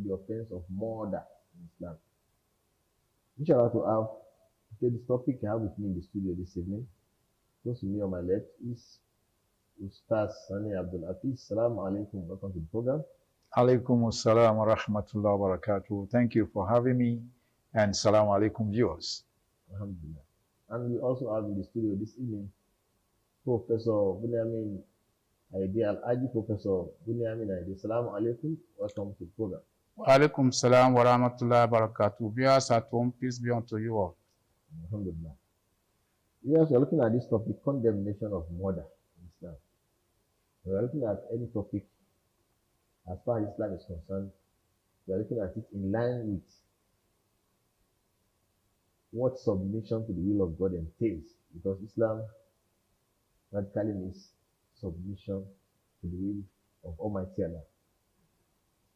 the offense of murder in Islam. Inshallah, to have this topic I have with me in the studio this evening. Close to me on my left is Ustaz Sani Abdul Hafiz. Assalamu alaikum. Welcome to the program. Alaikum assalam wa rahmatullahi wa barakatuh. Thank you for having me, and salam alaikum viewers. Alhamdulillah. And we also have in the studio this evening Professor Bunyamin Aide Al-Aji. Professor Bunyamin Aide. Assalamu alaikum. Welcome to the program. Alaikum salam wa rahmatullahi wa barakatuh. Viewers at home, peace be unto you all. Alhamdulillah. Yes, we are looking at this topic, condemnation of murder in Islam. We are looking at any topic as far as Islam is concerned. We are looking at it in line with what submission to the will of God entails, because Islam radically means submission to the will of Almighty Allah.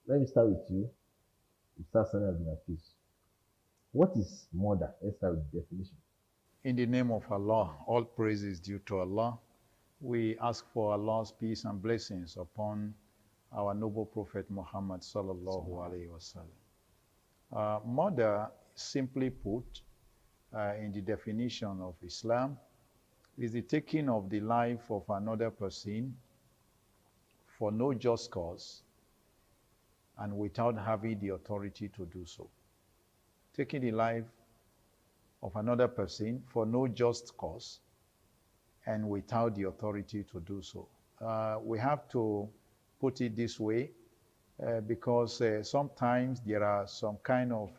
Let me start with you. Ustaz Sani Abdul Hafiz. What is murder? Let's start with the definition. In the name of Allah, all praise is due to Allah. We ask for Allah's peace and blessings upon our noble Prophet Muhammad sallallahu alaihi wasallam. Murder, simply put, in the definition of Islam, is the taking of the life of another person for no just cause and without having the authority to do so. Taking the life of another person for no just cause and without the authority to do so. We have to put it this way because sometimes there are some kind of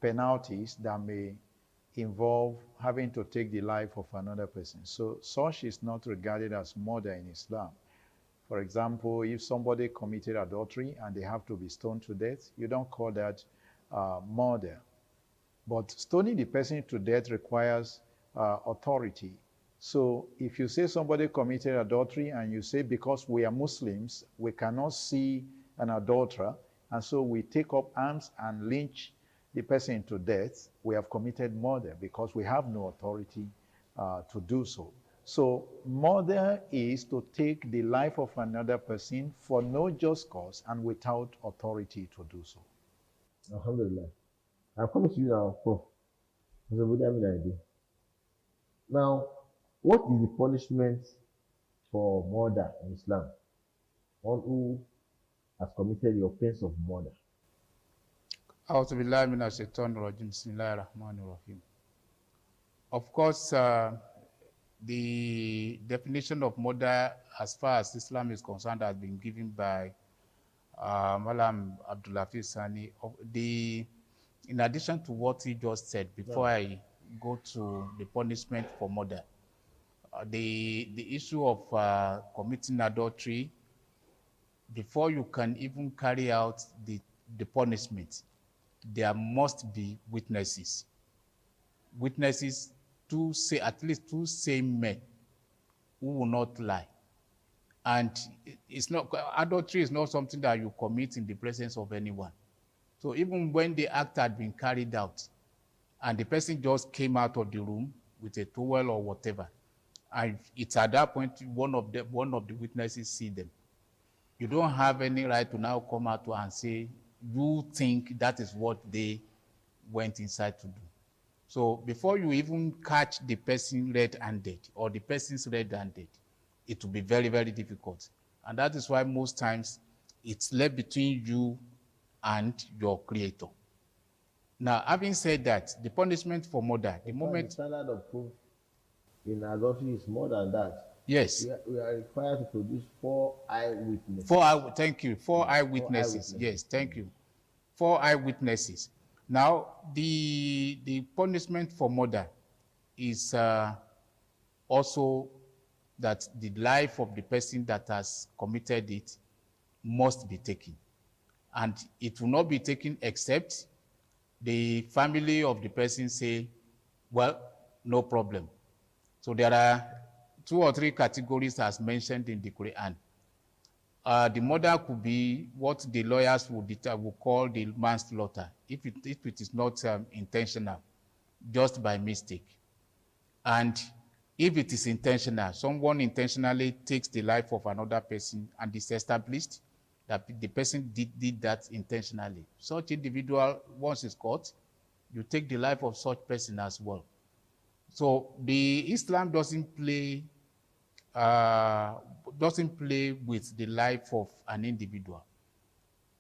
penalties that may involve having to take the life of another person. So such is not regarded as murder in Islam. For example, if somebody committed adultery and they have to be stoned to death, you don't call that murder. But stoning the person to death requires authority. So if you say somebody committed adultery and you say because we are Muslims, we cannot see an adulterer, and so we take up arms and lynch the person to death, we have committed murder because we have no authority to do so. So murder is to take the life of another person for no just cause and without authority to do so. Alhamdulillah. I'm coming to you now, Prof. Professor Bunyamin Aide. Now, what is the punishment for murder in Islam? One who has committed the offense of murder. A'udhu billahi minash shaitanir rajim. Bismillahir rahmanir rahim. Of course, the definition of murder as far as Islam is concerned has been given by Malam Abdul Hafiz Sani. In addition to what he just said, before I go to the punishment for murder, the issue of committing adultery, before you can even carry out the punishment, there must be witnesses. Witnesses to say, at least two same men who will not lie. And it's not, adultery is not something that you commit in the presence of anyone. So even when the act had been carried out and the person just came out of the room with a towel or whatever, and it's at that point one of the witnesses see them, you don't have any right to now come out and say you think that is what they went inside to do. So before you even catch the person red-handed or the person's red-handed, it will be very, very difficult. And that is why most times it's left between you and your creator. Now, having said that, the punishment for murder, the moment... The standard of proof in adultery is more than that. Yes. We are required to produce 4 eyewitnesses. Thank you. 4 eyewitnesses. Yes, thank you. 4 eyewitnesses. Now, the punishment for murder is also that the life of the person that has committed it must be taken. And it will not be taken except the family of the person say, well, no problem. So there are 2 or 3 categories as mentioned in the Quran. The murder could be what the lawyers would call the manslaughter, if it is not intentional, just by mistake. And if it is intentional, someone intentionally takes the life of another person and is established, that the person did that intentionally. Such individual, once it's caught, you take the life of such person as well. So the Islam doesn't play with the life of an individual.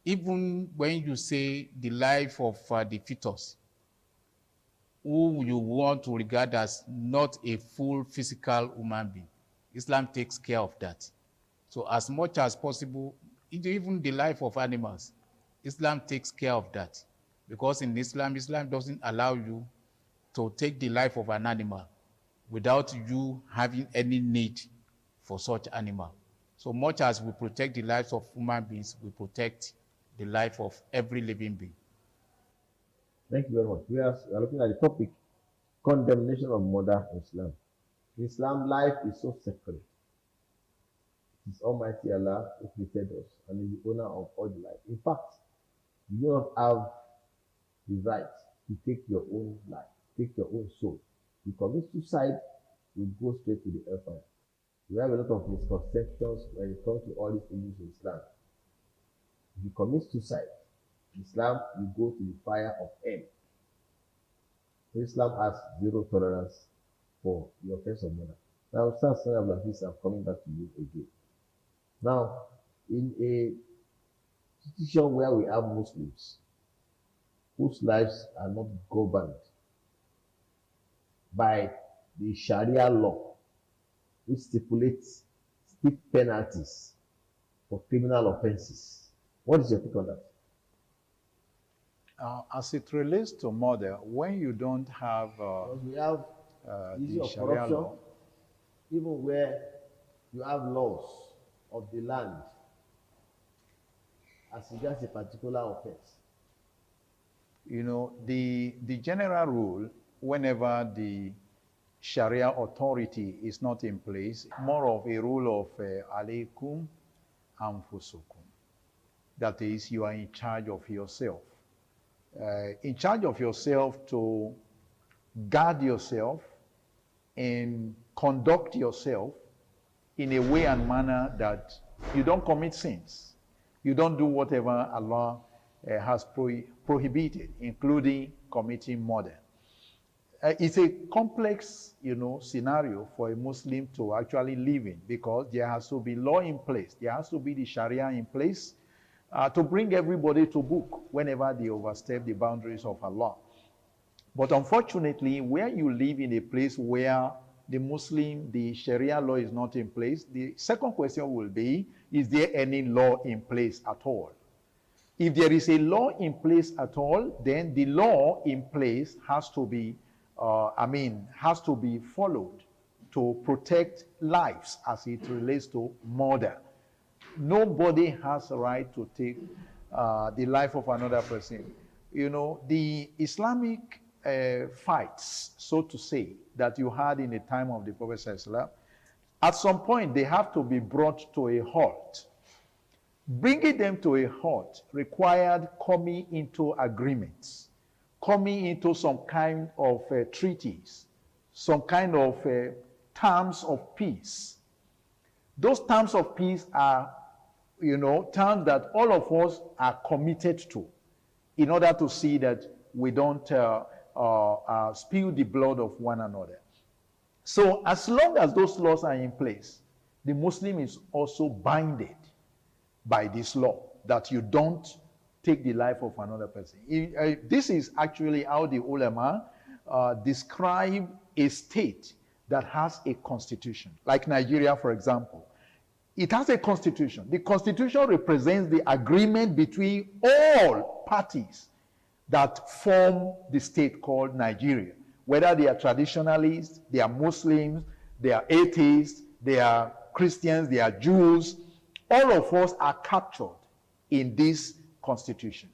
Even when you say the life of the fetus, who you want to regard as not a full physical human being, Islam takes care of that. So as much as possible, even the life of animals, Islam takes care of that. Because in Islam, Islam doesn't allow you to take the life of an animal without you having any need for such animal. So much as we protect the lives of human beings, we protect the life of every living being. Thank you very much. We are looking at the topic, condemnation of murder in Islam. In Islam, life is so sacred. It is Almighty Allah who created us and is the owner of all the life. In fact, you do not have the right to take your own life, take your own soul. You commit suicide, you go straight to the hellfire. We have a lot of misconceptions when it comes to all these things in Islam. If you commit suicide, in Islam, you go to the fire of hell. So Islam has zero tolerance for the offense of murder. Now, Ustaz Sani Abdul Hafiz, I'm coming back to you again. Now, in a situation where we have Muslims whose lives are not governed by the Sharia law, which stipulates steep penalties for criminal offenses, what is your take on that? As it relates to murder, when you don't have Because we have issue the of Sharia corruption, law, even where you have laws of the land as regards a particular offense. you know, the general rule, whenever the Sharia authority is not in place, more of a rule of alaykum anfusukum. That is, you are in charge of yourself. In charge of yourself to guard yourself and conduct yourself in a way and manner that you don't commit sins. You don't do whatever Allah has prohibited, including committing murder. It's a complex, scenario for a Muslim to actually live in, because there has to be law in place. There has to be the Sharia in place to bring everybody to book whenever they overstep the boundaries of Allah. But unfortunately, where you live in a place where the Sharia law is not in place, the second question will be, is there any law in place at all? If there is a law in place at all, then the law in place has to be followed to protect lives as it relates to murder. Nobody has a right to take the life of another person. The Islamic fights, so to say, that you had in the time of the Prophet ﷺ, at some point they have to be brought to a halt. Bringing them to a halt required coming into agreements, coming into some kind of treaties, some kind of terms of peace. Those terms of peace are, terms that all of us are committed to in order to see that we don't spill the blood of one another. So as long as those laws are in place, the Muslim is also binded by this law that you don't take the life of another person. This is actually how the ulama describe a state that has a constitution. Like Nigeria, for example. It has a constitution. The constitution represents the agreement between all parties that form the state called Nigeria. Whether they are traditionalists, they are Muslims, they are atheists, they are Christians, they are Jews, all of us are captured in this constitution.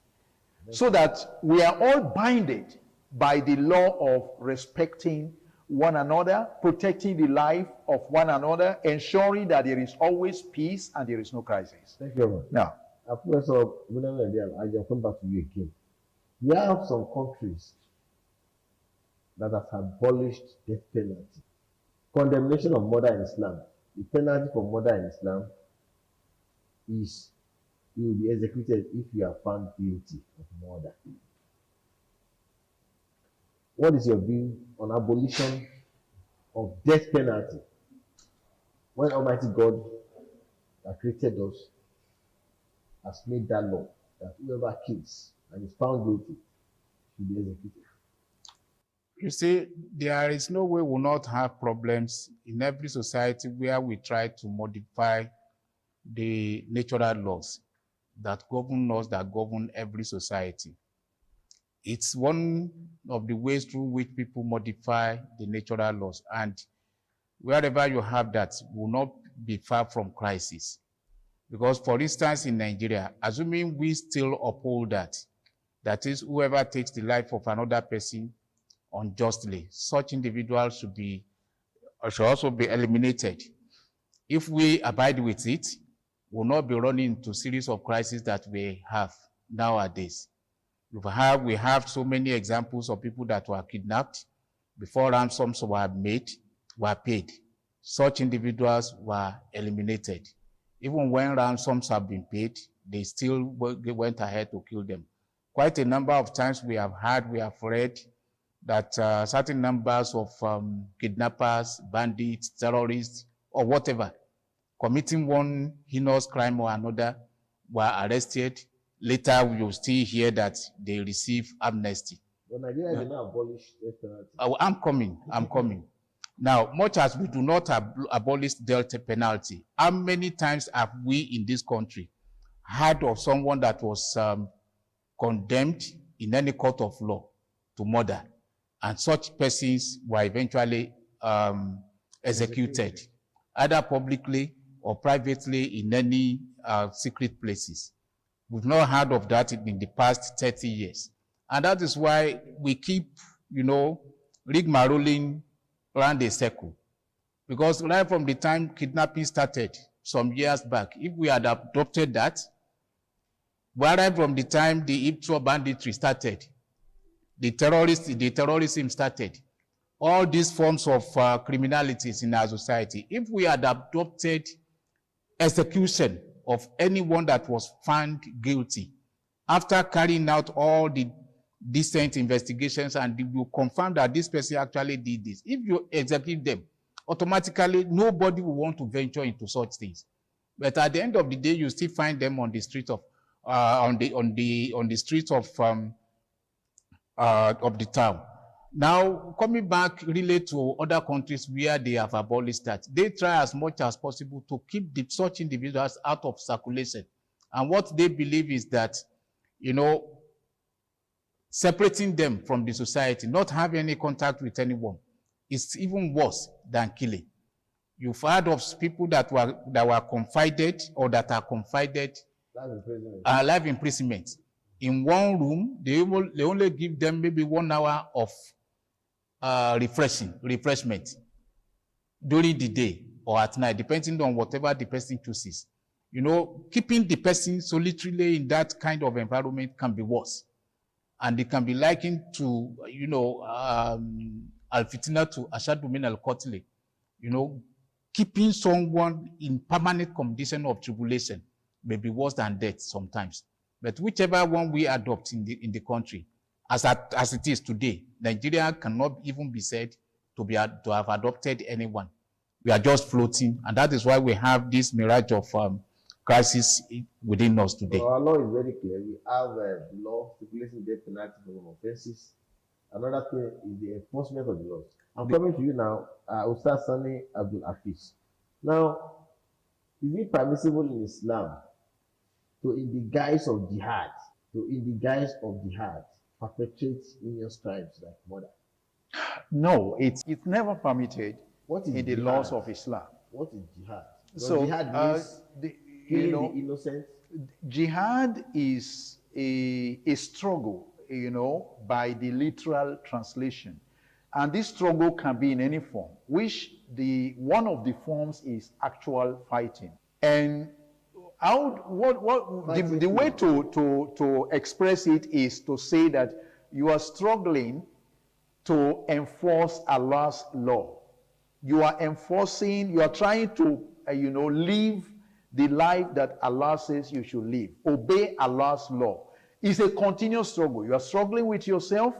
So that we are all binded by the law of respecting one another, protecting the life of one another, ensuring that there is always peace and there is no crisis. Thank you very much. Now, Professor William Ndiaye, I will come back to you again. We have some countries that have abolished death penalty. Condemnation of murder in Islam. The penalty for murder in Islam is You will be executed if you are found guilty of murder. What is your view on abolition of death penalty? When Almighty God that created us has made that law that whoever kills and is found guilty should be executed. You see, there is no way we will not have problems in every society where we try to modify the natural laws that govern us, that govern every society. It's one of the ways through which people modify the natural laws. And wherever you have that, will not be far from crisis. Because, for instance, in Nigeria, assuming we still uphold that is, whoever takes the life of another person unjustly, such individuals should also be eliminated. If we abide with it, we'll not be running into series of crises that we have nowadays. We have so many examples of people that were kidnapped before ransoms were paid. Such individuals were eliminated. Even when ransoms have been paid, they still went ahead to kill them. Quite a number of times we have read that certain numbers of kidnappers, bandits, terrorists, or whatever, committing one heinous crime or another, were arrested. Later, we will still hear that they receive amnesty. But Nigeria did not abolish death penalty. I'm coming. Now, much as we do not abolish death penalty, how many times have we in this country heard of someone that was condemned in any court of law to murder, and such persons were eventually executed, either publicly or privately in any secret places? We've not heard of that in the past 30 years. And that is why we keep, rigmaroling around a circle. Because right from the time kidnapping started some years back, if we had adopted that, right from the time the Ibtro banditry started, the terrorism started, all these forms of criminalities in our society, if we had adopted execution of anyone that was found guilty, after carrying out all the decent investigations and you confirm that this person actually did this, if you execute them, automatically nobody will want to venture into such things. But at the end of the day, you still find them on the streets of the town. Now, coming back really to other countries where they have abolished that, they try as much as possible to keep such individuals out of circulation. And what they believe is that, separating them from the society, not having any contact with anyone, is even worse than killing. You've heard of people that were confided or that are confided life imprisonment. In one room, they only give them maybe 1 hour of refreshment during the day or at night, depending on whatever the person chooses. Keeping the person solitarily in that kind of environment can be worse. And it can be likened to, al-fitna to ashadu min al-qatl. Keeping someone in permanent condition of tribulation may be worse than death sometimes. But whichever one we adopt in the country, as it is today, Nigeria cannot even be said to have adopted anyone. We are just floating, and that is why we have this mirage of crisis within us today. So our law is very clear. We have a law stipulating death penalty for some offenses. Another thing is the enforcement of the laws. I'm coming to you now, Ustaz Sani Abdul Hafiz. Now, is it permissible in Islam to, in the guise of jihad, perpetrate heinous crimes like murder? No, it's never permitted What is in the jihad? laws of Islam. What is jihad? Does So, jihad means killing the innocent? Jihad is a struggle, by the literal translation. And this struggle can be in any form, which one of the forms is actual fighting. And the way to express it is to say that you are struggling to enforce Allah's law. You are trying to, live the life that Allah says you should live. Obey Allah's law. It's a continuous struggle. You are struggling with yourself.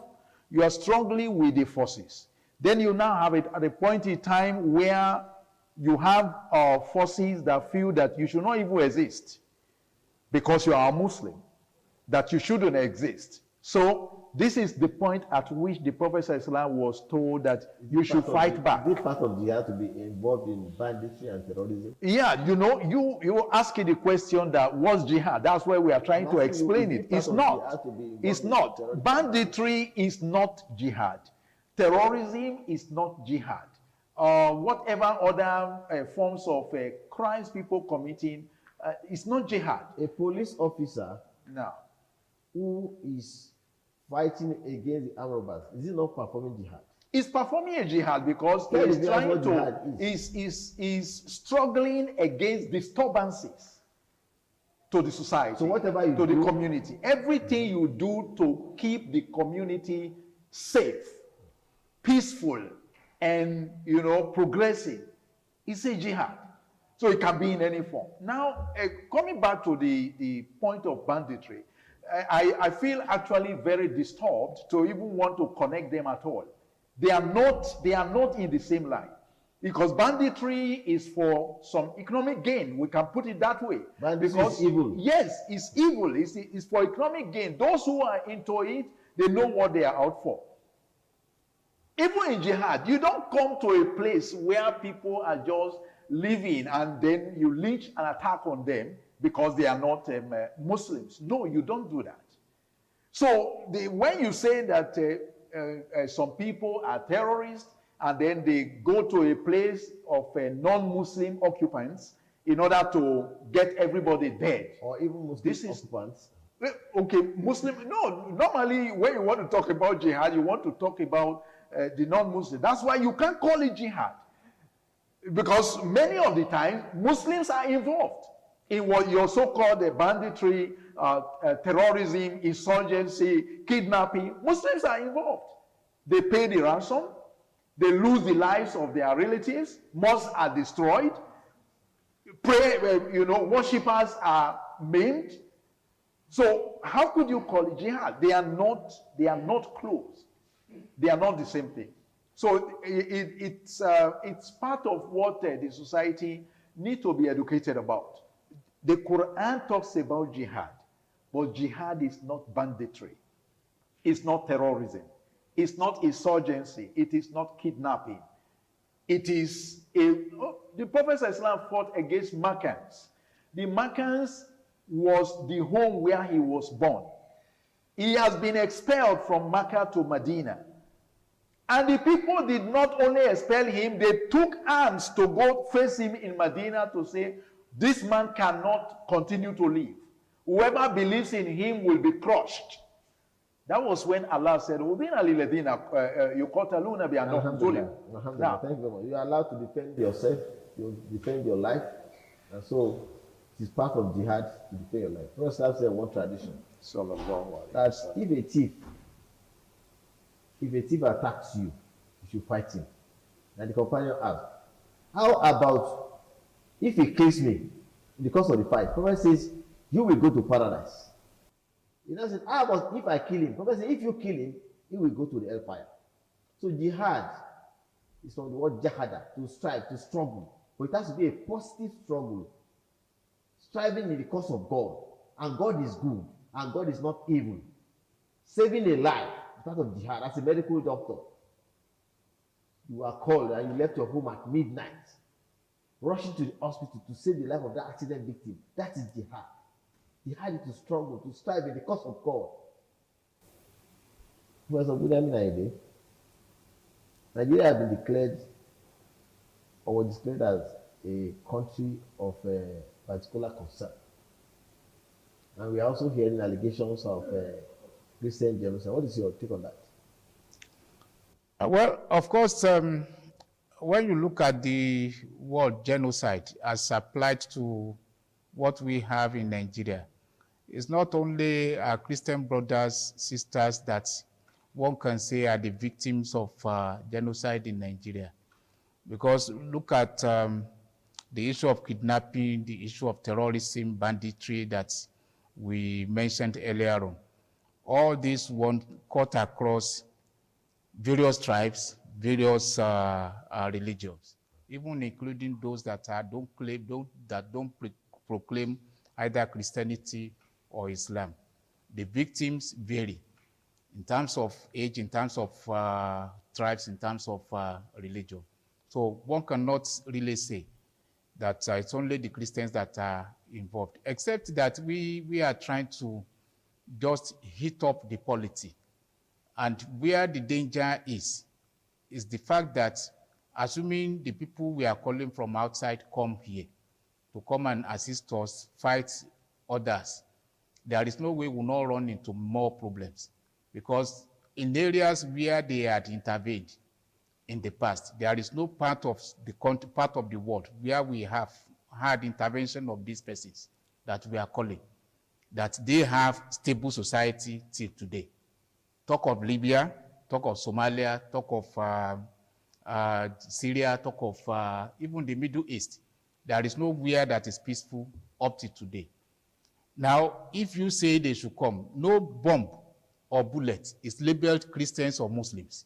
You are struggling with the forces. Then you now have it at a point in time where you have forces that feel that you should not even exist because you are a Muslim, that you shouldn't exist. So this is the point at which the Prophet ﷺ was told that you should fight back. Is it part of jihad to be involved in banditry and terrorism? Yeah, you know, you asking the question that what's jihad? That's why we are trying to explain it. It's not. It's not. Banditry is not jihad. Terrorism is not jihad. Whatever other forms of crimes people committing, it's not jihad. A police officer No. who is fighting against the armed robbers, is he not performing jihad? He's performing a jihad because Tell he's me trying what to, jihad is. is struggling against disturbances to the society, So whatever you to the do- community. Everything you do to keep the community safe, peaceful, and, you know, progressing is a jihad. So it can be in any form. Now, coming back to the point of banditry, I feel actually very disturbed to even want to connect them at all. They are not in the same line. Because banditry is for some economic gain. We can put it that way. Banditry because is evil. Yes, it's evil. It's for economic gain. Those who are into it, they know what they are out for. Even in jihad, you don't come to a place where people are just living and then you lynch and attack on them because they are not Muslims. No, you don't do that. So when you say that some people are terrorists and then they go to a place of non-Muslim occupants in order to get everybody dead. Or even Muslim This is- occupants? Okay, Muslim, no, normally when you want to talk about jihad, you want to talk about the non-Muslim. That's why you can't call it jihad. Because many of the times, Muslims are involved in what your so-called banditry, terrorism, insurgency, kidnapping. Muslims are involved. They pay the ransom. They lose the lives of their relatives. Mosques are destroyed. Worshippers are maimed. So how could you call it jihad? They are not close. They are not the same thing. So it's part of what the society need to be educated about. The Quran talks about jihad, but jihad is not banditry. It's not terrorism. It's not insurgency. It is not kidnapping. It is the Prophet ﷺ fought against Makkans. The Makkans was the home where he was born. He has been expelled from Makkah to Medina. And the people did not only expel him, they took arms to go face him in Medina to say, this man cannot continue to live. Whoever believes in him will be crushed. That was when Allah said, Alhamdulillah. Now, Thank you very much. You are allowed to defend yourself, you defend your life. And so it is part of jihad to defend your life. Prophet said one tradition. That if a thief attacks you, you should fight him. And the companion asked, how about if he kills me in the course of the fight? Prophet says, you will go to paradise. He now said, how about if I kill him? Prophet says, if you kill him, he will go to the hellfire. So jihad is from the word jahada, to strive, to struggle. But it has to be a positive struggle. Striving in the cause of God. And God is good. And God is not evil. Saving a life is part of jihad. As a medical doctor, you are called and you left your home at midnight, rushing to the hospital to save the life of that accident victim. That is jihad. Jihad is to struggle, to strive in the cause of God. Nigeria has been declared or was declared as a country of particular concern. And we are also hearing allegations of Christian genocide. What is your take on that? Well, of course, when you look at the word genocide as applied to what we have in Nigeria, it's not only our Christian brothers, sisters that one can say are the victims of genocide in Nigeria. Because look at the issue of kidnapping, the issue of terrorism, banditry that we mentioned earlier on. All these one cut across various tribes, various religions, even including those that don't proclaim either Christianity or Islam. The victims vary in terms of age, in terms of tribes, in terms of religion. So one cannot really say that it's only the Christians that are involved, except that we are trying to just heat up the polity. And where the danger is the fact that assuming the people we are calling from outside come here to come and assist us fight others, there is no way we will not run into more problems, because in areas where they had intervened in the past, there is no part of the world where we have had intervention of these persons that we are calling, that they have stable society till today. Talk of Libya, talk of Somalia, talk of Syria, talk of even the Middle East. There is nowhere that is peaceful up to today. Now, if you say they should come, no bomb or bullet is labeled Christians or Muslims.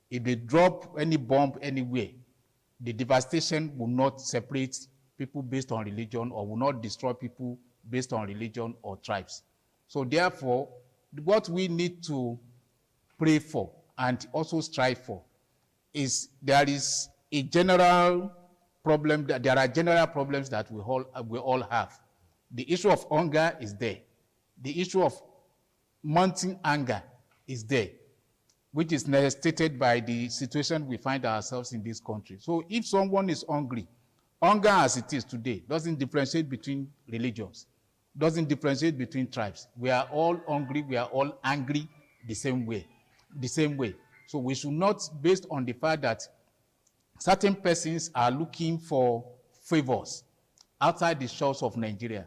If they drop any bomb anywhere, the devastation will not separate people based on religion, or will not destroy people based on religion or tribes. So therefore, what we need to pray for and also strive for is there is a general problem, that there are general problems that we all have. The issue of hunger is there. The issue of mounting anger is there, which is necessitated by the situation we find ourselves in this country. So if someone is hungry, hunger as it is today doesn't differentiate between religions, doesn't differentiate between tribes. We are all hungry, we are all angry the same way. So we should not, based on the fact that certain persons are looking for favors outside the shores of Nigeria,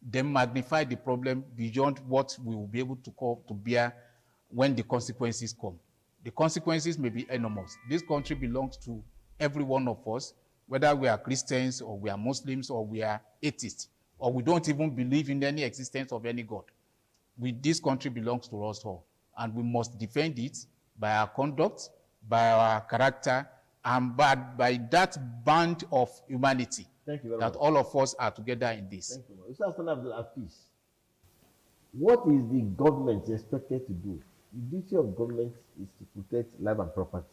then magnify the problem beyond what we will be able to bear when the consequences come. The consequences may be enormous. This country belongs to every one of us, whether we are Christians or we are Muslims or we are atheists, or we don't even believe in any existence of any God. This country belongs to us all, and we must defend it by our conduct, by our character, and by that band of humanity that all of us are together in this. Thank you. Ustaz Abdul Hafiz, what is the government expected to do? The duty of government is to protect life and property.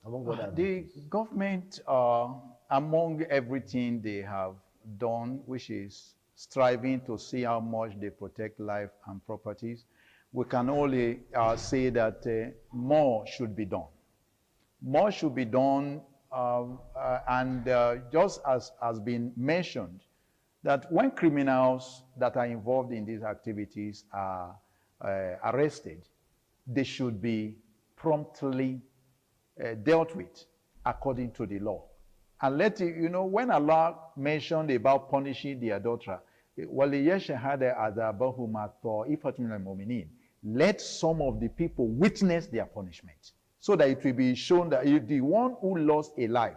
The government, among everything they have done, which is striving to see how much they protect life and properties, we can only say that more should be done. More should be done, and just as has been mentioned, that when criminals that are involved in these activities are arrested, they should be promptly dealt with according to the law. And when Allah mentioned about punishing the adulterer, let some of the people witness their punishment, so that it will be shown that the one who lost a life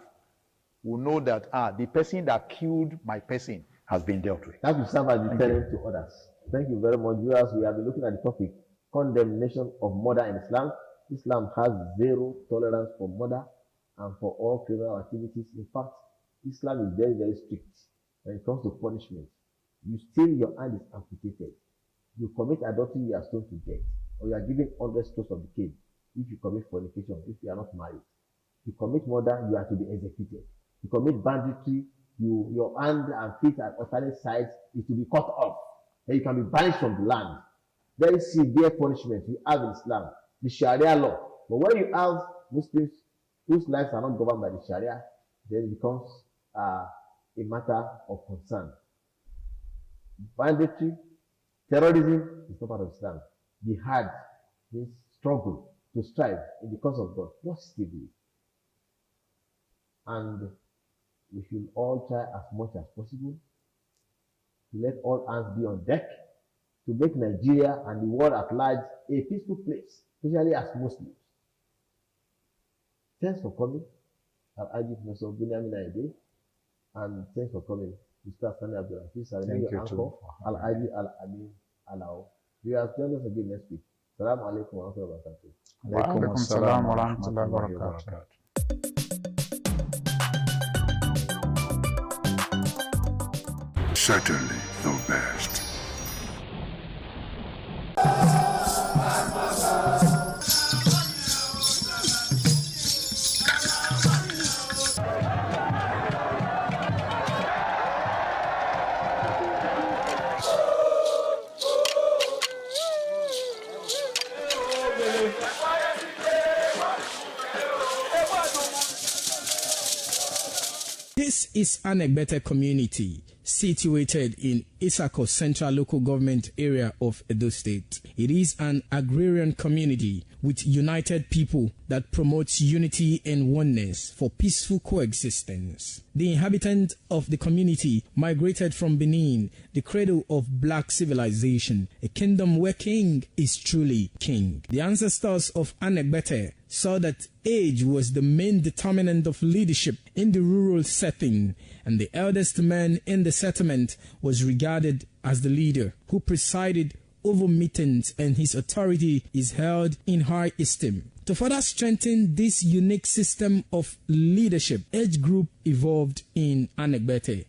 will know that the person that killed my person has been dealt with. That will serve as deterrent to others. Thank you very much, viewers. We have been looking at the topic, condemnation of murder in Islam. Islam has zero tolerance for murder and for all criminal activities. In fact, Islam is very, very strict when it comes to punishment. You steal, your hand is amputated. You commit adultery, you are stoned to death, or you are given 100 strokes of the cane if you commit fornication, if you are not married. You commit murder, you are to be executed. You commit banditry, your hand and feet at alternate sides is to be cut off, and you can be banished from the land. Very severe punishment we have in Islam, the Sharia law. But when you have Muslims whose lives are not governed by the Sharia, then it becomes a matter of concern. Banditry, terrorism is not part of Islam. Jihad means struggle, to strive in the cause of God positively. And we should all try as much as possible to let all hands be on deck to make Nigeria and the world at large a peaceful place, especially as Muslims. Thanks for coming. I've added Mr. Bunyamin Aide. And thanks for coming. Mr. Sani Abdulhafiz, I Thank remain you your anchor, too. Al-Adi Al-Amin Alao. We are joining us again next week. Salaam alaikum wa rahmatullahi wa barakatuh. Wa alaikum assalam wa rahmatullahi wa barakatuh. Certainly the best. This is Anegbete community situated in Isako Central Local Government Area of Edo State. It is an agrarian community with united people that promotes unity and oneness for peaceful coexistence. The inhabitants of the community migrated from Benin, the cradle of black civilization, a kingdom where king is truly king. The ancestors of Anegbete saw that age was the main determinant of leadership in the rural setting, and the eldest man in the settlement was regarded as the leader who presided over meetings, and his authority is held in high esteem. To further strengthen this unique system of leadership, age group evolved in Anegbete.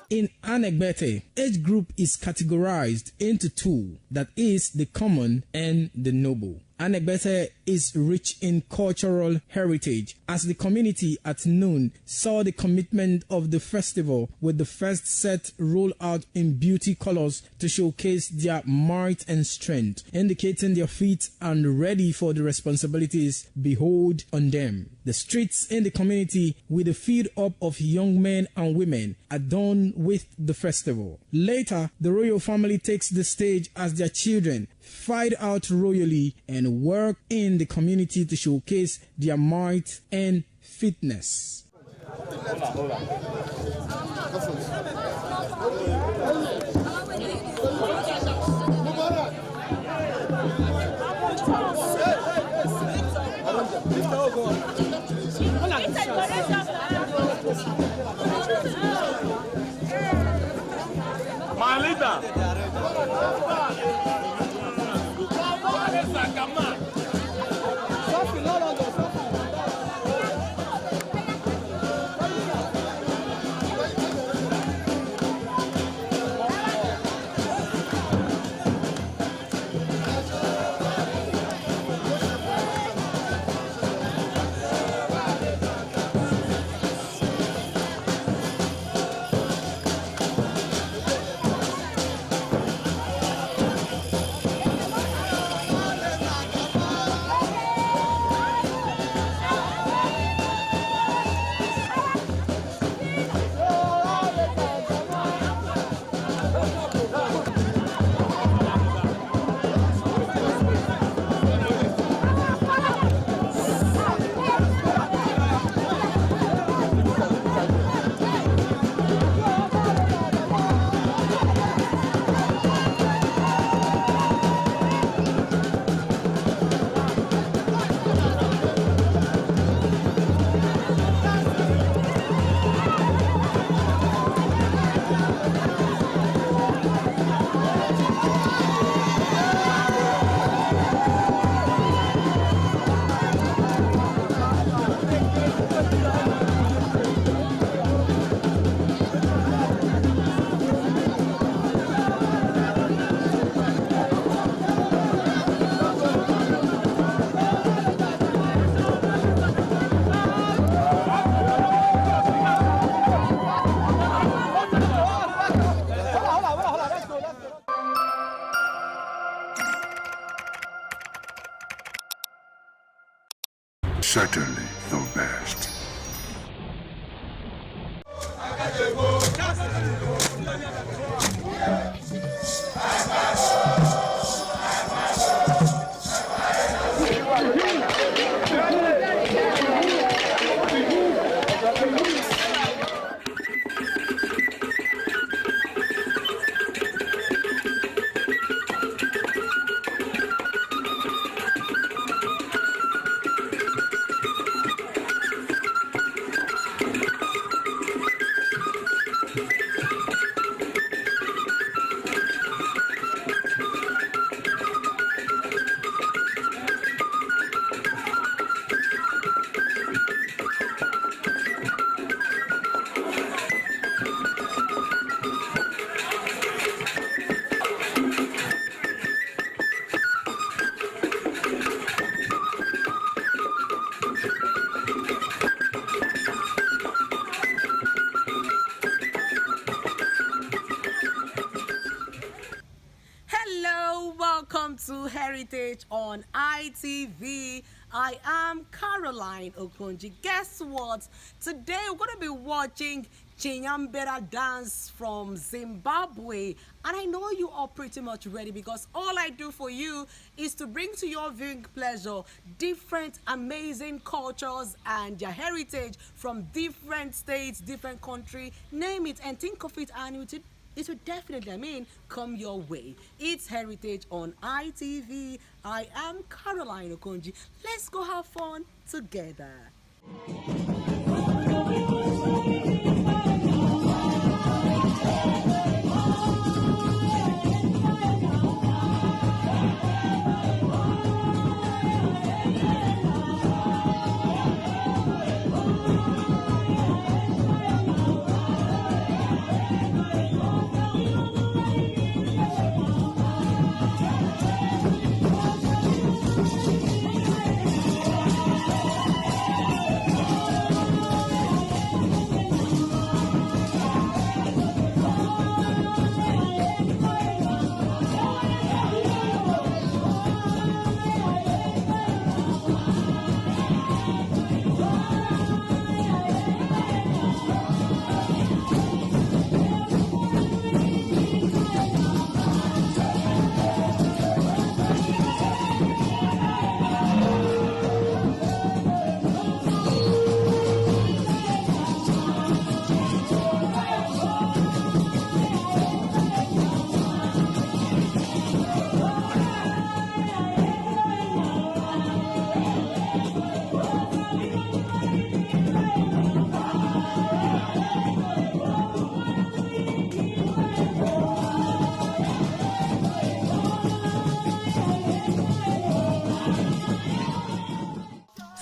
In Anegbete, age group is categorized into two, that is, the common and the noble. Anegbete is rich in cultural heritage, as the community at noon saw the commitment of the festival with the first set rolled out in beauty colors to showcase their might and strength, indicating their feet and ready for the responsibilities behold on them. The streets in the community with a feed up of young men and women adorned with the festival. Later, the royal family takes the stage as their children fight out royally and work in the community to showcase their might and fitness. certainly the best. Welcome to Heritage on ITV. I am Caroline Okonji. Guess what? Today we're going to be watching Chinyambera dance from Zimbabwe. And I know you are pretty much ready because all I do for you is to bring to your viewing pleasure different amazing cultures and their heritage from different states, different country, name it and think of it, and it will definitely, come your way. It's Heritage on ITV. I am Caroline Okonji. Let's go have fun together.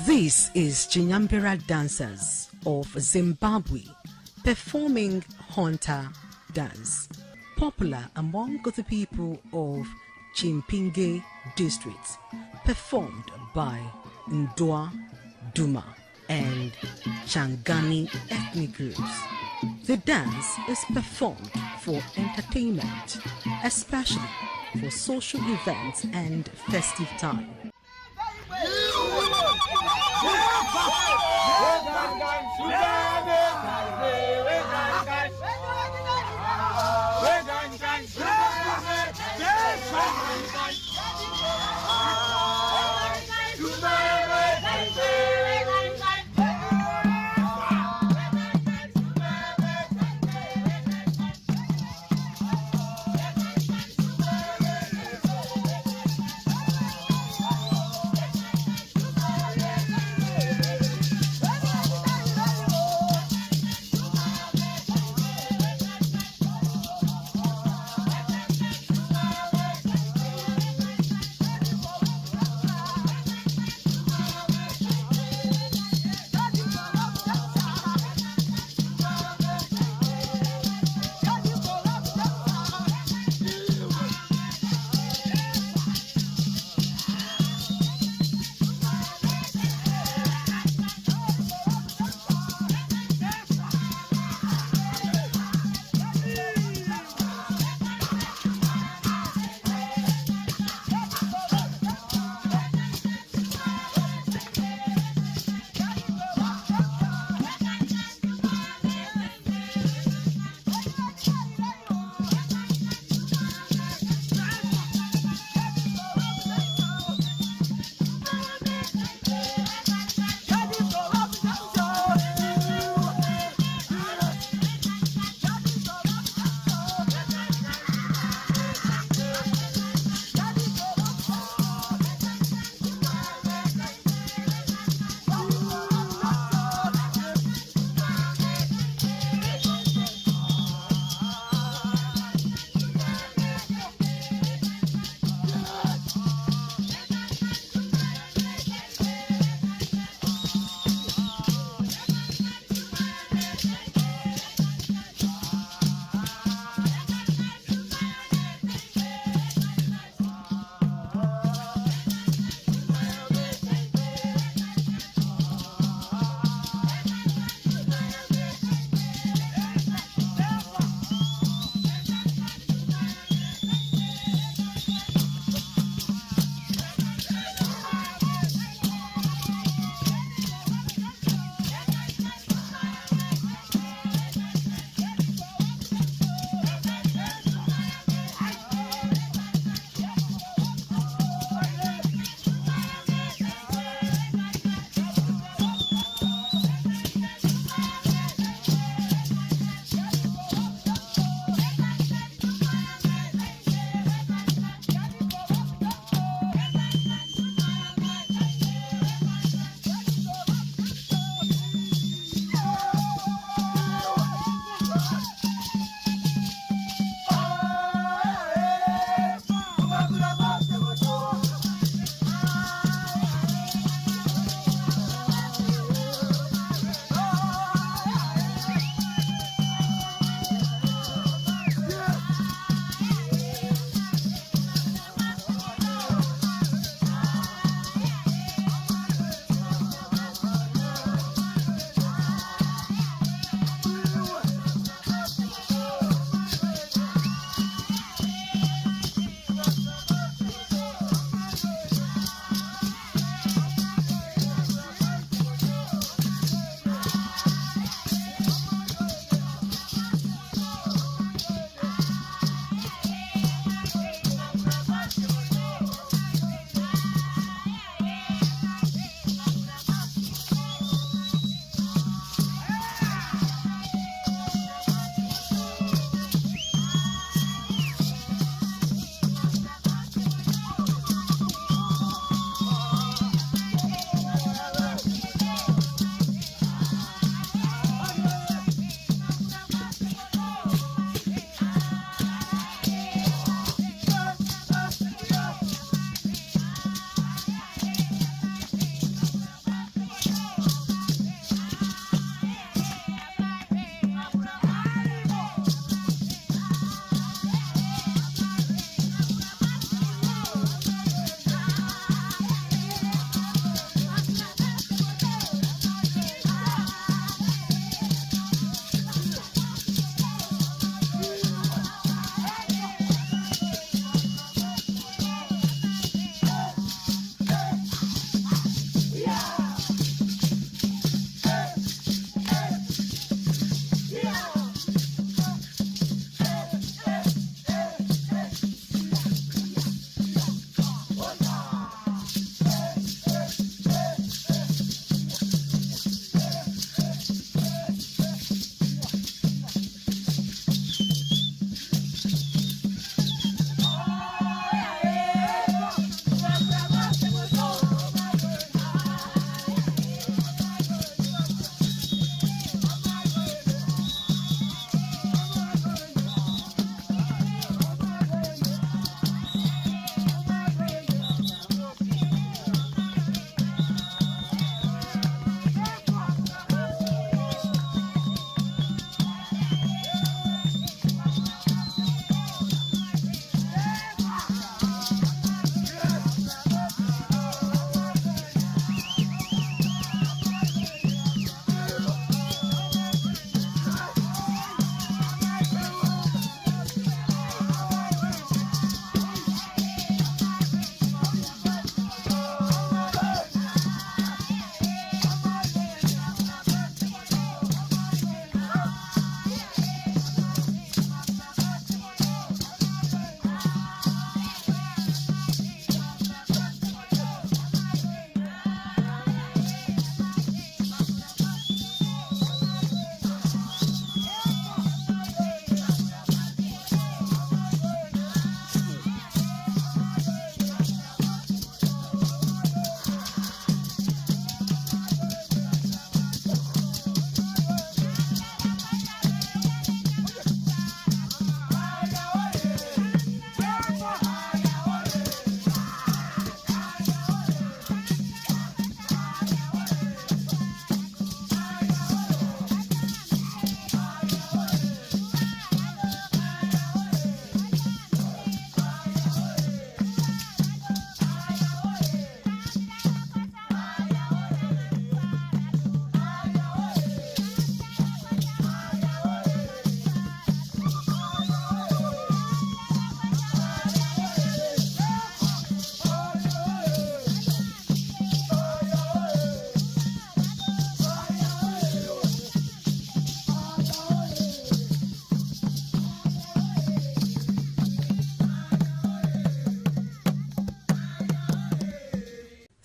This is Chinyambera dancers of Zimbabwe performing Hunter dance, popular among the people of Chimpinge district, performed by Ndwa, Duma and Changani ethnic groups. The dance is performed for entertainment, especially for social events and festive time.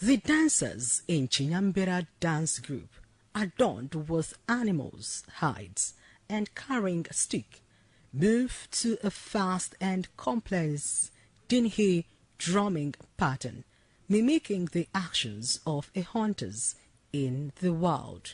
The dancers in Chinyambera dance group, adorned with animals' hides and carrying a stick, move to a fast and complex dinhi drumming pattern, mimicking the actions of a hunters in the wild.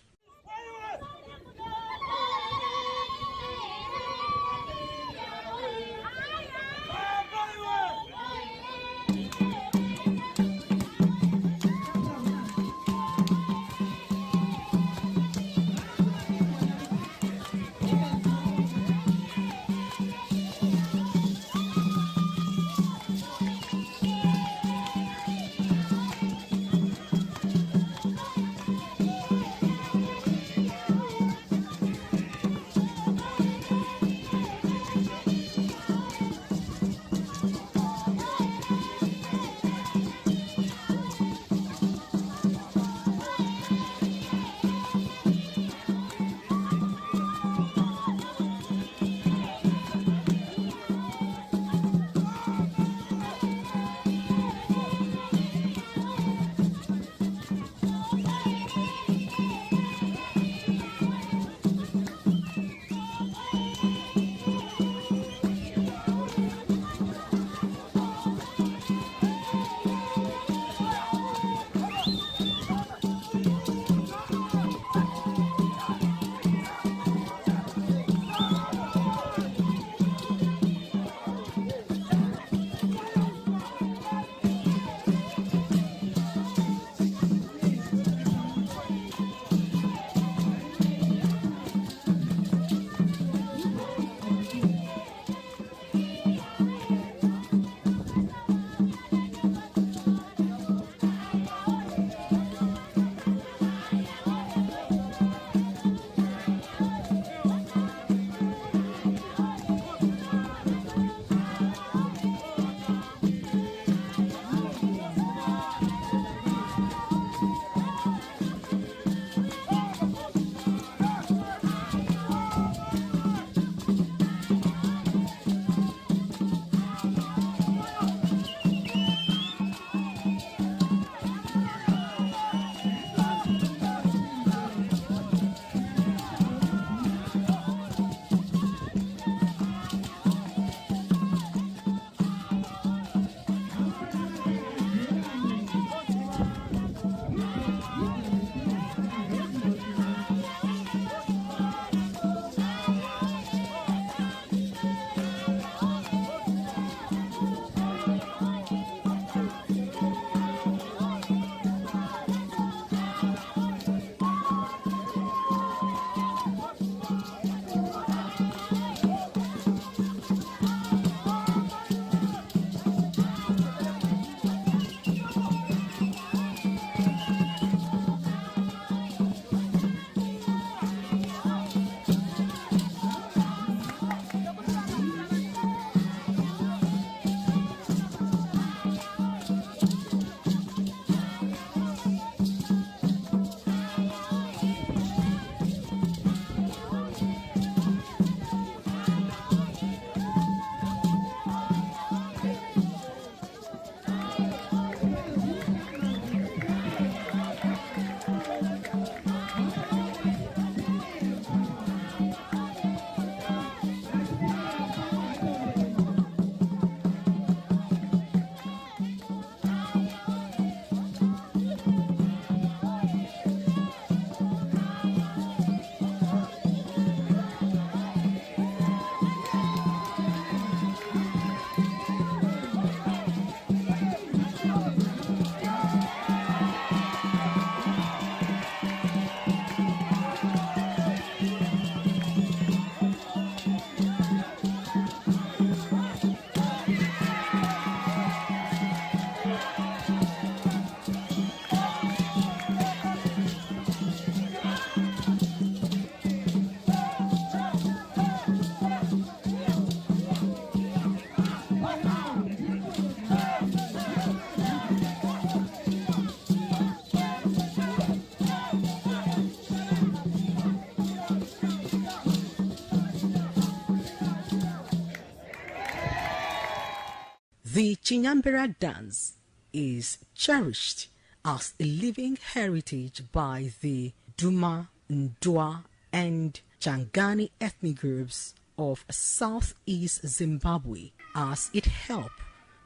The Chinyambera dance is cherished as a living heritage by the Duma, Ndwa, and Changani ethnic groups of southeast Zimbabwe, as it helped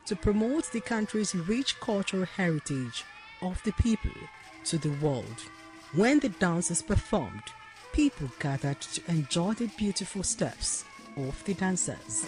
to promote the country's rich cultural heritage of the people to the world. When the dance is performed, people gathered to enjoy the beautiful steps of the dancers.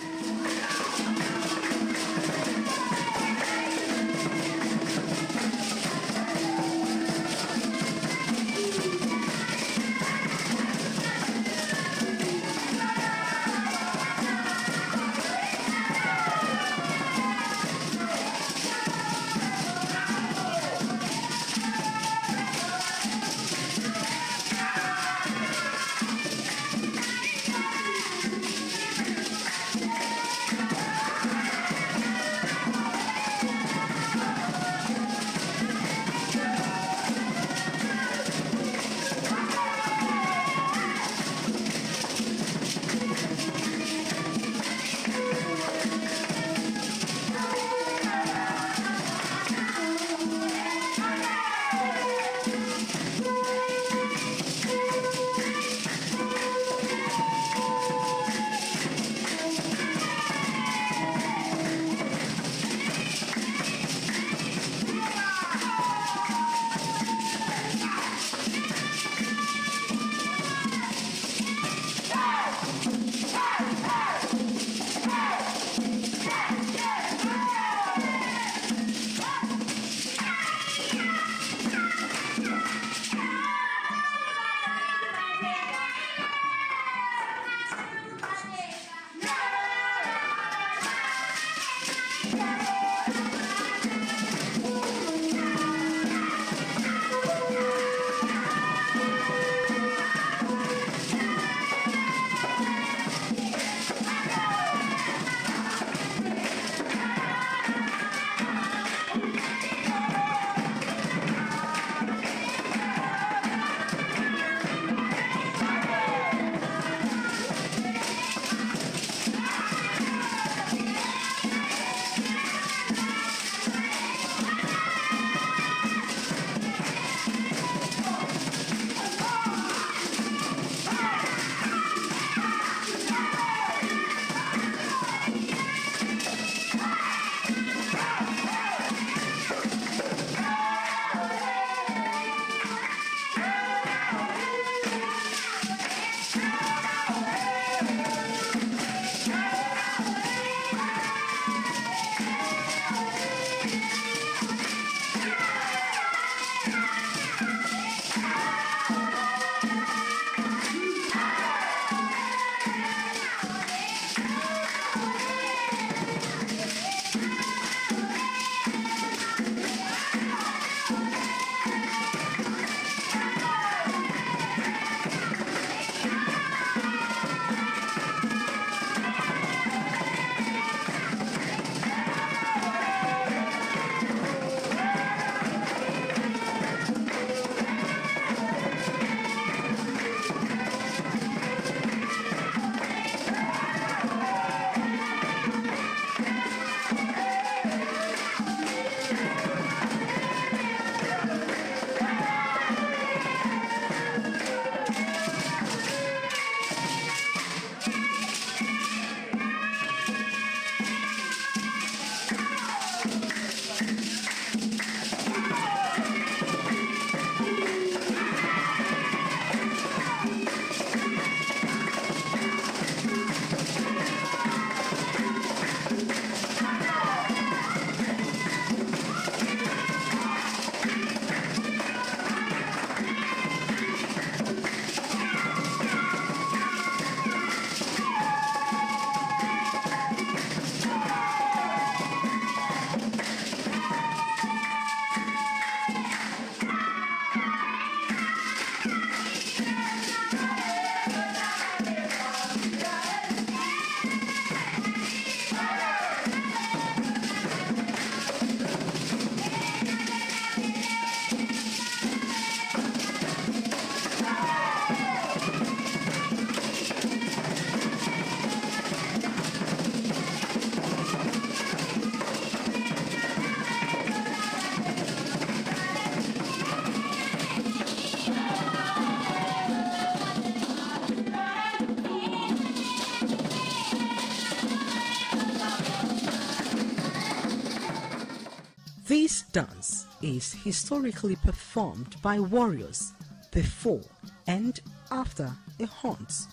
This dance is historically performed by warriors before and after a hunt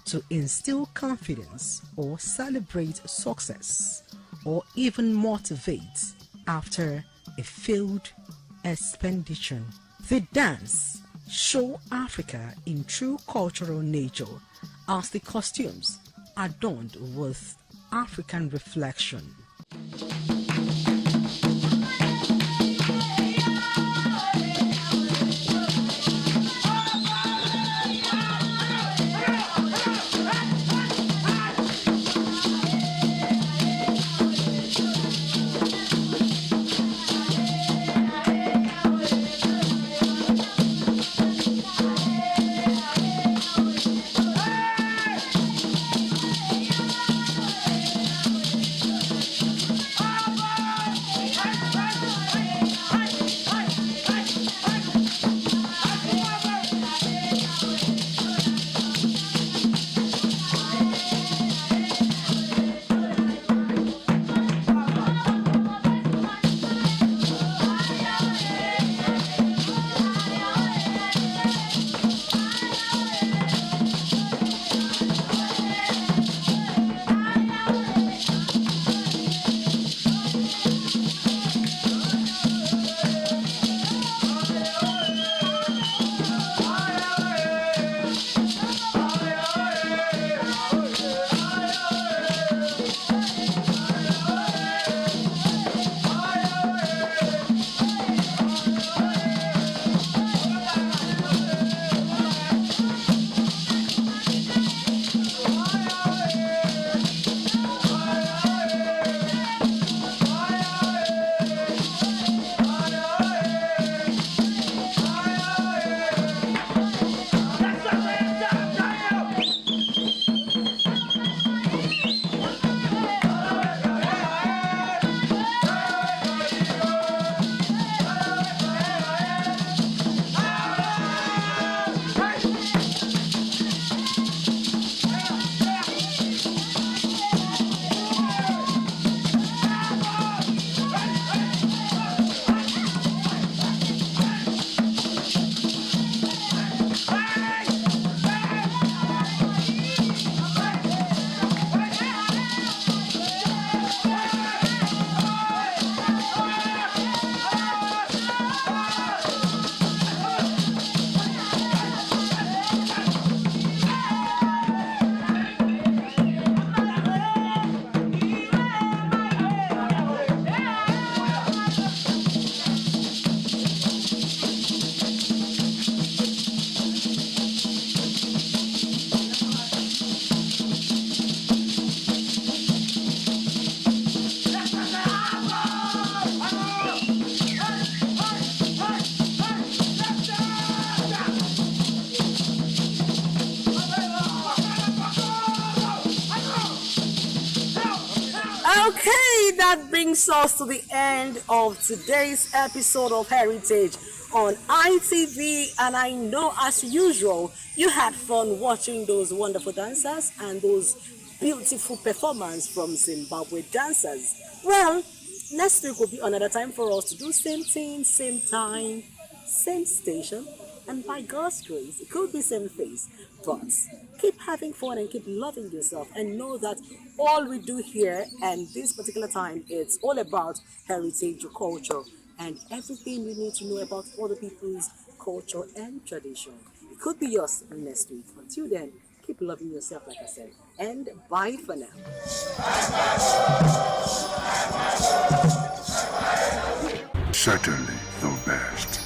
to instill confidence or celebrate success, or even motivate after a failed expedition. The dance show Africa in true cultural nature, as the costumes adorned with African reflection. Okay, that brings us to the end of today's episode of Heritage on ITV, and I know as usual you had fun watching those wonderful dancers and those beautiful performances from Zimbabwe dancers. Well, next week will be another time for us to do same thing, same time, same station, and by God's grace it could be same face, but keep having fun and keep loving yourself, and know that all we do here and this particular time, it's all about heritage culture and everything you need to know about other people's culture and tradition. It could be yours next week. Until then, keep loving yourself, like I said, and bye for now. Certainly the best.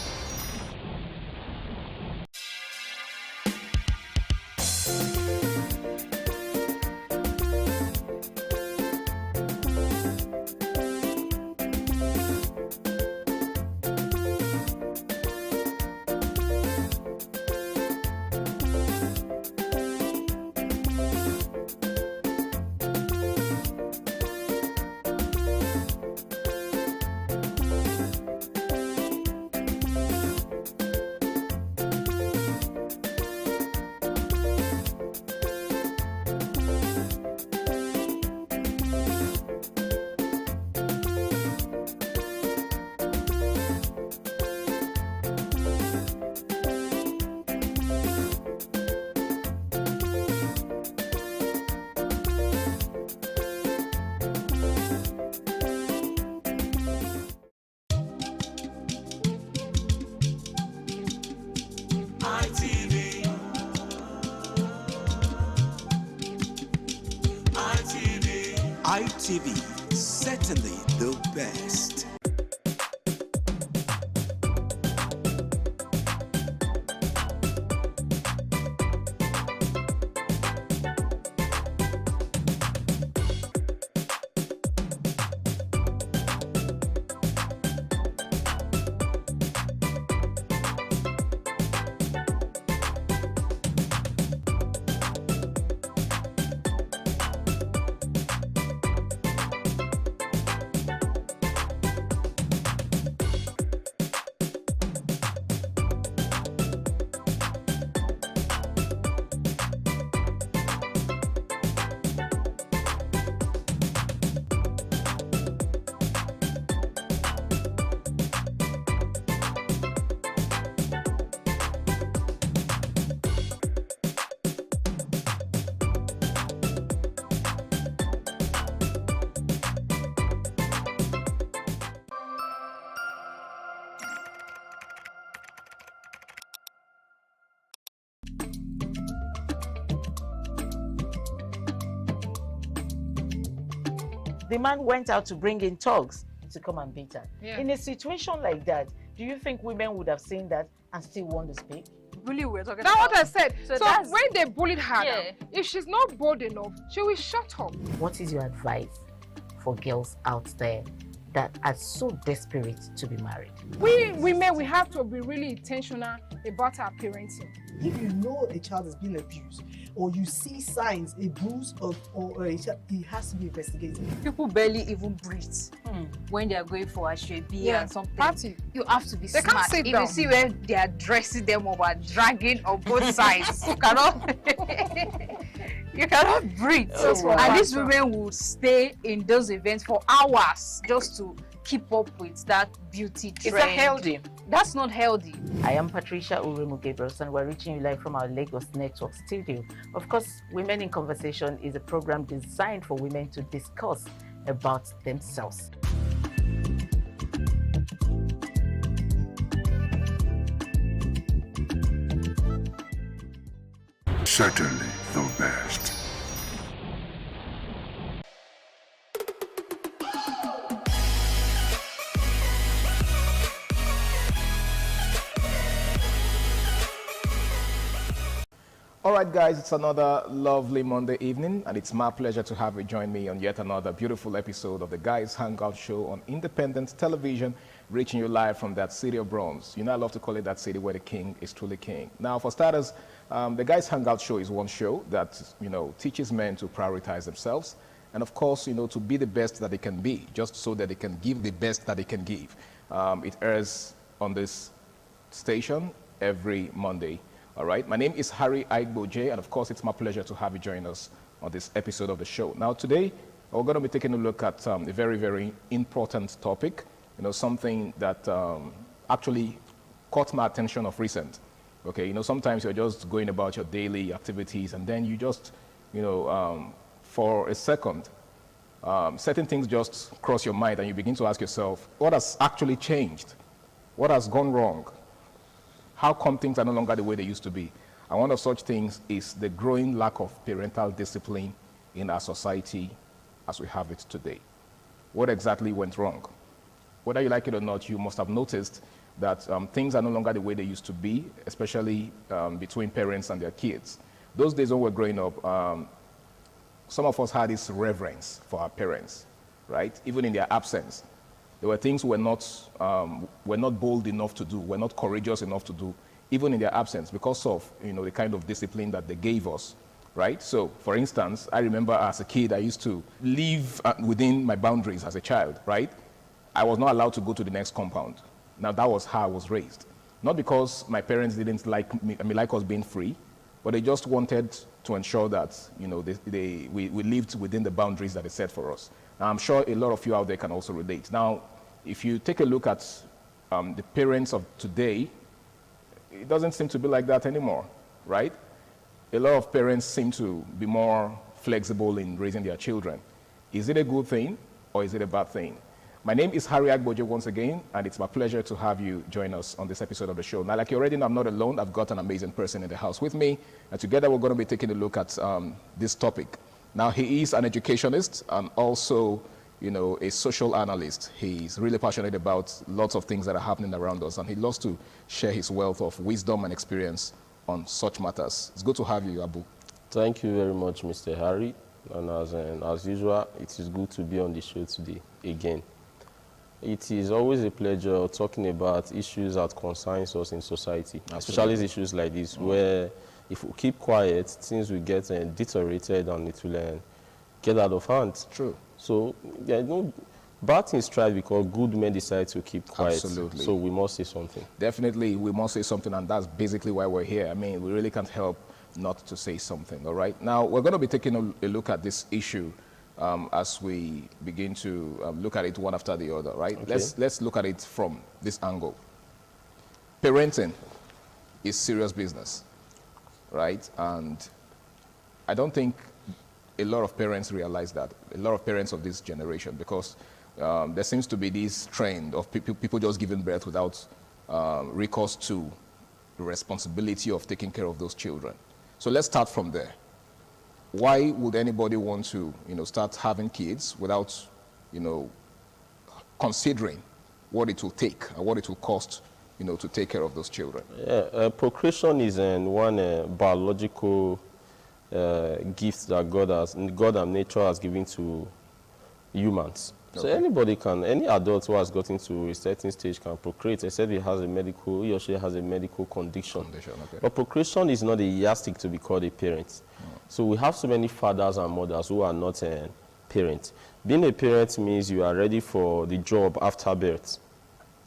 ITV, certainly the best. The man went out to bring in thugs to come and beat her. Yeah. In a situation like that, do you think women would have seen that and still want to speak? Really, we're talking about. That's what I said. So that's- when they bullied her, Yeah. if she's not bold enough, she will shut up. What is your advice for girls out there that are so desperate to be married? We women, we have to be really intentional about our parenting. If you know a child is being abused, or you see signs, a bruise or a child, it has to be investigated. People barely even breathe when they are going for a shrebi and something. Party. You have to be They can't smart. sit If down. you see where they are dressing them or are dragging on both sides, you cannot you cannot breathe. Oh, wow. And these women will stay in those events for hours just to keep up with that beauty trend. Is that healthy? That's not healthy. I am Patricia Uremu Gabriels, and we're reaching you live from our Lagos Network studio. Of course, Women in Conversation is a program designed for women to discuss about themselves. Certainly the best. All right, guys, it's another lovely Monday evening, and it's my pleasure to have you join me on yet another beautiful episode of the Guys Hangout Show on independent television, reaching you live from that city of bronze. You know, I love to call it that city where the king is truly king. Now, for starters, the Guys Hangout Show is one show that, teaches men to prioritize themselves and, of course, to be the best that they can be, just so that they can give the best that they can give. It airs on this station every Monday. All right, my name is Harry Aigboje, and of course, it's my pleasure to have you join us on this episode of the show. Now, today, we're going to be taking a look at a very, very important topic, something that actually caught my attention of recent. Okay, sometimes you're just going about your daily activities, and then you just, for a second, certain things just cross your mind, and you begin to ask yourself, what has actually changed? What has gone wrong? How come things are no longer the way they used to be? And one of such things is the growing lack of parental discipline in our society as we have it today. What exactly went wrong? Whether you like it or not, you must have noticed that things are no longer the way they used to be, especially between parents and their kids. Those days when we were growing up, some of us had this reverence for our parents, right? Even in their absence. There were things we're not bold enough to do, we're not courageous enough to do, even in their absence, because of the kind of discipline that they gave us, right? So, for instance, I remember as a kid, I used to live within my boundaries as a child, right? I was not allowed to go to the next compound. Now, that was how I was raised. Not because my parents didn't like me, like us being free, but they just wanted to ensure that we lived within the boundaries that they set for us. Now, I'm sure a lot of you out there can also relate. Now, if you take a look at the parents of today, it doesn't seem to be like that anymore, right? A lot of parents seem to be more flexible in raising their children. Is it a good thing or is it a bad thing? My name is Harry Aigboje once again, and it's my pleasure to have you join us on this episode of the show. Now, like you already know, I'm not alone. I've got an amazing person in the house with me, and together we're going to be taking a look at this topic. Now, he is an educationist and also, you know, a social analyst. He's really passionate about lots of things that are happening around us, and he loves to share his wealth of wisdom and experience on such matters. It's good to have you, Abu. Thank you very much, Mr. Harry. And as usual, it is good to be on the show today again. It is always a pleasure talking about issues that concerns us in society, especially issues like this, where if we keep quiet, things will get deteriorated and it will get out of hand. True. So there is no bad things tried because good men decide to keep quiet. Absolutely. So we must say something. Definitely, we must say something, and that's basically why we're here. I mean, we really can't help not to say something, all right? Now, we're going to be taking a look at this issue as we begin to look at it one after the other, right? Okay. Let's look at it from this angle. Parenting is serious business, right? And I don't think a lot of parents realize that, a lot of parents of this generation, because there seems to be this trend of people just giving birth without recourse to the responsibility of taking care of those children. So let's start from there. Why would anybody want to, you know, start having kids without, you know, considering what it will take and what it will cost, you know, to take care of those children? Yeah, procreation is one biological gift that God and nature has given to humans. So anybody can, any adult who has gotten to a certain stage can procreate, except he or she has a medical condition. But procreation is not a yardstick to be called a parent. So we have so many fathers and mothers who are not parents. Being a parent means you are ready for the job after birth.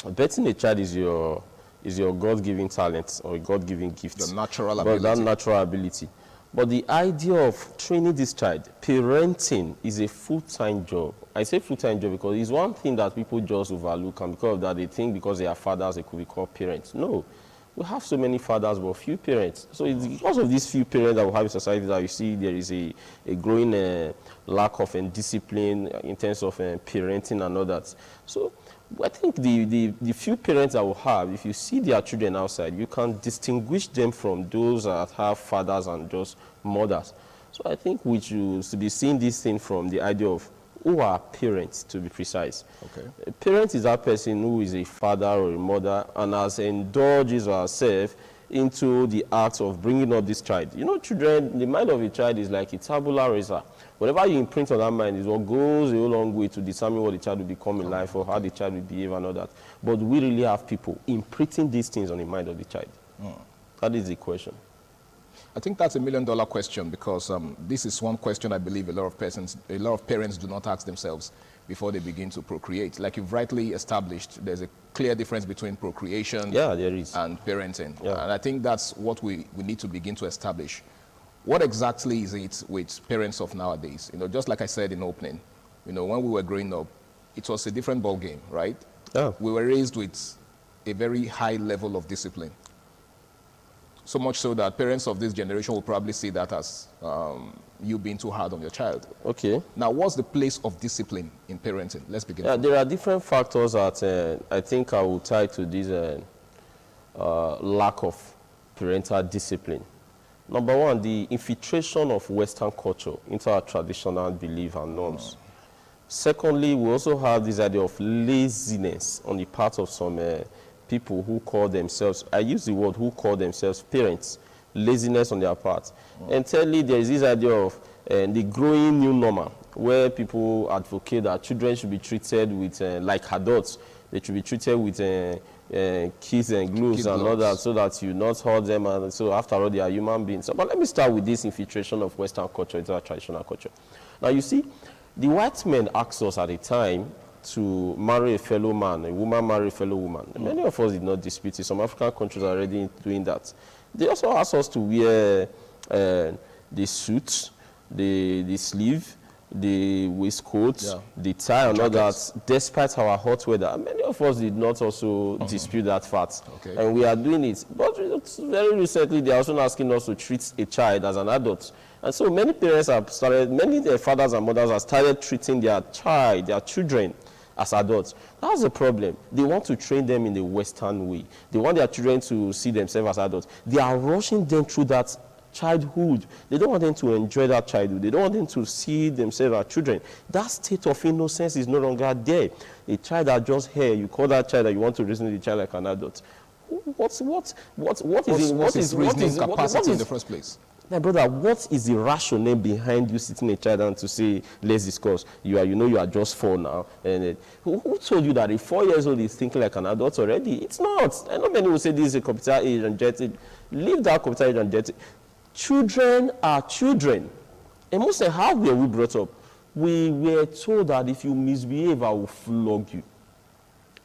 Birthing a child is your God-given talent or God-given gift. The natural ability. That natural ability. But the idea of training this child, parenting, is a full-time job. I say full-time job because it's one thing that people just overlook, and because of that they think because they are fathers they could be called parents. No. We have so many fathers but few parents. So it's because of these few parents that we have in society that you see there is a growing lack of discipline in terms of parenting and all that. So I think the few parents that we have, if you see their children outside, you can distinguish them from those that have fathers and just mothers. So I think we should be seeing this thing from the idea of who are parents, to be precise. Okay. A parent is that person who is a father or a mother and has indulged his or herself into the act of bringing up this child. You know, children, the mind of a child is like a tabula rasa. Whatever you imprint on that mind is what goes a long way to determine what the child will become in life or how the child will behave and all that. But we really have people imprinting these things on the mind of the child. That is the question. I think that's $1 million question, because this is one question I believe a lot of parents do not ask themselves before they begin to procreate. Like you've rightly established, there's a clear difference between procreation and parenting. Yeah. And I think that's what we need to begin to establish. What exactly is it with parents of nowadays? You know, just like I said in opening, you know, when we were growing up, it was a different ball game, right? Yeah. We were raised with a very high level of discipline. So much so that parents of this generation will probably see that as you being too hard on your child. Okay. Now, what's the place of discipline in parenting? Let's begin. Yeah, there are different factors that I think I will tie to this lack of parental discipline. Number one, the infiltration of Western culture into our traditional belief and norms. Secondly, we also have this idea of laziness on the part of some people who call themselves, I use the word who call themselves parents, laziness on their part. And thirdly, there is this idea of the growing new normal, where people advocate that children should be treated with, like adults, they should be treated with kids and gloves and all that, so that you not hurt them, and so after all they are human beings. But let me start with this infiltration of Western culture into our traditional culture. Now you see, the white men asked us at the time to marry a fellow man, a woman marry a fellow woman. Many of us did not dispute it. Some African countries are already doing that. They also asked us to wear the suit, the sleeve, the waistcoat, the tie, and all that, despite our hot weather. And many of us did not also dispute that fact. And we are doing it. But very recently, they are also asking us to treat a child as an adult. And so many parents have started, many fathers and mothers have started treating their child, their children, as adults. That's the problem. They want to train them in the Western way. They want their children to see themselves as adults. They are rushing them through that childhood. They don't want them to enjoy that childhood. They don't want them to see themselves as children. That state of innocence is no longer there. A child that just here, you call that child that you want to reason with the child like an adult. What's his reasoning capacity in the first place? My brother, what is the rationale behind you sitting a child down to say, let's discuss? You are just 4 now. And who told you that a 4 years old is thinking like an adult already? It's not. I know many will say this is a computer age and jet it. Leave that computer age and jet it. Children are children. And most of how were we brought up? We were told that if you misbehave, I will flog you.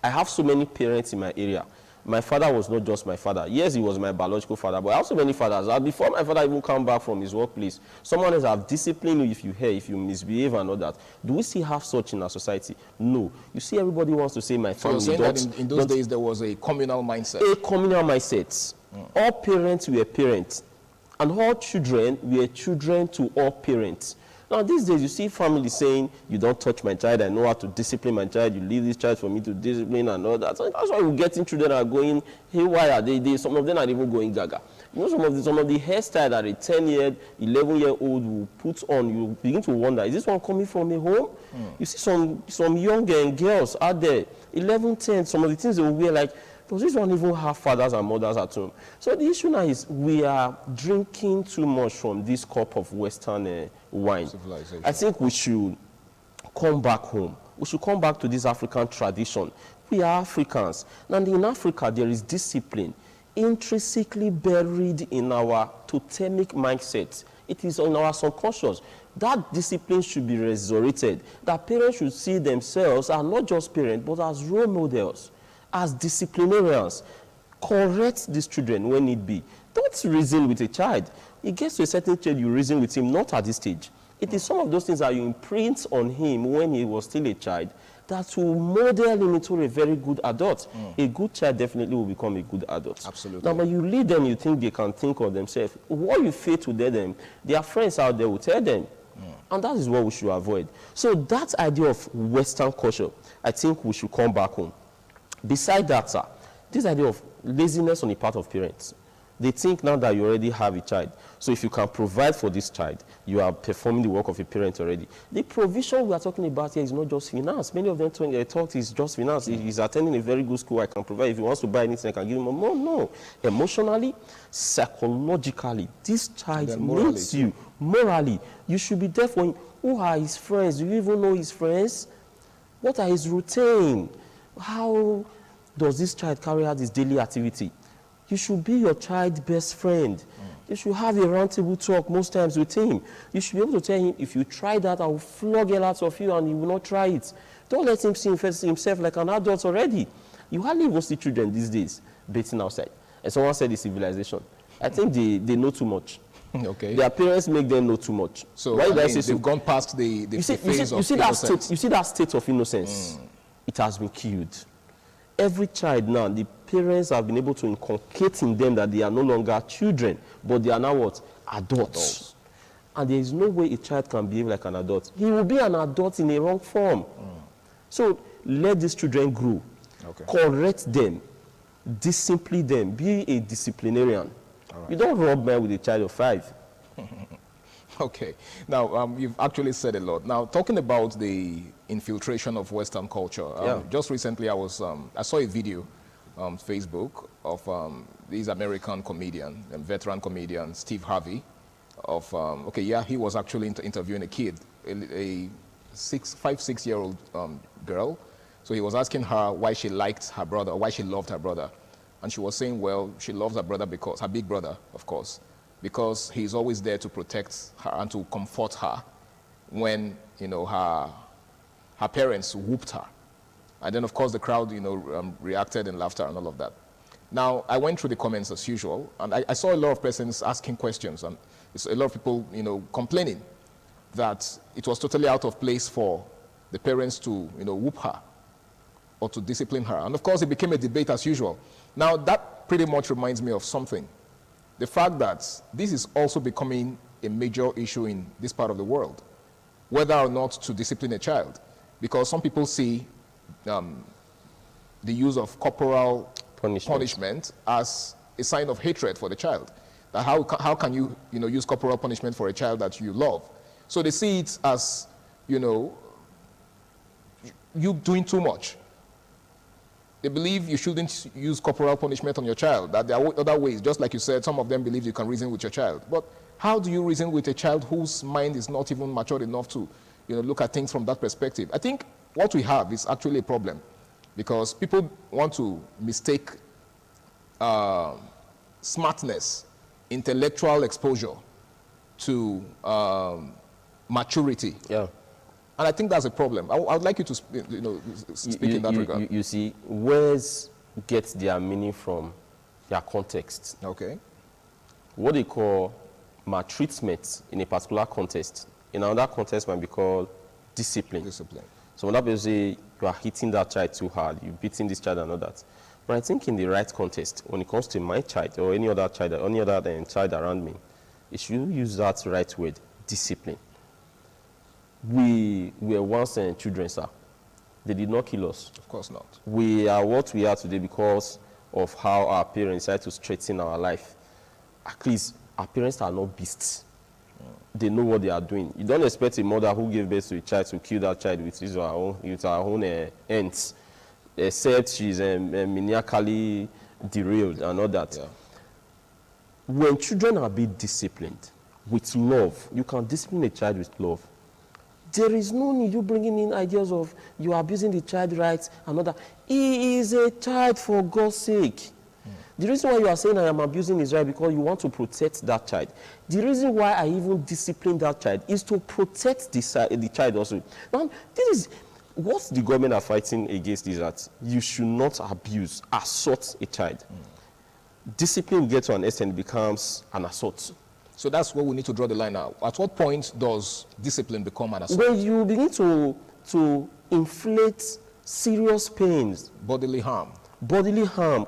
I have so many parents in my area. My father was not just my father. Yes, he was my biological father, but I have so many fathers. Before my father even come back from his workplace, someone else have disciplined you if you misbehave and all that. Do we still have such in our society? No. You see, everybody wants to say my family. So you're saying that in those days there was a communal mindset? A communal mindset. All parents were parents, and all children were children to all parents. Now, these days, you see families saying, you don't touch my child, I know how to discipline my child, you leave this child for me to discipline and all that. So that's why we're getting children are going haywire. Some of them are even going gaga. You know, some of the hairstyle that a 10-year, 11-year-old will put on, you begin to wonder, is this one coming from a home? You see some young girls out there, 11, 10, some of the things they will wear, like, does this one even have fathers and mothers at home? So the issue now is we are drinking too much from this cup of Western wine. I think we should come back home. We should come back to this African tradition. We are Africans. And in Africa, there is discipline intrinsically buried in our totemic mindset. It is in our subconscious. That discipline should be resurrected. That parents should see themselves as not just parents, but as role models, as disciplinarians. Correct these children when need be. Don't reason with a child. It gets to a certain stage, you reason with him, not at this stage. It is some of those things that you imprint on him when he was still a child that will model him into a very good adult. A good child definitely will become a good adult. Absolutely. Now, when you lead them, you think they can think of themselves. What you fail to tell them, their friends out there will tell them. And that is what we should avoid. So that idea of Western culture, I think we should come back home. Beside that, sir, this idea of laziness on the part of parents. They think now that you already have a child. So if you can provide for this child, you are performing the work of a parent already. The provision we are talking about here is not just finance. Many of them thought it's just finance. He's attending a very good school, I can provide. If he wants to buy anything, I can give him more. No. Emotionally, psychologically, this child needs you. Morally, you should be there for him. Who are his friends? Do you even know his friends? What are his routine? How does this child carry out his daily activity? You should be your child's best friend. You should have a roundtable talk most times with him. You should be able to tell him, if you try that, I will flog a lot of you and he will not try it. Don't let him see himself like an adult already. You hardly even see children these days bathing outside. And someone said it's civilization. I think they know too much. Okay. Their parents make them know too much. So why did I say they've gone past the phase of innocence? You see that state of innocence? It has been killed. Every child now, the parents have been able to inculcate in them that they are no longer children, but they are now what? Adults. And there is no way a child can behave like an adult. He will be an adult in a wrong form. So let these children grow. Correct them. Discipline them. Be a disciplinarian. You don't rub men with a child of 5. Okay. Now, you've actually said a lot. Now, talking about the infiltration of Western culture, just recently I saw a video on Facebook of this American comedian, veteran comedian, Steve Harvey, he was actually interviewing a kid, a 5-6-year-old girl. So he was asking her why she liked her brother, why she loved her brother. And she was saying, well, she loves her brother because, her big brother, of course, because he's always there to protect her and to comfort her when, her parents whooped her. And then, of course, the crowd, reacted in laughter and all of that. Now, I went through the comments as usual, and I saw a lot of persons asking questions, and a lot of people, complaining that it was totally out of place for the parents to, whoop her or to discipline her. And, of course, it became a debate as usual. Now, that pretty much reminds me of something. The fact that this is also becoming a major issue in this part of the world, whether or not to discipline a child. Because some people see the use of corporal punishment as a sign of hatred for the child. How can you, use corporal punishment for a child that you love? So they see it as, you doing too much. They believe you shouldn't use corporal punishment on your child, that there are other ways. Just like you said, some of them believe you can reason with your child. But how do you reason with a child whose mind is not even matured enough to, look at things from that perspective? I think what we have is actually a problem, because people want to mistake smartness, intellectual exposure to maturity. Yeah. And I think that's a problem. I would like you to speak in that regard. You see, words get their meaning from their context. Okay. What they call maltreatment in a particular context, in another context might be called discipline. Discipline. So when that person say you are hitting that child too hard, you're beating this child and all that. But I think in the right context, when it comes to my child or any other child, or any other child around me, it should use that right word, discipline. We were once children, sir. They did not kill us. Of course not. We are what we are today because of how our parents decided to straighten our life. At least our parents are not beasts. They know what they are doing. You don't expect a mother who gave birth to a child to kill that child with her own ends, except she's maniacally derailed and all that. Yeah. When children are being disciplined with love, you can discipline a child with love. There is no need you bringing in ideas of you are abusing the child rights and all that. He is a child, for God's sake. The reason why you are saying I am abusing his right because you want to protect that child. The reason why I even discipline that child is to protect the child also. Now, this is what the government are fighting against, is that you should not abuse, assault a child. Discipline will get to an extent, becomes an assault. So that's where we need to draw the line now. At what point does discipline become an assault? When you begin to inflict serious pains, bodily harm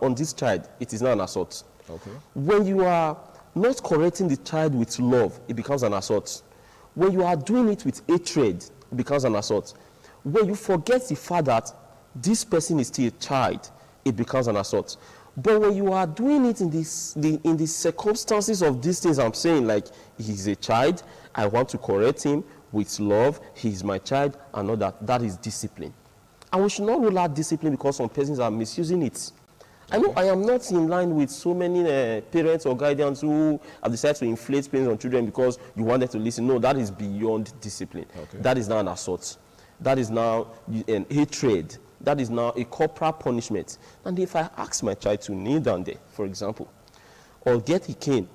on this child, it is not an assault. Okay. When you are not correcting the child with love, it becomes an assault. When you are doing it with hatred, it becomes an assault. When you forget the fact that this person is still a child, it becomes an assault. But when you are doing it in the circumstances of these things I'm saying, like he's a child, I want to correct him with love, he's my child, and all that, that is discipline. And we should not rule out discipline because some persons are misusing it. I know I am not in line with so many parents or guardians who have decided to inflate pains on children because you want them to listen. No, that is beyond discipline. Okay. That is now an assault. That is now an hatred. That is now a corporal punishment. And if I ask my child to kneel down there, for example, or get a cane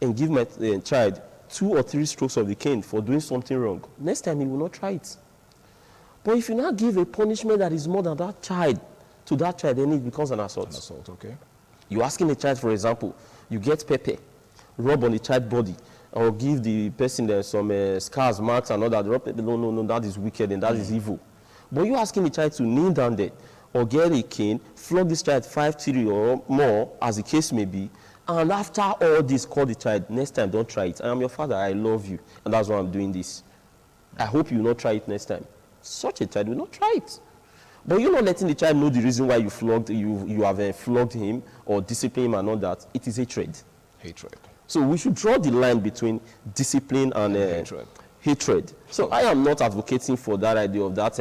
and give my child 2 or 3 strokes of the cane for doing something wrong, next time he will not try it. But if you now give a punishment that is more than that child to that child, then it becomes an assault. An assault, okay. You're asking a child, for example, you get pepper, rub on the child's body, or give the person some scars, marks, and all that. No, that is wicked and that is evil. But you're asking the child to kneel down there, or get a cane, flog this child 5 times or more, as the case may be, and after all this, call the child, next time, don't try it. I am your father, I love you, and that's why I'm doing this. I hope you will not try it next time. Such a child will not try it. But you're not letting the child know the reason why you have flogged him or disciplined him and all that. It is hatred. Hatred. So we should draw the line between discipline and hatred. So I am not advocating for that idea of that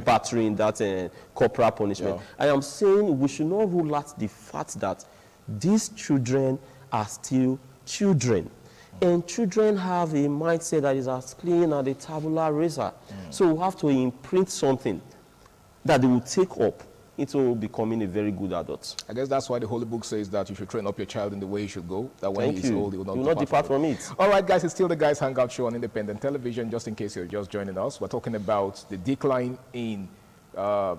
battering, that corporal punishment. Yeah. I am saying we should not rule out the fact that these children are still children. And children have a mindset that is as clean as a tabula rasa. So we have to imprint something that they will take up into becoming a very good adult. I guess that's why the Holy Book says that you should train up your child in the way he should go, that when he's old, he will not depart from it. All right, guys, it's still the Guys Hangout Show on Independent Television. Just in case you're just joining us, we're talking about the decline in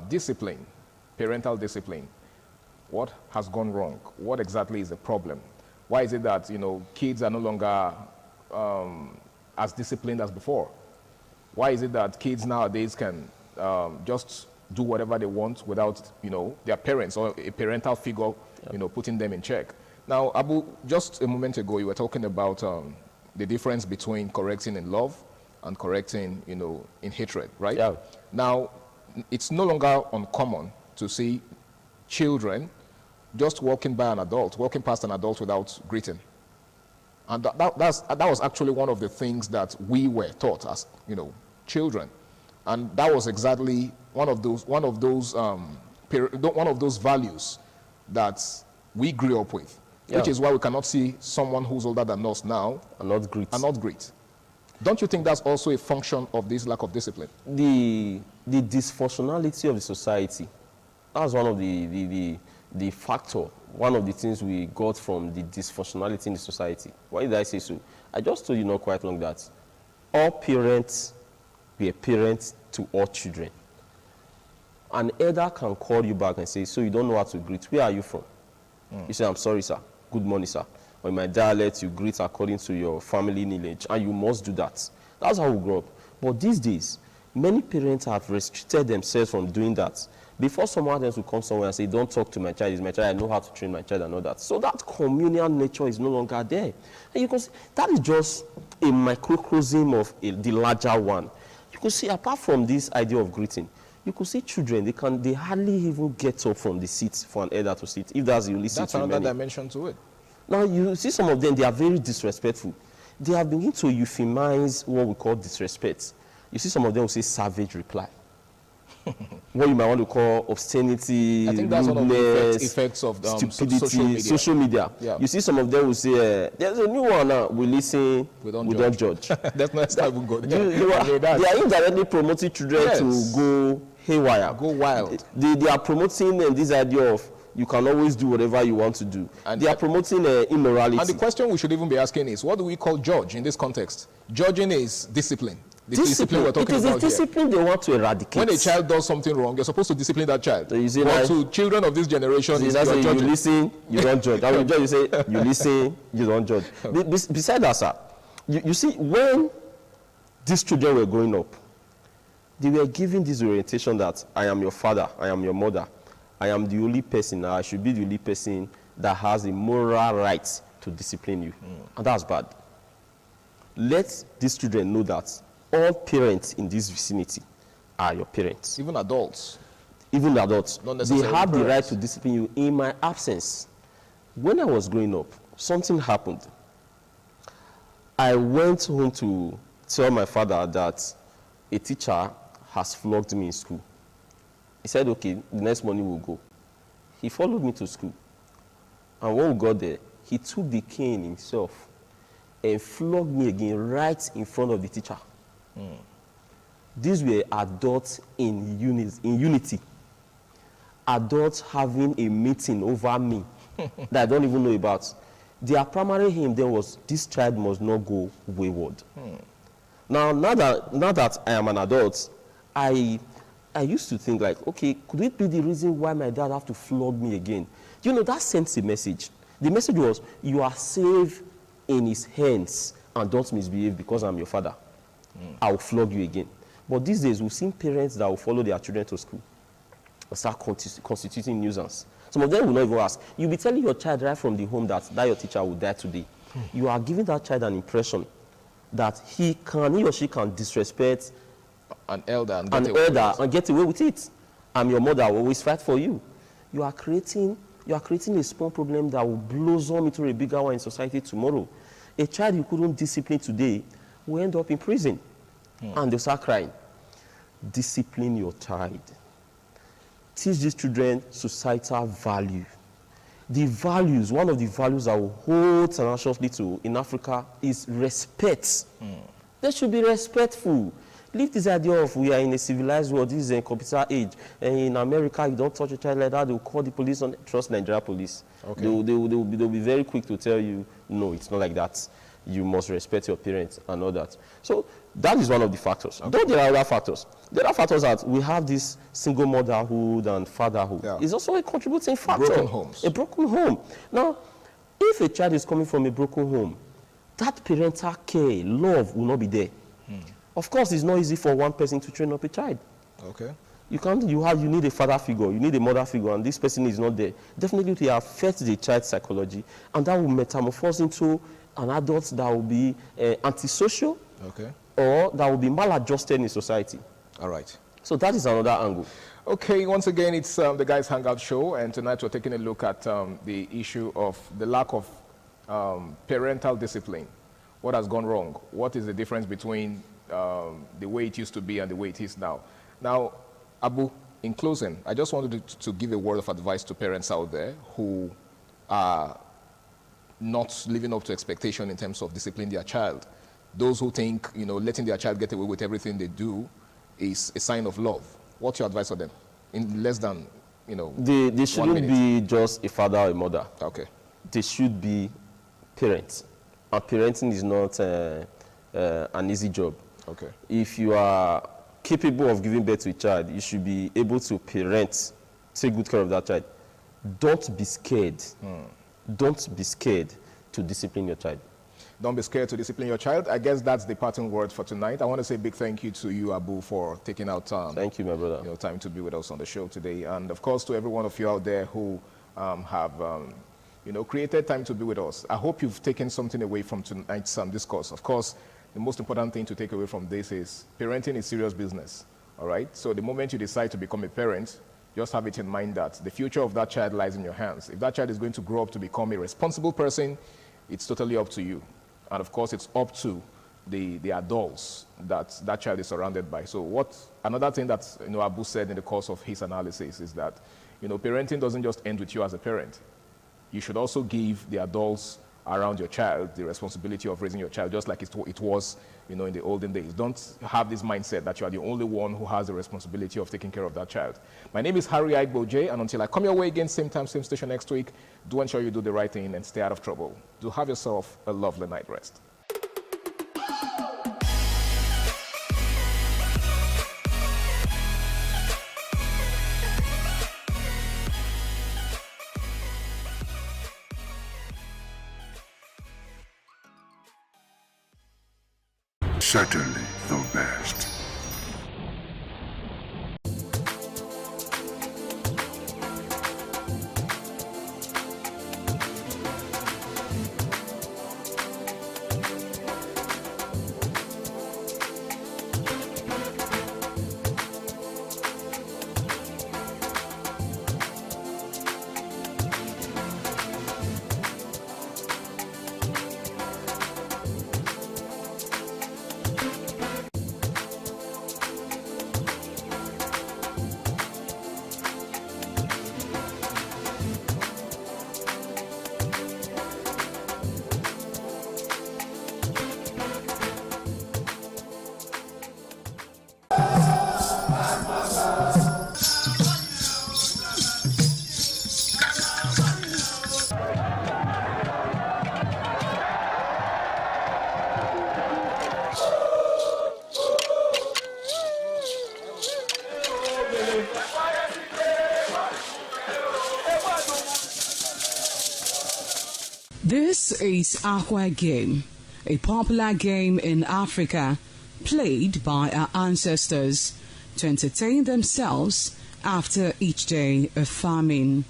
discipline, parental discipline. What has gone wrong? What exactly is the problem? Why is it that, kids are no longer as disciplined as before? Why is it that kids nowadays can just do whatever they want without, their parents or a parental figure, putting them in check? Now, Abu, just a moment ago, you were talking about the difference between correcting in love and correcting, in hatred, right? Yeah. Now, it's no longer uncommon to see children just walking past an adult without greeting. And that was actually one of the things that we were taught as, children. And that was exactly one of those values that we grew up with. Yeah. Which is why we cannot see someone who's older than us now and not greet. Don't you think that's also a function of this lack of discipline? The dysfunctionality of the society, that's one of the factor, one of the things we got from the dysfunctionality in the society. Why did I say so? I just told you not quite long that all parents were parents to all children. An elder can call you back and say, so you don't know how to greet. Where are you from? You say, I'm sorry, sir. Good morning, sir. Or in my dialect, you greet according to your family lineage, and you must do that. That's how we grow up. But these days, many parents have restricted themselves from doing that. Before someone else will come somewhere and say, don't talk to my child, it's my child, I know how to train my child and all that. So that communal nature is no longer there. And you can see, that is just a microcosm of the larger one. You could see, apart from this idea of greeting, you could see children, they hardly even get up from the seat for an elder to sit, if that's the only seat. That's another dimension to it. Now, you see some of them, they are very disrespectful. They have begun to euphemize what we call disrespect. You see some of them will say savage reply. What you might want to call obscenity, I think that's one of the effects of stupidity, social media. Yeah. You see some of them will say, there's a new one now, we listen, we don't judge. That's not even good. They are indirectly promoting children to go haywire. Go wild. They are promoting this idea of you can always do whatever you want to do. And they are promoting immorality. And the question we should even be asking is, what do we call judge in this context? Judging is discipline. Discipline we're talking about. It is a discipline they want to eradicate. When a child does something wrong, you're supposed to discipline that child. So you say, but to children of this generation, you listen, you don't judge. I will judge, you say, you listen, you don't judge. Besides that, sir, you see, when these children were growing up, they were given this orientation that I am your father, I am your mother, I am the only person, I should be the only person that has the moral right to discipline you. And that's bad. Let these children know that all parents in this vicinity are your parents. Even adults. Even adults. They have the right to discipline you in my absence. When I was growing up, something happened. I went home to tell my father that a teacher has flogged me in school. He said, okay, the next morning we'll go. He followed me to school. And when we got there, he took the cane himself and flogged me again right in front of the teacher. These were adults in unity. Adults having a meeting over me that I don't even know about. Their primary aim then was, this child must not go wayward. Now that I am an adult, I used to think like, okay, could it be the reason why my dad have to flog me again? You know, that sends a message. The message was, you are safe in his hands and don't misbehave because I'm your father. I'll flog you again. But these days, we've seen parents that will follow their children to school and start constituting nuisance. Some of them will not even ask. You'll be telling your child right from the home that your teacher will die today. You are giving that child an impression that he or she can disrespect an elder and get away with it. I'm your mother, I will always fight for you. You are creating a small problem that will blossom into a bigger one in society tomorrow. A child you couldn't discipline today will end up in prison. And they'll start crying. Discipline your child. Teach these children societal value. The values, one of the values that will hold tenaciously to in Africa is respect. They should be respectful. Leave this idea of we are in a civilized world, this is a computer age. And in America, you don't touch a child like that, they'll call the police on, trust Nigeria police. Okay. They'll be very quick to tell you, no, it's not like that. You must respect your parents and all that. So that is one of the factors. Okay. Though there are other factors. There are factors that we have this single motherhood and fatherhood. Yeah. It's also a contributing factor. Broken homes. A broken home. Now, if a child is coming from a broken home, that parental care, love will not be there. Of course, it's not easy for one person to train up a child. Okay. You need a father figure, you need a mother figure, and this person is not there. Definitely, it will affect the child's psychology, and that will metamorphose into an adult that will be antisocial, okay, or that will be maladjusted in society. All right. So that is another angle. Okay, once again, it's the Guys Hangout Show, and tonight we're taking a look at the issue of the lack of parental discipline. What has gone wrong? What is the difference between the way it used to be and the way it is now? Now, Abu, in closing, I just wanted to give a word of advice to parents out there who are not living up to expectation in terms of disciplining their child. Those who think, letting their child get away with everything they do is a sign of love. What's your advice for them? In less than, They shouldn't be just a father or a mother. Okay. They should be parents. And parenting is not an easy job. Okay. If you are capable of giving birth to a child, you should be able to parent, take good care of that child. Don't be scared. Don't be scared to discipline your child. Don't be scared to discipline your child. I guess that's the parting word for tonight. I want to say a big thank you to you, Abu, for taking out thank you, my brother. Time to be with us on the show today. And of course, to every one of you out there who have created time to be with us. I hope you've taken something away from tonight's discourse. Of course, the most important thing to take away from this is parenting is serious business. All right? So the moment you decide to become a parent, just have it in mind that the future of that child lies in your hands. If that child is going to grow up to become a responsible person, it's totally up to you. And of course, it's up to the adults that child is surrounded by. So another thing that Abu said in the course of his analysis is that parenting doesn't just end with you as a parent. You should also give the adults around your child the responsibility of raising your child, just like it was in the olden days. Don't have this mindset that you are the only one who has the responsibility of taking care of that child. My name is Harry Igboje, and until I come your way again, same time, same station next week, do ensure you do the right thing and stay out of trouble. Do have yourself a lovely night rest. Certainly the best. This is Aqua Game, a popular game in Africa played by our ancestors to entertain themselves after each day of farming.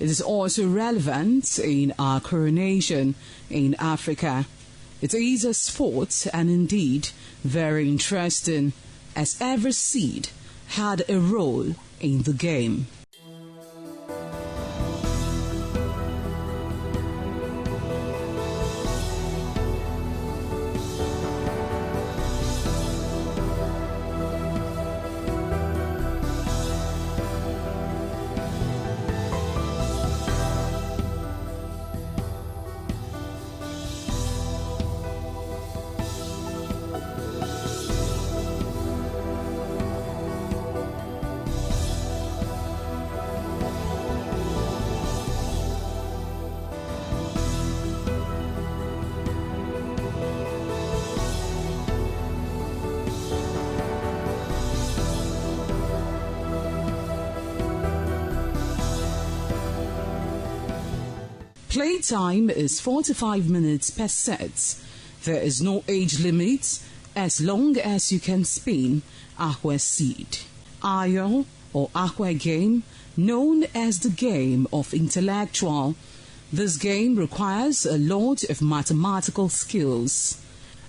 It is also relevant in our coronation in Africa. It is a sport and indeed very interesting, as every seed had a role in the game. playtime is 45 minutes per set. There is no age limit as long as you can spin Aqua Seed. Ayo or Aqua game, known as the game of intellectual. This game requires a lot of mathematical skills.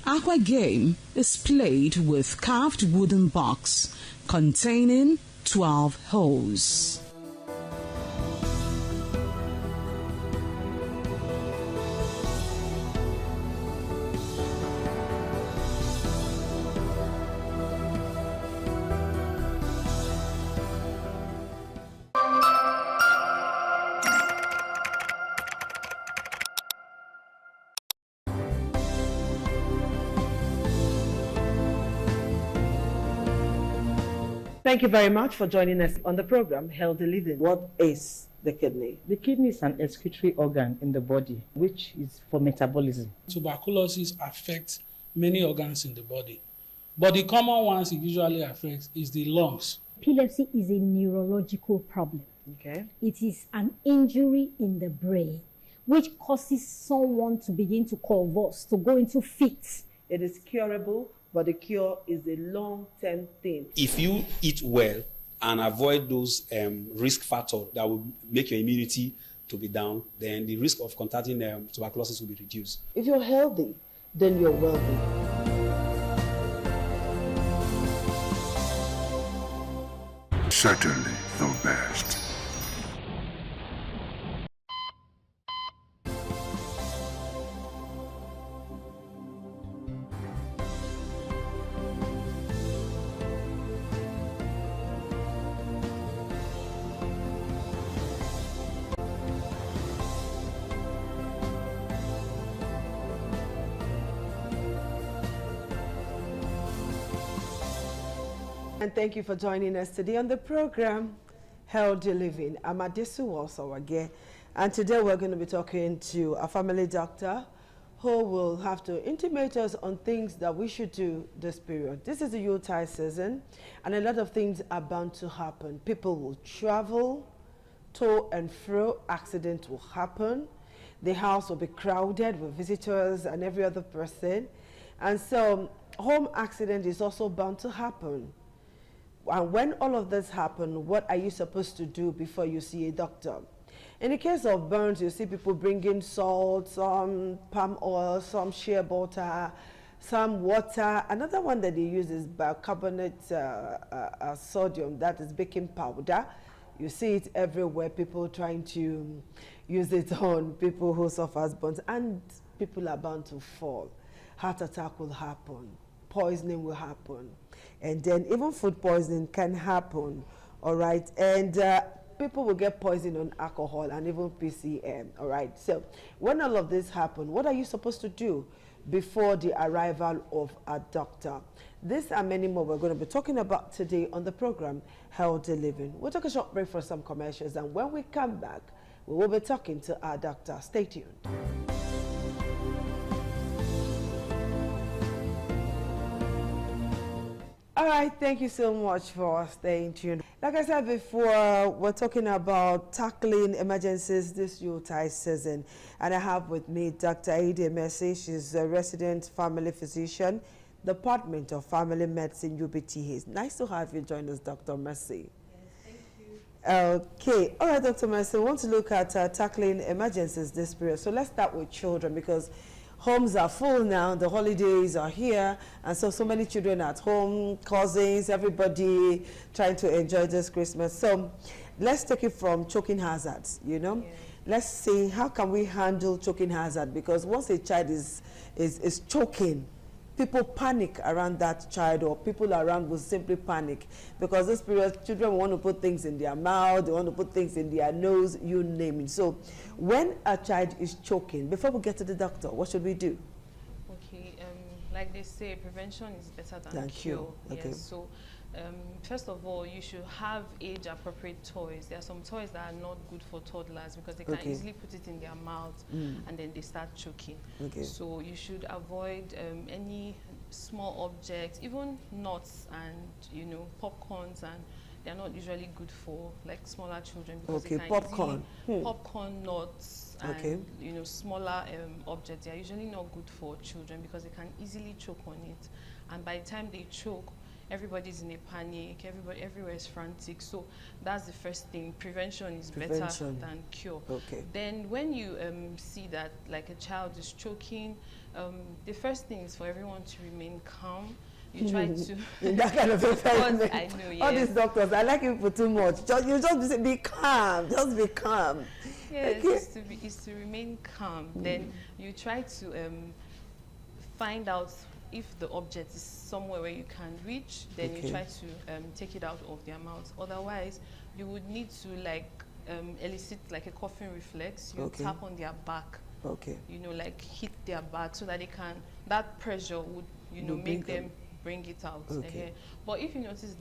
Aqua game is played with carved wooden box containing 12 holes. Thank you very much for joining us on the program, Healthy Living. What is the kidney? The kidney is an excretory organ in the body, which is for metabolism. Tuberculosis affects many organs in the body, but the common ones it usually affects is the lungs. Epilepsy is a neurological problem. Okay. It is an injury in the brain, which causes someone to begin to convulse, to go into fits. It is curable, but the cure is a long-term thing. If you eat well and avoid those risk factors that will make your immunity to be down, then the risk of contracting tuberculosis will be reduced. If you're healthy, then you're wealthy. Certainly the best. And thank you for joining us today on the program, Healthy Living. I'm Adesu Walsawage, and today we're going to be talking to a family doctor who will have to intimate us on things that we should do this period. This is the Yuletide season, and a lot of things are bound to happen. People will travel to and fro, accidents will happen, the house will be crowded with visitors and every other person, and so home accident is also bound to happen. And when all of this happen, what are you supposed to do before you see a doctor? In the case of burns, you see people bringing salt, some palm oil, some shea butter, some water. Another one that they use is bicarbonate sodium, that is baking powder. You see it everywhere, people trying to use it on people who suffer burns, and people are bound to fall. Heart attack will happen, poisoning will happen. And then even food poisoning can happen, all right? And people will get poisoned on alcohol and even PCM, all right? So when all of this happen, what are you supposed to do before the arrival of a doctor? This and many more we're going to be talking about today on the program, Healthy Living. We'll take a short break for some commercials, and when we come back, we will be talking to our doctor. Stay tuned. All right, thank you so much for staying tuned. Like I said before, we're talking about tackling emergencies this Yuletide season. And I have with me Dr. Aide Mercy. She's a resident family physician, Department of Family Medicine, UBT. Nice to have you join us, Dr. Mercy. Yes, thank you. Okay, all right, Dr. Mercy, we want to look at tackling emergencies this period. So let's start with children, because homes are full now, the holidays are here, and so many children at home, cousins, everybody trying to enjoy this Christmas. So let's take it from choking hazards, you know. Yeah. Let's see, how can we handle choking hazard? Because once a child is choking, people panic around that child, or people around will simply panic, because this period children want to put things in their mouth, they want to put things in their nose, you name it. So when a child is choking, before we get to the doctor, what should we do? Okay, like they say, prevention is better than cure. Okay. Yes, so first of all, you should have age-appropriate toys. There are some toys that are not good for toddlers because they can easily put it in their mouth and then they start choking. Okay. So you should avoid any small objects, even nuts and popcorns, and they're not usually good for like smaller children because they can popcorn. popcorn, nuts, and you know, smaller objects, they are usually not good for children because they can easily choke on it, and by the time they choke, everybody's in a panic, everywhere is frantic. So that's the first thing. Prevention is better than cure. Then when you see that like a child is choking, the first thing is for everyone to remain calm. You try to that kind of environment. I know, yes. All these doctors, I like it for too much. You just be calm. Just be calm. Yes, it's to remain calm. Then you try to find out if the object is somewhere where you can reach. Then you try to take it out of their mouth. Otherwise, you would need to like elicit like a coughing reflex. You tap on their back. You know, like hit their back so that they can. That pressure would, you know, make them bring it out. But if you notice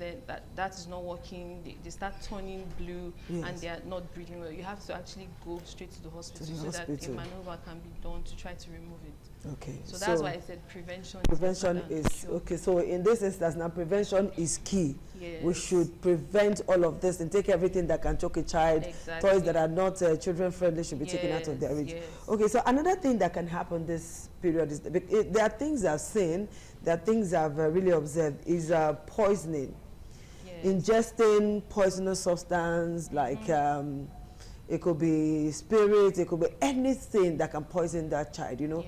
that is not working, they start turning blue and they are not breathing well, you have to actually go straight to the hospital so that a maneuver can be done to try to remove it. So that's why I said prevention. Prevention is okay. So in this instance, now prevention is key. We should prevent all of this and take everything that can choke a child. Toys that are not children friendly should be taken out of their reach. Okay. So another thing that can happen this period is there are things I've seen. There are things I've really observed is poisoning, ingesting poisonous substance like it could be spirit, it could be anything that can poison that child. You know,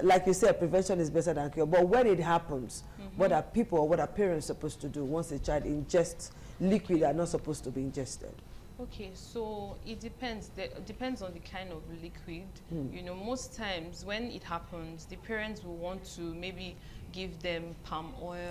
like you said, prevention is better than cure. But when it happens, what are people or what are parents supposed to do once a child ingests liquid that are not supposed to be ingested? Okay, so it depends. It depends on the kind of liquid. You know, most times when it happens, the parents will want to maybe give them palm oil,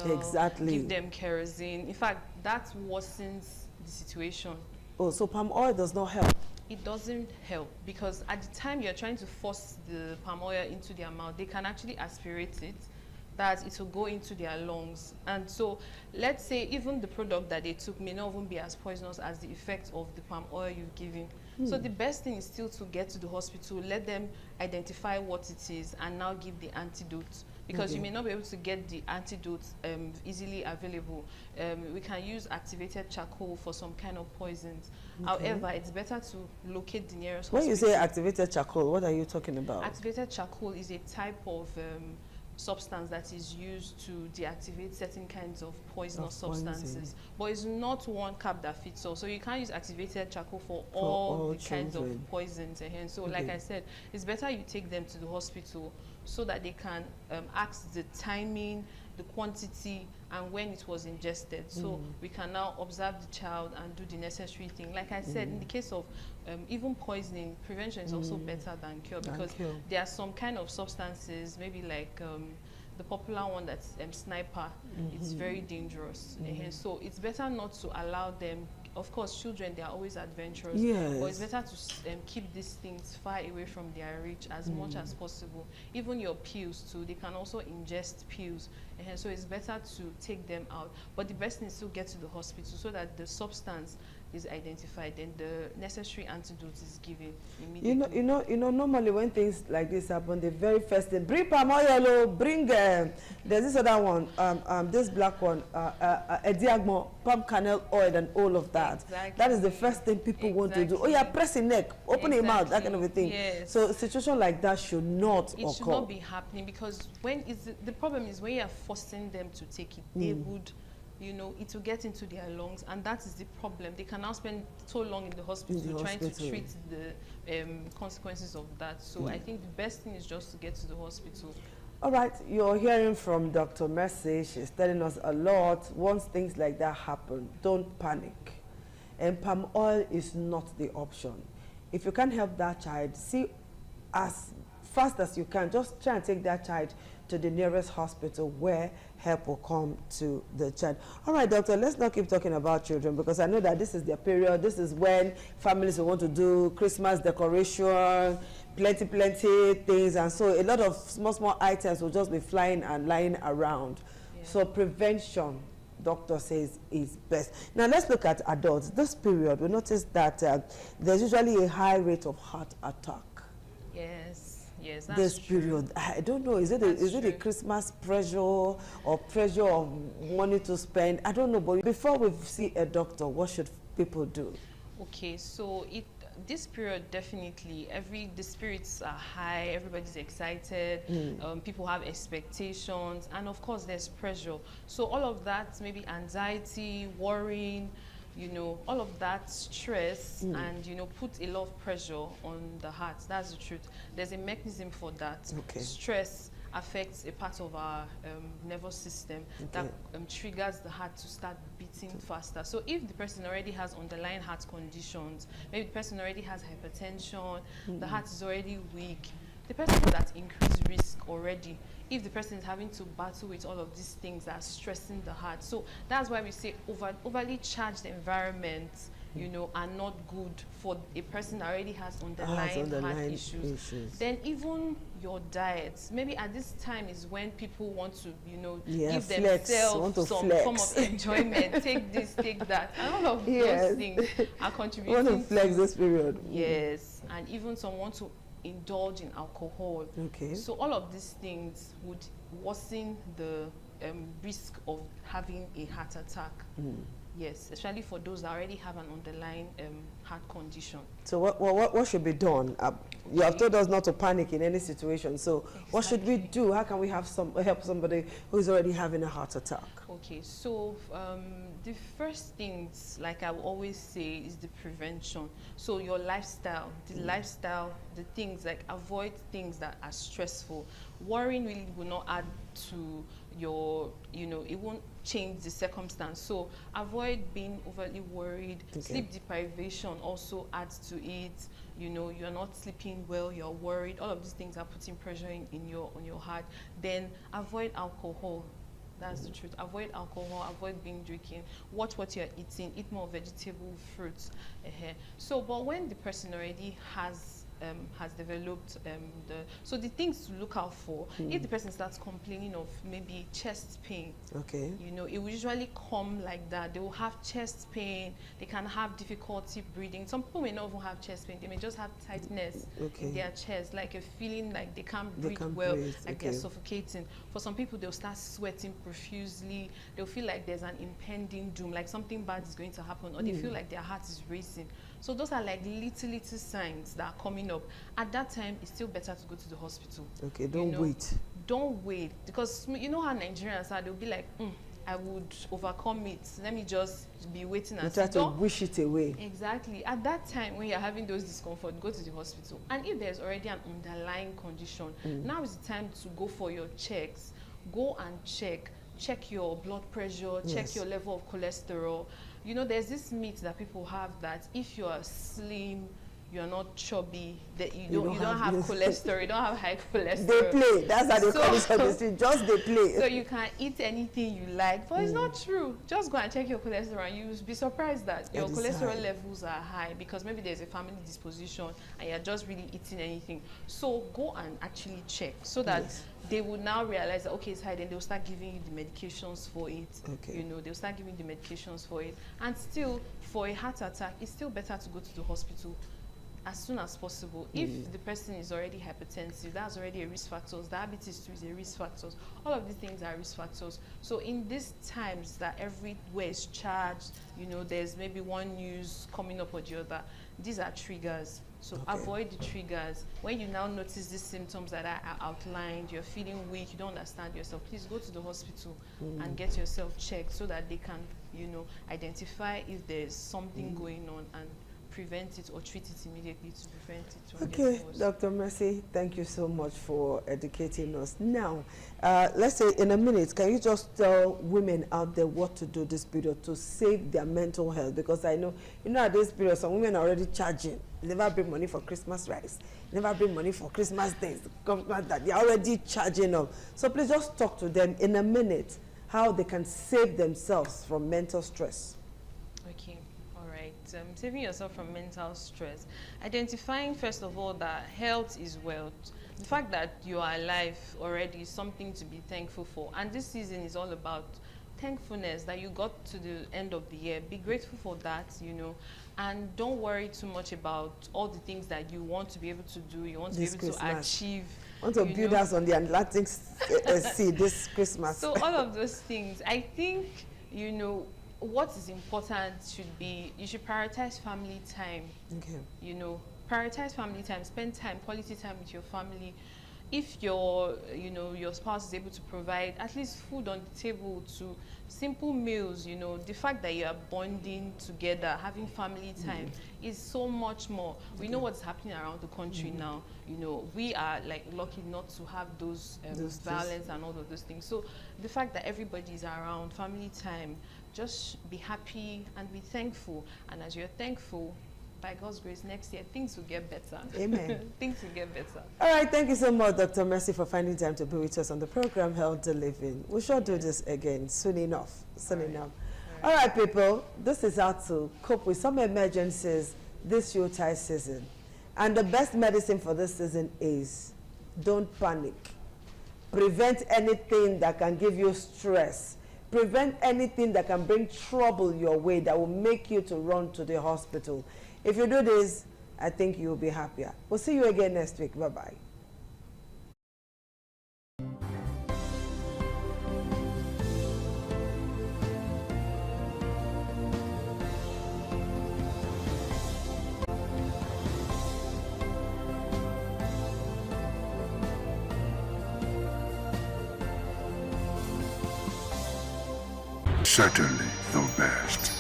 give them kerosene. In fact, that worsens the situation. Oh, so palm oil does not help? It doesn't help because at the time you're trying to force the palm oil into their mouth, they can actually aspirate it, that it will go into their lungs. And so let's say even the product that they took may not even be as poisonous as the effect of the palm oil you've given. So the best thing is still to get to the hospital, let them identify what it is and now give the antidote. Because you may not be able to get the antidote easily available. We can use activated charcoal for some kind of poisons. However, it's better to locate the nearest hospital. When you say activated charcoal, what are you talking about? Activated charcoal is a type of substance that is used to deactivate certain kinds of poisonous substances. But it's not one cap that fits all. So you can't use activated charcoal for all the kinds of poisons. And so like I said, it's better you take them to the hospital so that they can ask the timing, the quantity, and when it was ingested. So we can now observe the child and do the necessary thing. Like I said, in the case of even poisoning, prevention is also better than cure because there are some kind of substances, maybe like the popular one that's sniper. It's very dangerous. So it's better not to allow them. Of course, children, they are always adventurous. But it's better to keep these things far away from their reach as much as possible. Even your pills too, they can also ingest pills. So it's better to take them out. But the best thing is to get to the hospital so that the substance is identified and the necessary antidote is given immediately. You know, normally when things like this happen, the very first thing, bring palm oil, bring, there's this other one, this black one, a diagmo, palm kernel oil and all of that. That is the first thing people want to do. Oh yeah, press your neck, open your mouth, that kind of a thing. So a situation like that should not occur. It should not be happening because the problem is when you are forcing them to take it, they would, you know, it will get into their lungs, and that is the problem. They can now spend so long in the hospital trying to treat the consequences of that. So I think the best thing is just to get to the hospital. All right, you're hearing from Dr. Mercy. She's telling us a lot. Once things like that happen, don't panic. And palm oil is not the option. If you can't help that child, see as fast as you can, just try and take that child to the nearest hospital where help will come to the child. All right, doctor, let's not keep talking about children because I know that this is their period. This is when families will want to do Christmas decoration, plenty things, and so a lot of small items will just be flying and lying around. So prevention, doctor says, is best. Now let's look at adults. This period, we notice that there's usually a high rate of heart attack. Yes, that's this period. I don't know, is it a Christmas pressure or pressure of money to spend? I don't know, but before we see a doctor, what should people do? Okay, so this period definitely, the spirits are high, everybody's excited, people have expectations, and of course there's pressure. So all of that, maybe anxiety, worrying, you know, all of that stress and, you know, put a lot of pressure on the heart. That's the truth. There's a mechanism for that. Stress affects a part of our nervous system that triggers the heart to start beating faster. So if the person already has underlying heart conditions, maybe the person already has hypertension, the heart is already weak, the person is at increased risk already if the person is having to battle with all of these things that are stressing the heart. So that's why we say overly charged environments, you know, are not good for a person that already has underlying heart issues. Then even your diet, maybe at this time is when people want to, you know, give themselves some form of enjoyment. Take this, take that, and all of those things are contributing. Want to flex this period. Yes, and even some want to indulge in alcohol. So all of these things would worsen the risk of having a heart attack. Yes, especially for those that already have an underlying heart condition. So what should be done? You have told us not to panic in any situation. So what should we do? How can we have help somebody who is already having a heart attack? Okay, so the first things, like I will always say, is the prevention. So your lifestyle, the things like avoid things that are stressful. Worrying really will not add to your, you know, it won't change the circumstance. So avoid being overly worried. Sleep deprivation also adds to it. You know, you're not sleeping well, you're worried. All of these things are putting pressure on your heart. Then avoid alcohol. That's the truth. Avoid alcohol, avoid binge drinking. Watch what you're eating. Eat more vegetable, fruits. So, but when the person already has developed so the things to look out for, if the person starts complaining of maybe chest pain, you know, it will usually come like that. They will have chest pain, they can have difficulty breathing. Some people may not even have chest pain, they may just have tightness in their chest, like a feeling like they can't breathe well, like they're suffocating. For some people, they'll start sweating profusely, they'll feel like there's an impending doom, like something bad is going to happen, or they feel like their heart is racing. So those are like little signs that are coming up. At that time, it's still better to go to the hospital. Don't wait. Don't wait, because you know how Nigerians are. They'll be like, I would overcome it. Let me just be waiting and try to wish it away. Exactly. At that time, when you're having those discomfort, go to the hospital. And if there's already an underlying condition, now is the time to go for your checks. Go and check your blood pressure, check your level of cholesterol. You know, there's this myth that people have that if you are slim, you're not chubby, that you don't have cholesterol, you don't have high cholesterol. They play. That's how they call it on the street. Just they play. So you can eat anything you like, but it's not true. Just go and check your cholesterol, and you'll be surprised that your cholesterol levels are high, because maybe there's a family disposition and you're just really eating anything. So go and actually check, so that they will now realize that, okay, it's high, then they'll start giving you the medications for it. You know, they'll start giving the medications for it. And still, for a heart attack, it's still better to go to the hospital as soon as possible. If the person is already hypertensive, that's already a risk factor. Diabetes too is a risk factor. All of these things are risk factors. So in these times that everywhere is charged, you know, there's maybe one news coming up or the other, these are triggers. So avoid the triggers. When you now notice these symptoms that are outlined, you're feeling weak, you don't understand yourself, please go to the hospital and get yourself checked, so that they can, you know, identify if there's something going on and prevent it or treat it immediately to prevent it from getting worse. Dr. Mercy, thank you so much for educating us. Now, let's say in a minute, can you just tell women out there what to do this period to save their mental health? Because I know, you know, at this period, some women are already charging. Never bring money for Christmas rice. Never bring money for Christmas things. They're already charging up. So please just talk to them in a minute how they can save themselves from mental stress. Okay. Saving yourself from mental stress. Identifying, first of all, that health is wealth. The fact that you are alive already is something to be thankful for. And this season is all about thankfulness that you got to the end of the year. Be grateful for that, you know. And don't worry too much about all the things that you want to be able to do, you want to be able to achieve. Want to build us on the Atlantic Sea this Christmas. So all of those things, I think, you know, what is important should be, you should prioritize family time. Okay. You know, prioritize family time, spend time, quality time with your family. If your, you know, your spouse is able to provide at least food on the table, to simple meals, you know, the fact that you are bonding together, having family time is so much more. We know what's happening around the country now. You know, we are like lucky not to have those violence and all of those things. So the fact that everybody is around, family time, just be happy and be thankful. And as you're thankful, by God's grace, next year things will get better. Amen. Things will get better. All right, thank you so much, Dr. Mercy, for finding time to be with us on the program Healthy Living. We shall do this again soon enough. Soon enough. All right, people, this is how to cope with some emergencies this Yuletide season. And the best medicine for this season is don't panic. Prevent anything that can give you stress. Prevent anything that can bring trouble your way that will make you to run to the hospital. If you do this, I think you'll be happier. We'll see you again next week. Bye-bye. Certainly the best.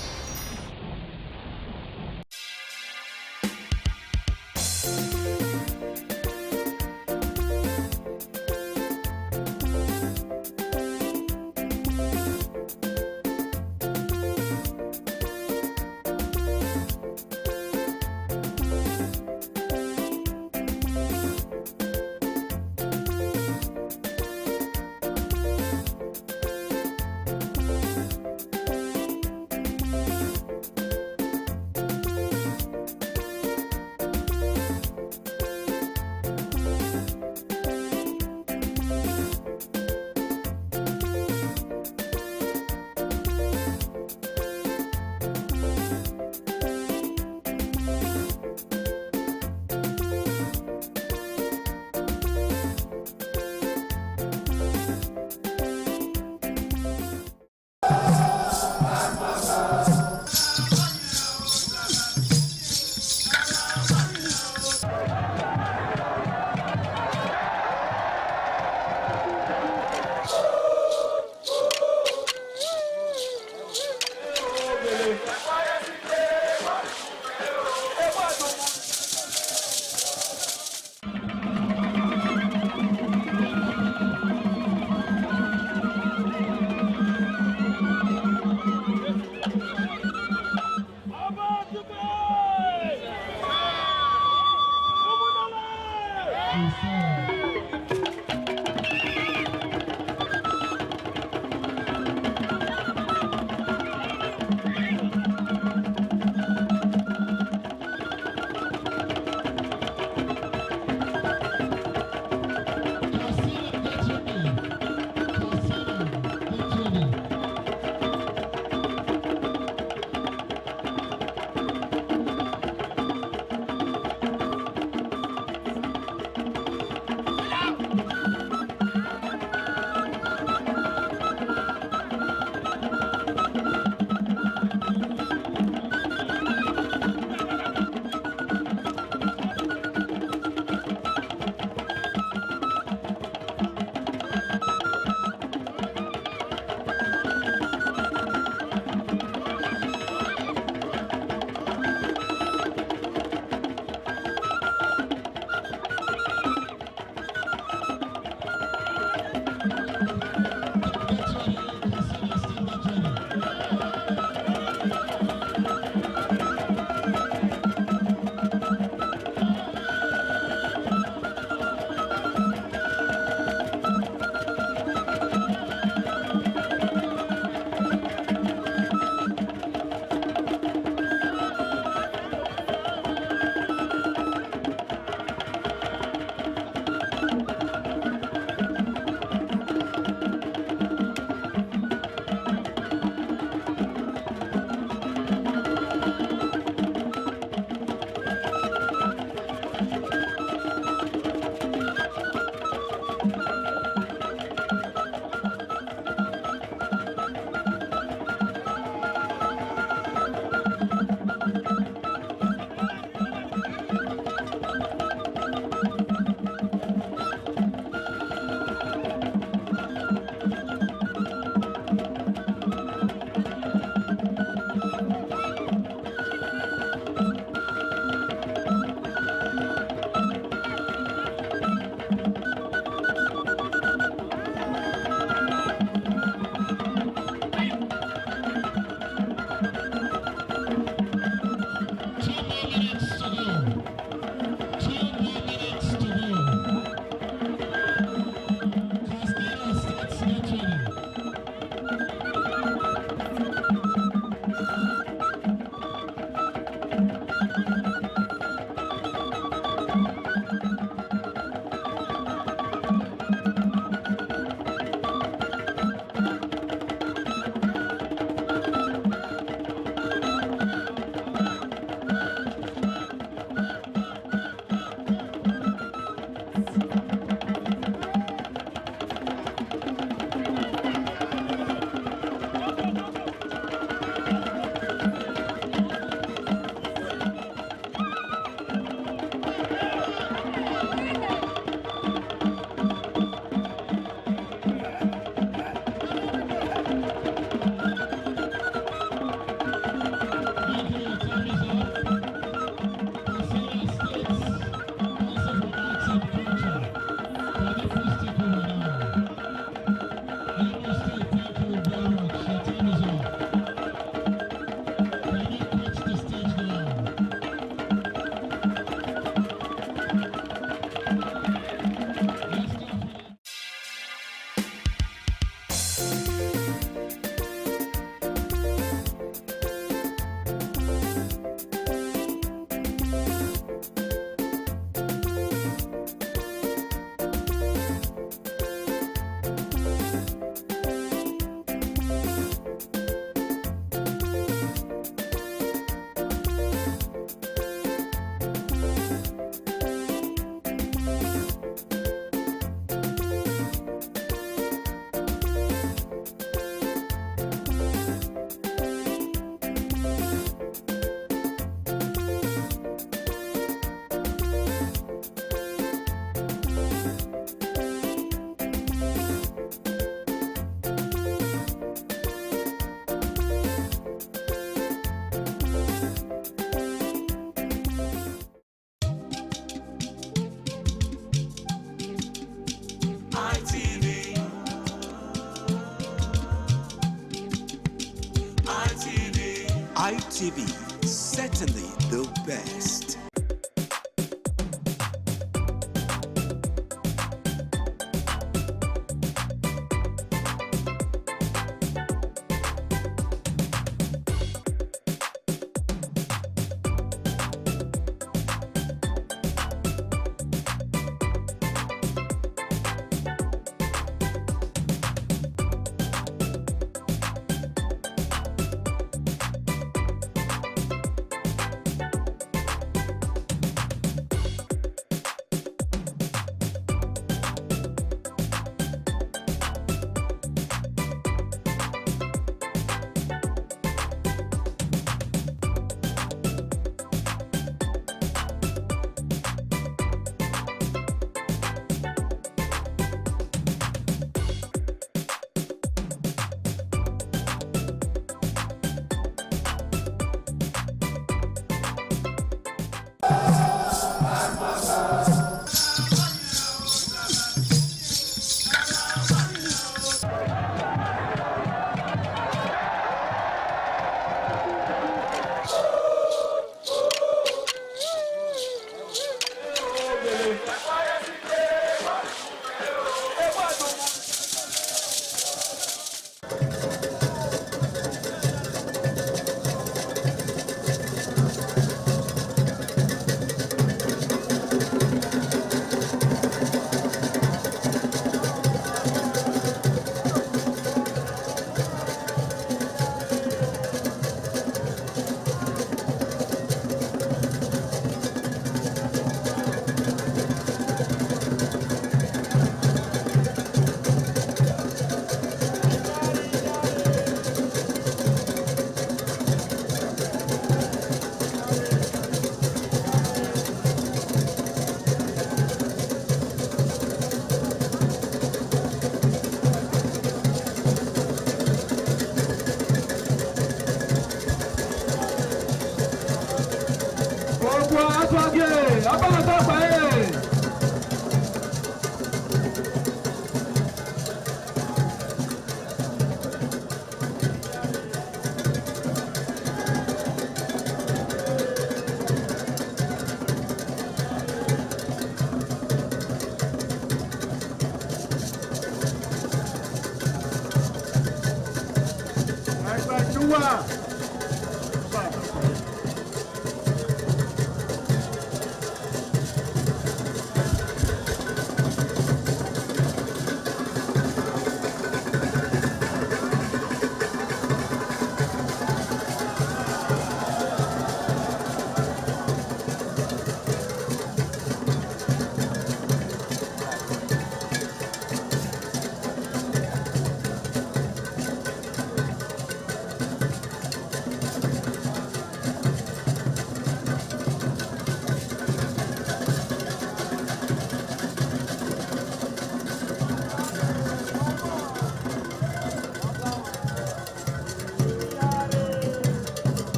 ITV, certainly the best.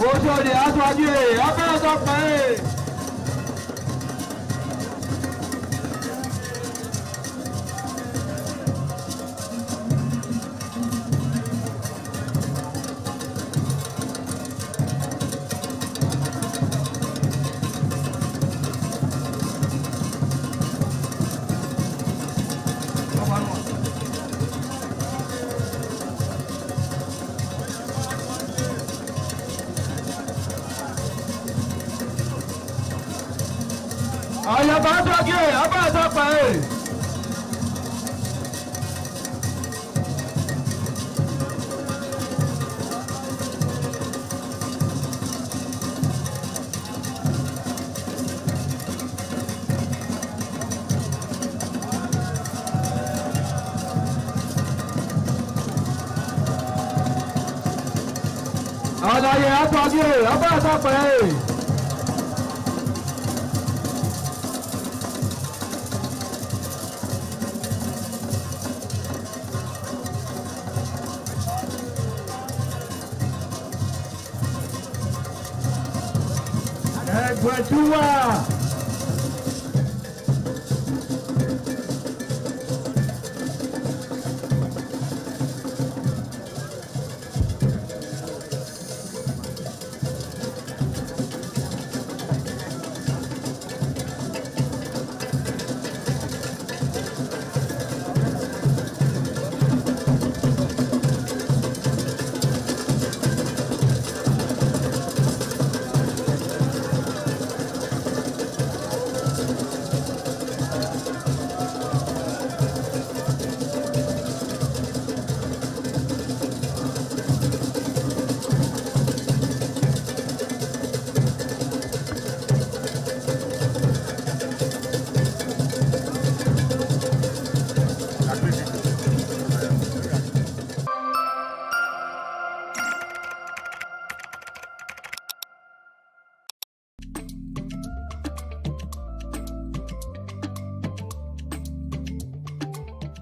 Ojode aṣáájú ẹ̀ abẹ́rẹ́ sọ́pẹ́ ẹ̀.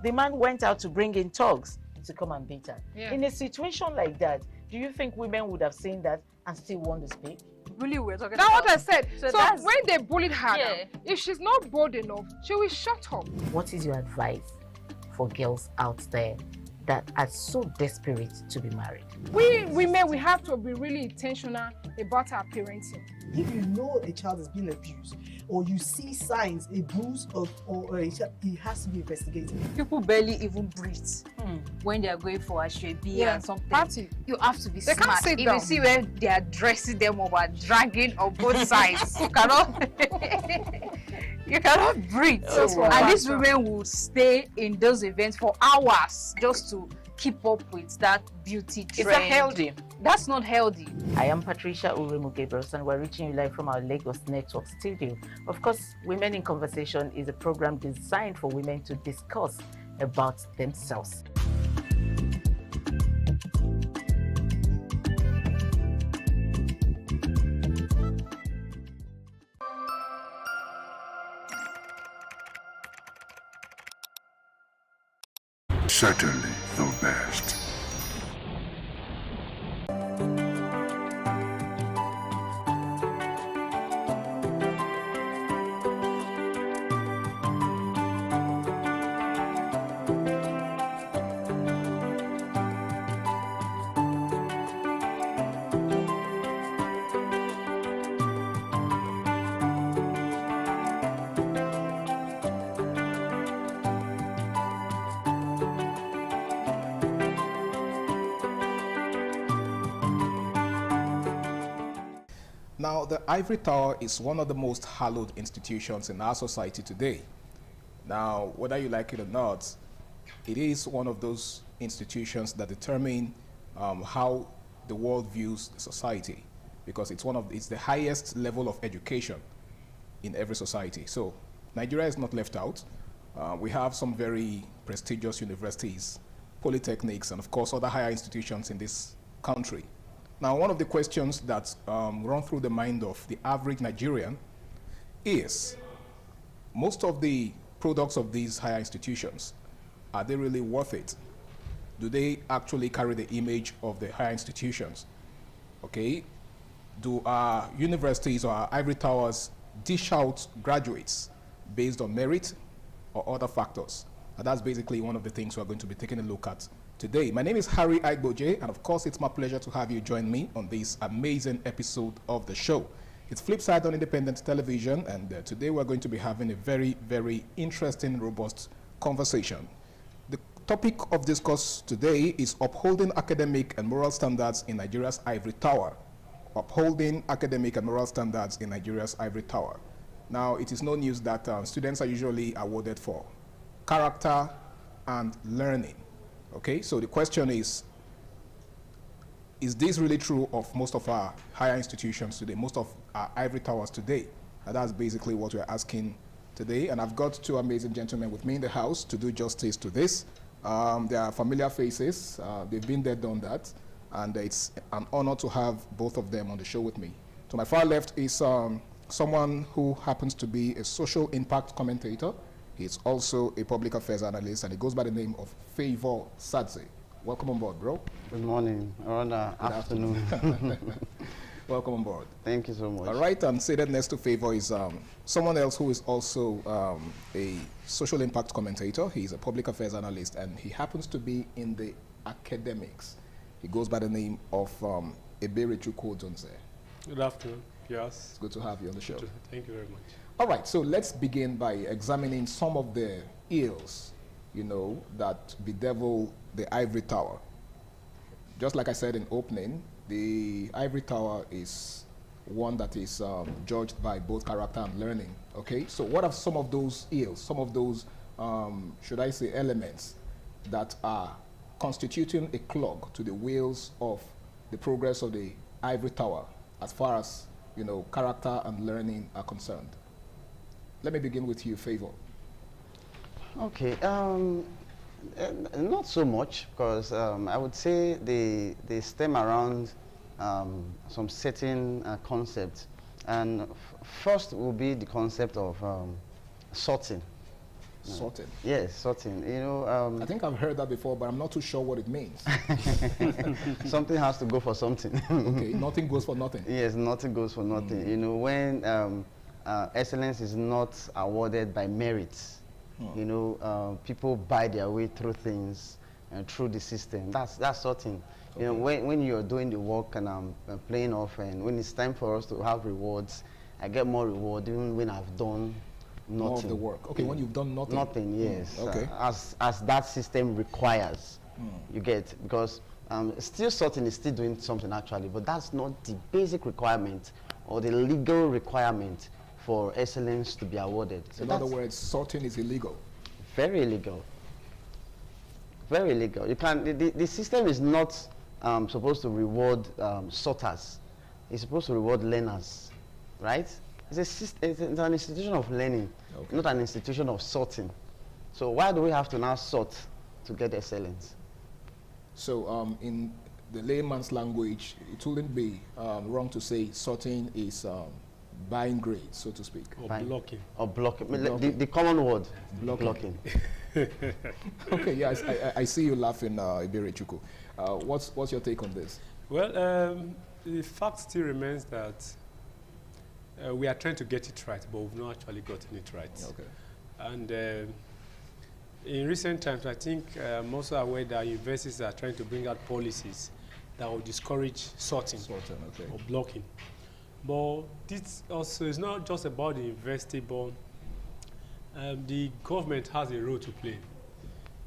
The man went out to bring in thugs to come and beat her. Yeah. In a situation like that, do you think women would have seen that and still want to speak? Really, we're talking That's about... what I said. So that's- when they bullied her, Yeah. now, if she's not bold enough, she will shut up. What is your advice for girls out there that are so desperate to be married? We women, we have to be really intentional about our parenting. If you know a child is being abused, or you see signs, a bruise or a child, it has to be investigated. People barely even breathe when they are going for a shrebi and something. You have to be They can't smart. sit If down. you see where they are dressing them or are dragging on both sides, you cannot you cannot breathe. That's what And these happens. women will stay in those events for hours just to keep up with that beauty trend. Is that healthy? That's not healthy. I am Patricia Uremu Gabriels, and we're reaching you live from our Lagos Network studio. Of course, Women in Conversation is a program designed for women to discuss about themselves. Certainly the best. Now, the Ivory Tower is one of the most hallowed institutions in our society today. Now, whether you like it or not, it is one of those institutions that determine how the world views society, because it's the highest level of education in every society. So Nigeria is not left out. We have some very prestigious universities, polytechnics, and of course other higher institutions in this country. Now, one of the questions that run through the mind of the average Nigerian is, most of the products of these higher institutions, are they really worth it? Do they actually carry the image of the higher institutions? Okay, do our universities or our ivory towers dish out graduates based on merit or other factors? And that's basically one of the things we're going to be taking a look at today. My name is Harry Aigboje, and of course it's my pleasure to have you join me on this amazing episode of the show. It's Flipside on Independent Television, and today we're going to be having a very, very interesting, robust conversation. The topic of discourse today is upholding academic and moral standards in Nigeria's ivory tower. Upholding academic and moral standards in Nigeria's ivory tower. Now, it is no news that students are usually awarded for character and learning. Okay, so the question is this really true of most of our higher institutions today, most of our ivory towers today? And that's basically what we're asking today. And I've got two amazing gentlemen with me in the house to do justice to this. They are familiar faces. They've been there, done that. And it's an honor to have both of them on the show with me. To my far left is someone who happens to be a social impact commentator. He's also a public affairs analyst, and he goes by the name of Favor Sadze. Welcome on board, bro. Good morning, or rather afternoon. Welcome on board. Thank you so much. All right, and seated next to Favor is someone else who is also a social impact commentator. He's a public affairs analyst, and he happens to be in the academics. He goes by the name of Eberechukwu Odunze. Good afternoon. Yes. It's good to have you on the show. Thank you very much. All right, so let's begin by examining some of the ills, you know, that bedevil the ivory tower. Just like I said in opening, the ivory tower is one that is judged by both character and learning. Okay, so what are some of those ills, some of those, should I say, elements that are constituting a clog to the wheels of the progress of the ivory tower as far as, you know, character and learning are concerned? Let me begin with you, Favor. Okay, not so much, because I would say they stem around some certain concepts. And first will be the concept of sorting. Sorting? Yes, sorting. You know, I think I've heard that before, but I'm not too sure what it means. Something has to go for something. Okay, nothing goes for nothing. Yes, nothing goes for nothing. You know, when excellence is not awarded by merit, you know, people buy their way through things and through the system. That's sorting. Okay. You know, when you're doing the work and I'm playing off, and when it's time for us to have rewards, I get more reward even when I've done nothing. More of the work. Okay, when you've done nothing. Nothing, yes. Okay. As that system requires, you get, because still sorting is still doing something actually, but that's not the basic requirement or the legal requirement for excellence to be awarded. So in other words, sorting is illegal. Very illegal. Very illegal. You can. The system is not supposed to reward sorters. It's supposed to reward learners, right? It's an institution of learning, not an institution of sorting. So why do we have to now sort to get excellence? So in the layman's language, it wouldn't be wrong to say sorting is buying grades, so to speak. Or blocking. Or blocking. The common word, blocking. Okay, yeah, I see you laughing, Eberechukwu. What's your take on this? Well, the fact still remains that we are trying to get it right, but we've not actually gotten it right. Okay. And in recent times, I think I'm also aware that universities are trying to bring out policies that will discourage sorting or blocking. But this also is not just about the university, but the government has a role to play.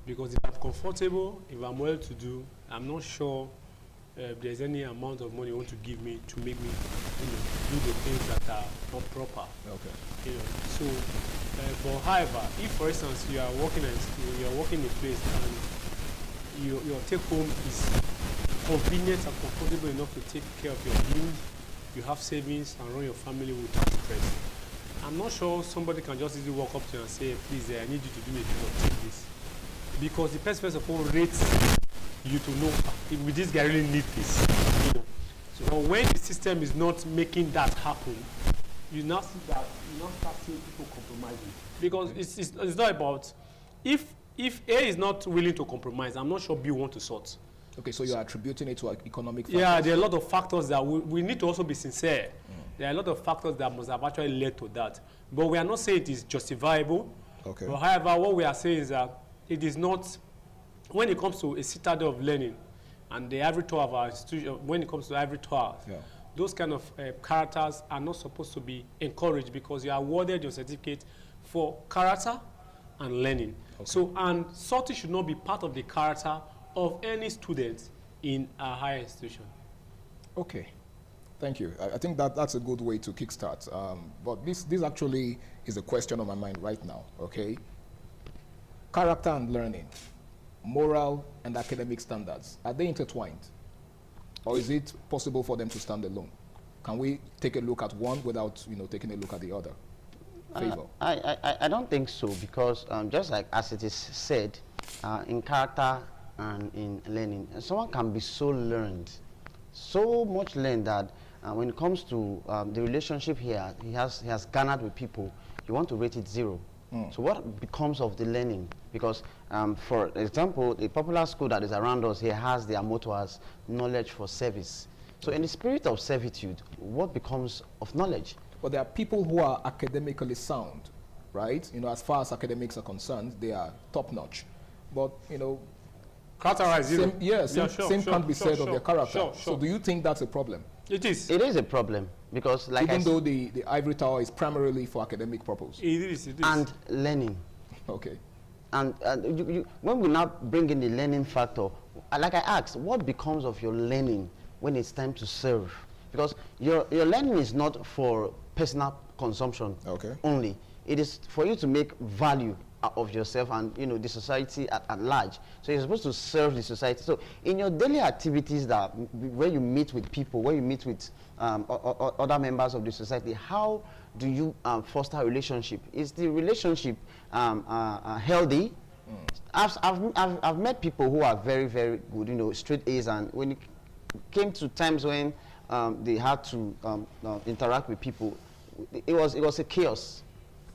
Because if I'm comfortable, if I'm well-to-do, I'm not sure there's any amount of money you want to give me to make me, do the things that are not proper. Okay. So, but however, if for instance you are working in a place and your take home is convenient and comfortable enough to take care of your bills, you have savings and run your family without stress, I'm not sure somebody can just easily walk up to you and say, please, I need you to do me a favor, take this. Because the person, first of all, rates you to know, will this guy really need this? So when the system is not making that happen, you now see that you now start seeing people compromising. Because it's not about, if A is not willing to compromise, I'm not sure B want to sort. Okay, so you're attributing it to economic factors? Yeah, there are a lot of factors that we need to also be sincere. There are a lot of factors that must have actually led to that. But we are not saying it is justifiable. Okay. But however, what we are saying is that it is not, when it comes to a citadel of learning and the ivory tower of our institution, when it comes to ivory tower, those kind of characters are not supposed to be encouraged, because you are awarded your certificate for character and learning. Okay. So, and sorting should not be part of the character of any student in a higher institution. Okay. Thank you. I think that's a good way to kickstart. But this actually is a question on my mind right now, okay? Character and learning, moral and academic standards, are they intertwined? Or is it possible for them to stand alone? Can we take a look at one without, taking a look at the other? Favor. I don't think so, because just like as it is said, in character and in learning, someone can be so learned, so much learned that when it comes to the relationship here, he has garnered with people, you want to rate it 0. So what becomes of the learning? Because, for example, the popular school that is around us here has their motto as knowledge for service. So in the spirit of servitude, what becomes of knowledge? But there are people who are academically sound, right? As far as academics are concerned, they are top-notch. But, same can't be said of their character. So do you think that's a problem? It is. It is a problem, because like even though the ivory tower is primarily for academic purpose. It is. And learning. Okay. And when we now bring in the learning factor, like I asked, what becomes of your learning when it's time to serve? Because your learning is not for personal consumption only. It is for you to make value of yourself and the society at large. So you're supposed to serve the society. So in your daily activities, where you meet with people, where you meet with other members of the society, how do you foster a relationship? Is the relationship healthy? I've met people who are very, very good, straight A's, and when it came to times when they had to interact with people, it was a chaos.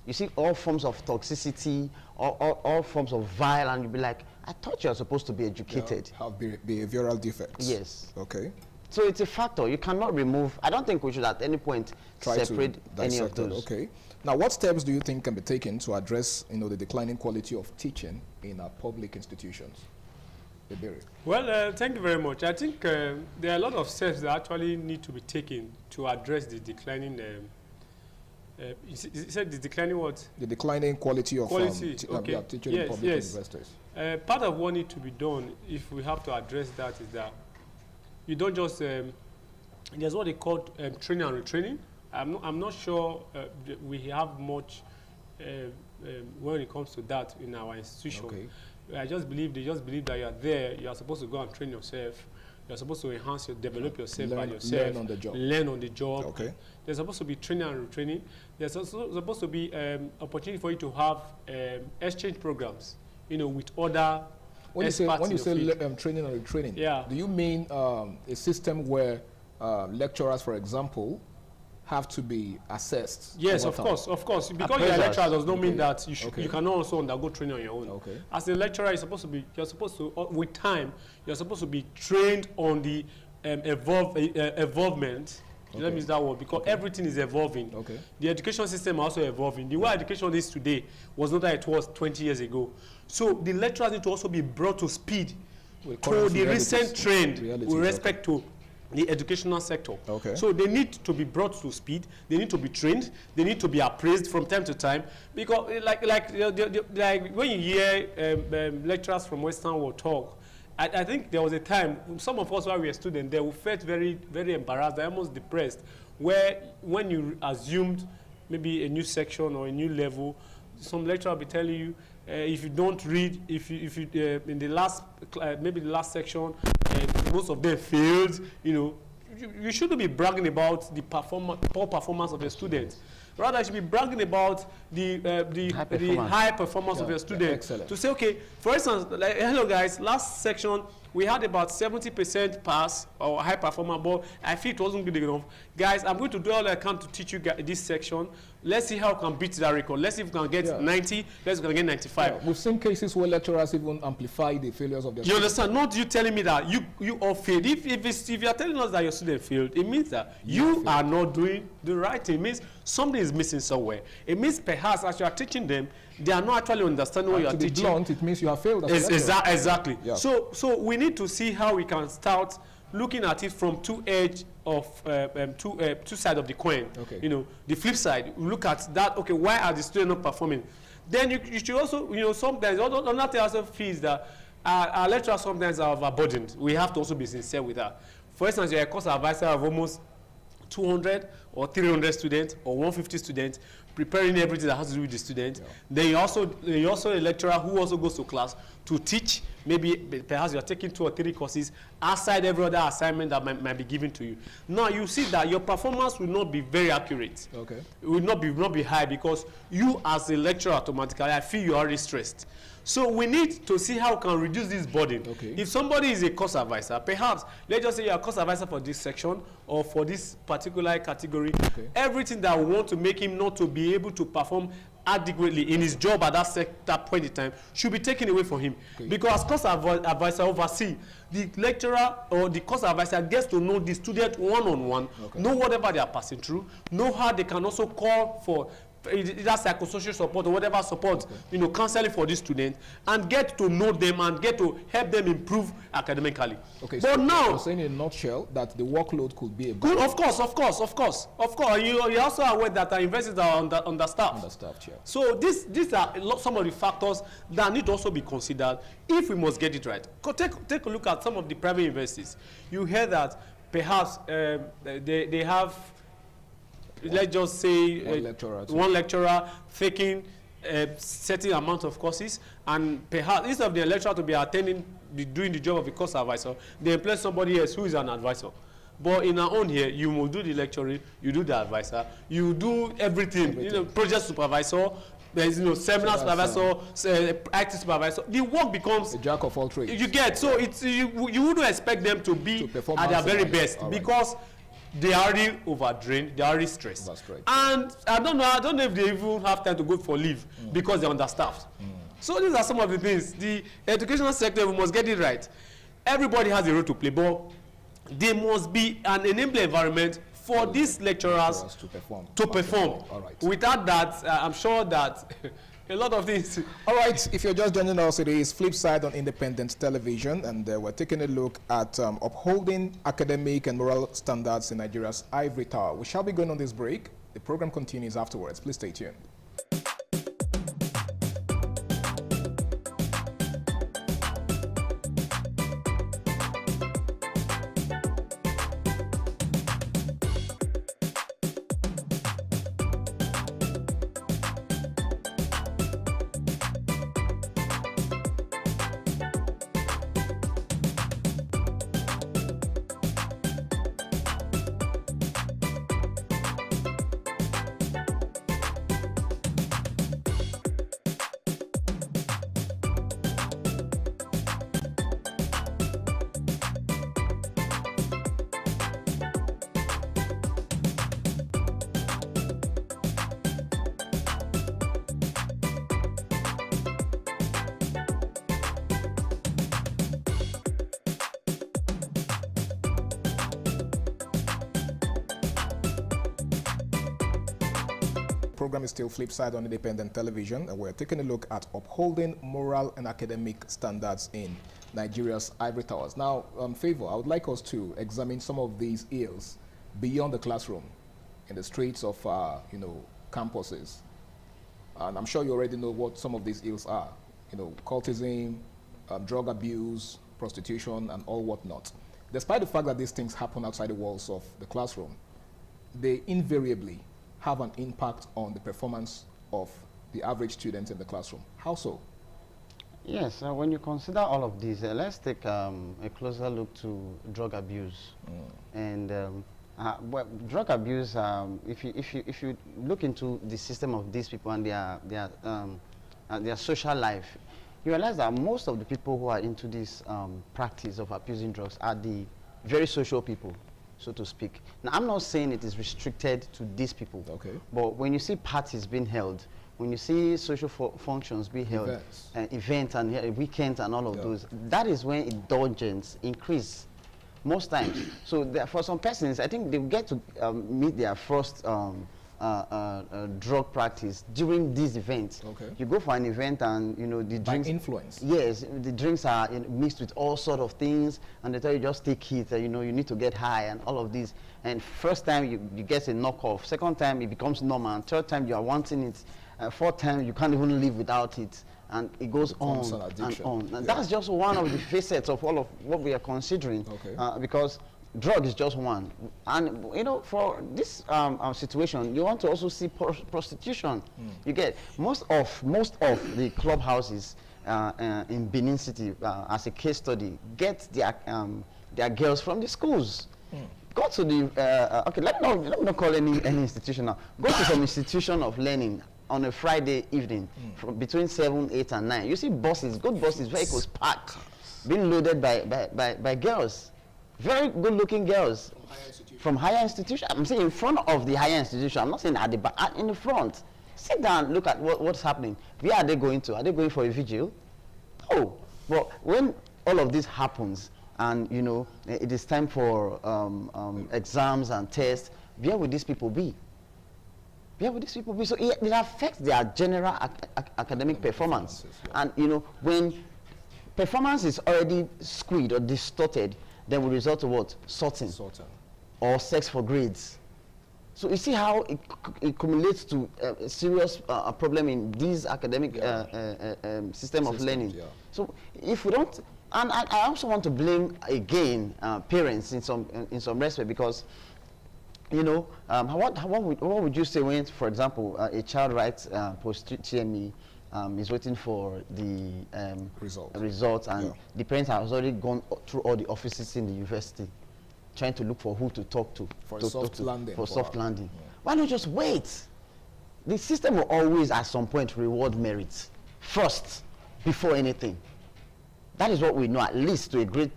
You see all forms of toxicity, all forms of violence, and you'll be like, I thought you were supposed to be educated. Yeah, have behavioral defects. Yes. Okay. So it's a factor. You cannot remove. I don't think we should at any point separate any of those. Okay. Now, what steps do you think can be taken to address, the declining quality of teaching in our public institutions? Well, thank you very much. I think there are a lot of steps that actually need to be taken to address the declining. You said the declining what? The declining quality of teaching in public universities. Part of what needs to be done, if we have to address that, is that you don't just there's what they call training and retraining. I'm not sure we have much when it comes to that in our institution. Okay. They just believe that you are there. You are supposed to go and train yourself. You're supposed to develop yourself by yourself. Learn on the job. Learn on the job. Okay. There's supposed to be training and retraining. There's also supposed to be opportunity for you to have exchange programs, with other when you say training and retraining, do you mean a system where lecturers, for example, have to be assessed? Yes, of course. Because you're a lecturer does not mean that you can also undergo training on your own. Okay. As a lecturer, you're supposed to, with time, you're supposed to be trained on the evolvement. Let me use that word, because everything is evolving. Okay. The education system also evolving. The way education is today was not that it was 20 years ago. So the lecturers need to also be brought to speed to the recent trend with respect to the educational sector. Okay. So they need to be brought to speed. They need to be trained. They need to be appraised from time to time. Because like when you hear lecturers from Western world talk, I think there was a time, some of us while we were students, they felt very, very embarrassed, almost depressed, where when you assumed maybe a new section or a new level, some lecturer will be telling you, if you don't read, if you in the last, maybe the last section, most of them failed, you shouldn't be bragging about the poor performance of your students. Rather, you should be bragging about the high performance of your students. To say, okay, for instance, like, hello guys, last section, we had about 70% pass or high performer, but I feel it wasn't good enough. Guys, I'm going to do all I can to teach you guys this section. Let's see how we can beat that record. Let's see if we can get 90, let's see if we can get 95. Yeah, we've seen cases where lecturers even amplify the failures of their students. You understand? Not you telling me that you all failed. If you are telling us that your student failed, it means that you are not doing the right thing. It means something is missing somewhere. It means perhaps as you are teaching them, they are not actually understanding what you are teaching. To be blunt, it means you have failed. Exactly. Yeah. So we need to see how we can start looking at it from two sides of the coin. Okay. The flip side. Look at that. Okay, why are the students not performing? Then you should also, sometimes another thing also feels that our lecturers sometimes are overburdened. We have to also be sincere with that. For instance, you're a course advisor of almost 200 or 300 students or 150 students, preparing everything that has to do with the student. Yeah. Then you're also a lecturer who also goes to class to teach. Maybe perhaps you're taking 2 or 3 courses outside every other assignment that might be given to you. Now you see that your performance will not be very accurate. Okay. It will not be high because you as a lecturer automatically, I feel you're already stressed. So we need to see how we can reduce this burden. Okay. If somebody is a course advisor, perhaps let's just say you're a course advisor for this section or for this particular category, everything that we want to make him not to be able to perform adequately in his job at that point in time should be taken away from him. Because as course advisor oversee, the lecturer or the course advisor gets to know the student one-on-one, know whatever they are passing through, know how they can also call for either psychosocial support or whatever support, counseling for this student, and get to know them and get to help them improve academically. Okay, but so now you're saying in a nutshell that the workload could be a good. Of course. You're also aware that our universities are understaffed. Understaffed, yeah. So these are some of the factors that need to also be considered if we must get it right. Take a look at some of the private universities. You hear that perhaps they have, let's just say, one lecturer taking a certain amount of courses, and perhaps instead of the lecturer to be doing the job of a course advisor, they employ somebody else who is an advisor. But in our own here, you will do the lecturing, you do the advisor, you do everything. Project supervisor, there's seminar supervisor, IT supervisor. The work becomes a jack of all trades. You get so it's you wouldn't expect them to be at their very best because they are already overdrained, they are already stressed. And I don't know if they even have time to go for leave because they're understaffed. So these are some of the things. The educational sector, we must get it right. Everybody has a role to play, but there must be an enabling environment for these lecturers to perform. All right. Without that, I'm sure that a lot of things. All right, if you're just joining us, it is Flip Side on Independent Television, and we're taking a look at upholding academic and moral standards in Nigeria's ivory tower. We shall be going on this break. The program continues afterwards. Please stay tuned. Program is still Flip Side on Independent Television, and we're taking a look at upholding moral and academic standards in Nigeria's ivory towers. Now, Favor, I would like us to examine some of these ills beyond the classroom, in the streets of, campuses. And I'm sure you already know what some of these ills are. Cultism, drug abuse, prostitution, and all whatnot. Despite the fact that these things happen outside the walls of the classroom, they invariably have an impact on the performance of the average student in the classroom. How so? Yes, when you consider all of these, let's take a closer look to drug abuse. And drug abuse, if you look into the system of these people and their social life, you realize that most of the people who are into this practice of abusing drugs are the very social people, so to speak. Now, I'm not saying it is restricted to these people, but when you see parties being held, when you see social functions being held, events and weekends and all of those, that is when indulgence increase most times. So for some persons, I think they get to meet their first drug practice during these events. You go for an event and the drinks influence. Yes, the drinks are mixed with all sort of things, and they tell you just take it. You need to get high and all of these. And first time you get a knockoff. Second time it becomes normal. And third time you are wanting it. Fourth time you can't even live without it. And it goes on and on. And that's just one of the facets of all of what we are considering. Because drug is just one. And, you know, for this situation, you want to also see prostitution. You get most of the clubhouses in Benin City, as a case study, get their girls from the schools. Go to the, okay, let me not call any institution now. Go to some institution of learning on a Friday evening from between 7, 8, and 9. You see buses, good buses, vehicles parked, being loaded by girls. Very good-looking girls from higher institution. I'm saying in front of the higher institution. I'm not saying at the back, in the front. Sit down, look at what's happening. Where are they going to? Are they going for a vigil? No. But when all of this happens, and you know it is time for exams and tests, where will these people be? Where will these people be? So it affects their general academic performance. And you know, when performance is already skewed or distorted, then will result to what? Sorting. Or sex for grades. So you see how it accumulates to a serious problem in this academic system of learning. Yeah. So if we don't, and I also want to blame again parents in some respect, because you know what would you say when, for example, a child writes post TME, is waiting for the results, and the parents have already gone through all the offices in the university, trying to look for who to talk to for soft landing. Yeah. Why not just wait? The system will always, at some point, reward merit first before anything. That is what we know, at least to a great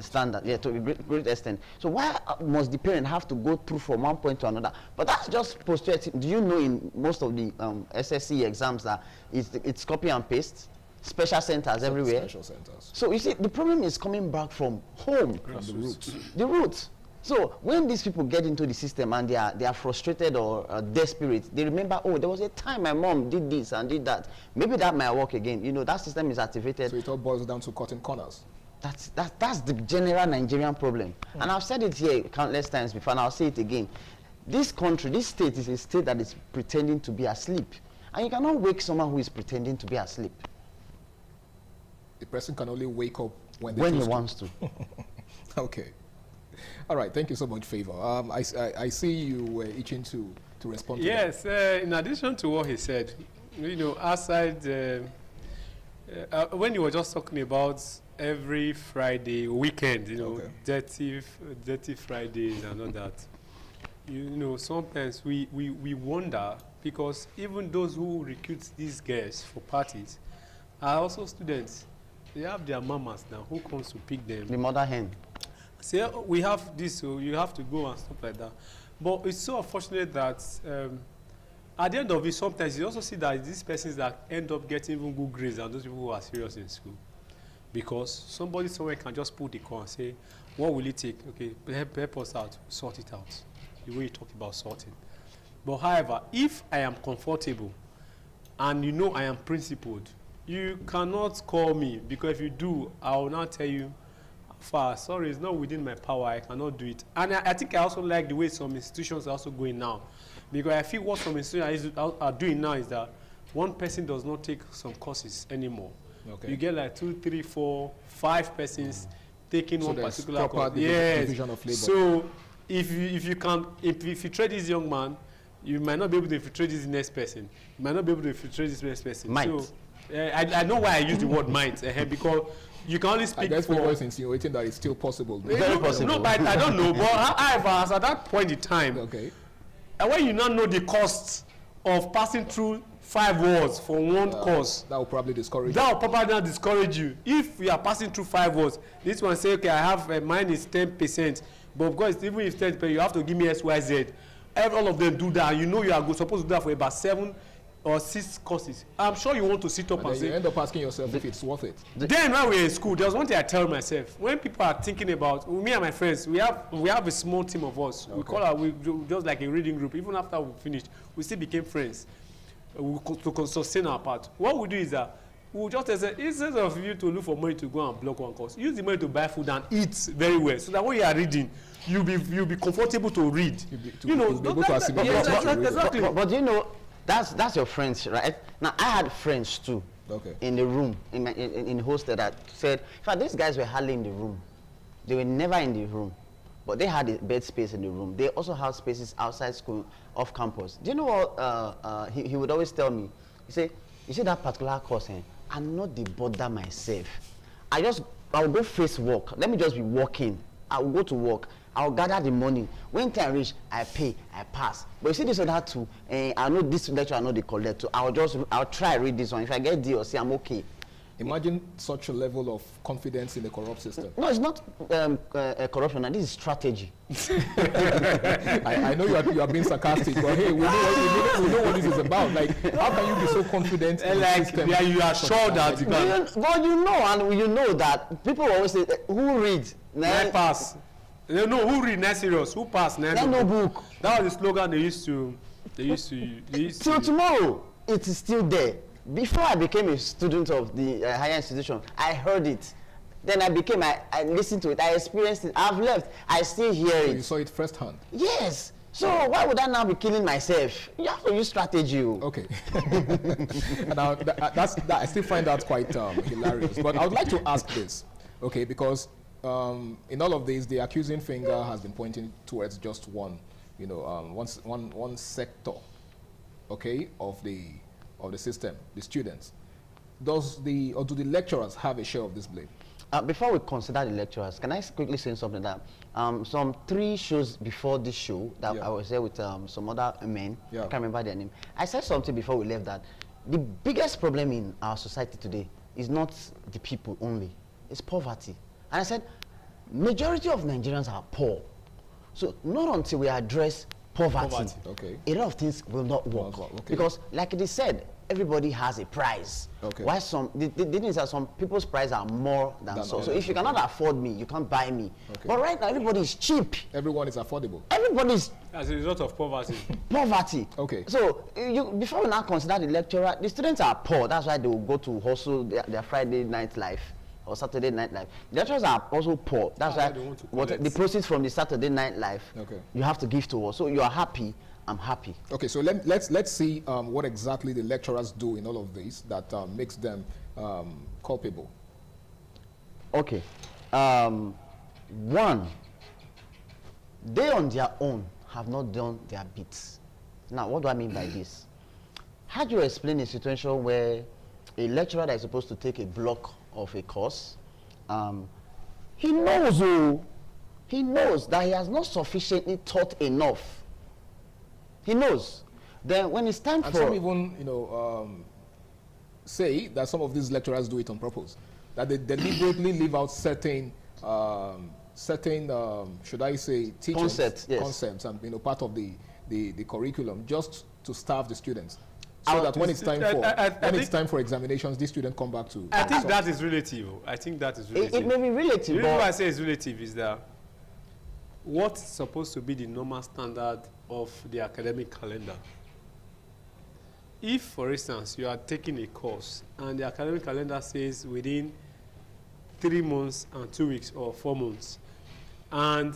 standard, yeah, to a great extent. So why must the parent have to go through from one point to another? But that's just postulating. Do you know in most of the SSC exams that it's copy and paste, special centers everywhere? Special centers. So you see, the problem is coming back from home. From the roots. The roots. So when these people get into the system and they are frustrated or desperate, they remember, oh, there was a time my mom did this and did that. Maybe that might work again. You know, that system is activated. So it all boils down to cutting corners. That's the general Nigerian problem. And I've said it here countless times before, and I'll say it again. This country, this state is a state that is pretending to be asleep. And you cannot wake someone who is pretending to be asleep. The person can only wake up when he wants to. Okay. All right, thank you so much, Favor. I see you were itching to respond to that. Yes, in addition to what he said, you know, outside, when you were just talking about every Friday, weekend, you know, dirty Fridays and all that, you know, sometimes we wonder, because even those who recruit these girls for parties are also students. They have their mamas now who comes to pick them. The mother hen. Say, oh, we have this, so you have to go and stuff like that. But it's so unfortunate that at the end of it, sometimes you also see that these persons that end up getting even good grades than those people who are serious in school. Because somebody somewhere can just put the call and say, what will it take? Okay, help us out, sort it out. The way you talk about sorting. But however, if I am comfortable and you know I am principled, you cannot call me, because if you do, I will not tell you, sorry, it's not within my power, I cannot do it. And I think I also like the way some institutions are also going now, because I feel what some institutions are doing now is that one person does not take some courses anymore. Okay. You get like 2, 3, 4, 5 persons taking one particular course. Yes. Division of labor. So if you trade this young man, you might not be able to infiltrate this next person. You might not be able to infiltrate this next person. Might. So, I know why I use the word might, because you can only speak I guess for... people are insinuating that it's still possible. Very possible. No, but I don't know. But however, as at that point in time, and when you now know the cost of passing through 5 words for one course, that will probably discourage you. That will probably not discourage you. If you are passing through 5 words, this one say, okay, I have mine is 10%, but because even if 10%, you have to give me XYZ. All of them do that, and you know you are supposed to do that for about 7 or 6 courses. I'm sure you want to sit up and say... You end up asking yourself if it's worth it. Then when we were in school, there was one thing I tell myself. When people are thinking about... Me and my friends, we have a small team of us. Okay. We call we just like a reading group. Even after we finished, we still became friends to sustain our part. What we do is that we'll just say, instead of you to look for money to go and block one course, use the money to buy food and eat very well. So that when you are reading, you'll be comfortable to read. Exactly. But you know, that's your friends, right? Now I had friends too. Okay. In the room, in hostel that said, in fact, these guys were hardly in the room. They were never in the room. but they had a bed space in the room. They also have spaces outside school, off campus. Do you know what he would always tell me? He say, you see that particular course, I'm not the bother myself. I'll go face work. Let me just be working. I'll go to work. I'll gather the money. When time reach, I pay, I pass. But you see this or that too, I know this lecture, I know the collect too. I'll try read this one. If I get D or C, I'm okay. Imagine such a level of confidence in the corrupt system. No, it's not corruption, and this is strategy. I know you are being sarcastic, but hey, we know what this is about. Like, how can you be so confident in the system? Yeah, you are sure that you can. But you know, and you know that people always say, who reads? Nine pass. They know who read next serious, who pass next. No book. That was the slogan they used to. Till tomorrow, it is still there. Before I became a student of the higher institution, I heard it. Then I listened to it, I experienced it, I've left, I still hear it. You saw it firsthand? Yes. So why would I now be killing myself? You have to use strategy. Okay. Now, I still find that quite hilarious. But I would like to ask this, okay, because in all of this, the accusing finger has been pointing towards just one, one sector, okay, of the system, the students. Do the lecturers have a share of this blame? Before we consider the lecturers, can I quickly say something that some 3 shows before this show that I was there with some other men, I can't remember their name. I said something before we left that the biggest problem in our society today is not the people only, it's poverty. And I said, majority of Nigerians are poor. So not until we address poverty. Okay. A lot of things will not work. Okay. Because like it is said, everybody has a price. Okay. Why the thing is that some people's price are more than so. So if you cannot afford me, you can't buy me. Okay. But right now, everybody is cheap. Everyone is affordable. Everybody's as a result of poverty. Poverty. Okay. So before we now consider the lecturer, the students are poor. That's why they will go to hustle their Friday night life or Saturday night life. The lecturers are also poor. That's why the proceeds from the Saturday night life, you have to give to us. So you are happy, I'm happy. Okay, so let's see what exactly the lecturers do in all of this that makes them culpable. Okay. One, they on their own have not done their bits. Now, what do I mean by this? How do you explain a situation where a lecturer that is supposed to take a block of a course, he knows that he has not sufficiently taught enough. He knows. Then when it's time and for... some even, say that some of these lecturers do it on purpose. That they deliberately leave out certain, should I say, teachings, concepts and part of the curriculum just to starve the students. So that when it's time for examinations, these students come back to... I think that is relative. It may be relative. The reason why I say it's relative is that what's supposed to be the normal standard of the academic calendar. If, for instance, you are taking a course and the academic calendar says within 3 months and 2 weeks or 4 months, and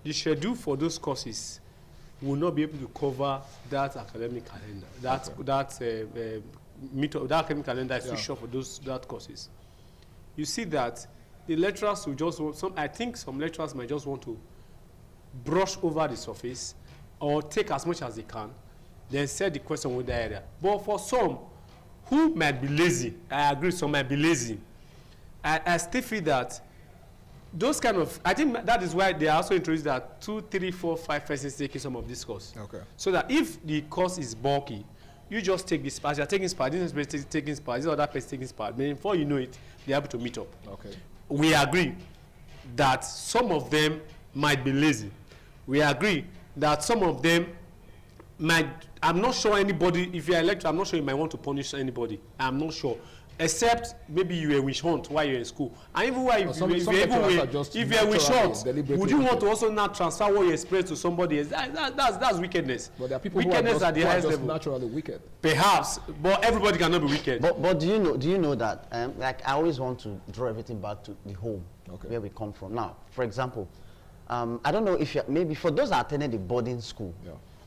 the schedule for those courses will not be able to cover that academic calendar. That academic calendar is too short for that courses. You see that the lecturers will just want I think some lecturers might just want to brush over the surface or take as much as they can, then set the question with the area. But for some who might be lazy, I agree, some might be lazy. I still feel that those kind of, I think that is why they also introduced that 2, 3, 4, 5 persons taking some of this course. Okay. So that if the course is bulky, you just take this part, you're taking this part, this person taking this part, this other person taking this part. Then before you know it, they're able to meet up. Okay. We agree that some of them might be lazy. We agree that some of them might, I'm not sure anybody, if you're a lecturer, I'm not sure you might want to punish anybody. I'm not sure. Except maybe you were witch hunt while you're in school. And even while if you're witch hunt, would you want to also not transfer what you experience to somebody else? That's wickedness. But there are people wickedness who are at the highest level. Naturally wicked. Perhaps, but everybody cannot be wicked. But do you know that like I always want to draw everything back to the home, where we come from. Now, for example, I don't know if maybe for those that attended the boarding school,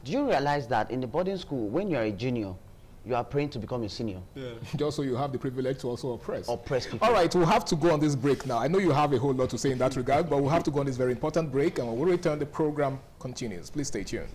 do you realize that in the boarding school, when you're a junior, you are praying to become a senior. Yeah. Just so you have the privilege to also oppress. Oppress people. All right, we'll have to go on this break now. I know you have a whole lot to say in that regard, but we'll have to go on this very important break, and when we return, the program continues. Please stay tuned.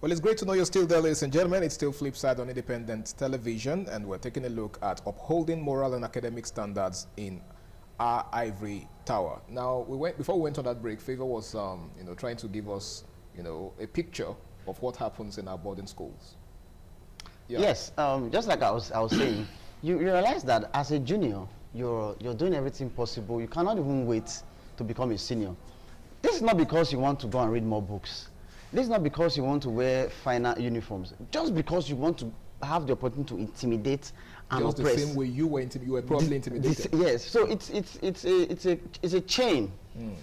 Well, it's great to know you're still there, ladies and gentlemen. It's still Flipside on Independent Television, and we're taking a look at upholding moral and academic standards in our ivory tower. Now, before we went on that break, Favor was, trying to give us, a picture of what happens in our boarding schools. Yeah. Yes, just like I was saying, you realize that as a junior, you're doing everything possible. You cannot even wait to become a senior. This is not because you want to go and read more books. This is not because you want to wear finer uniforms. Just because you want to have the opportunity to intimidate and just oppress. The same way you were probably intimidated. Yes. So it's a chain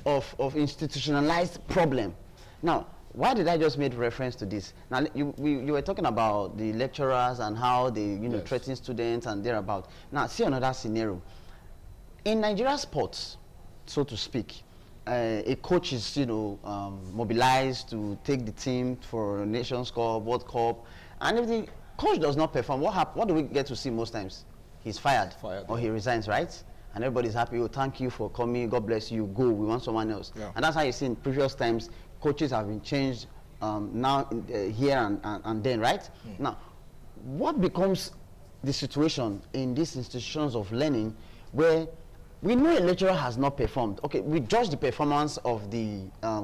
of institutionalized problem. Now, why did I just make reference to this? Now, you were talking about the lecturers and how they threaten students and thereabout. Now, see another scenario. In Nigeria sports, so to speak, a coach is mobilized to take the team for Nations Cup, World Cup, and everything. Coach does not perform. What do we get to see most times? He's fired or he resigns, right? And everybody's happy. Oh, thank you for coming. God bless you. Go. We want someone else. Yeah. And that's how you see in previous times coaches have been changed now here and then, right? Now, what becomes the situation in these institutions of learning where we know a lecturer has not performed? Okay, we judge the performance of the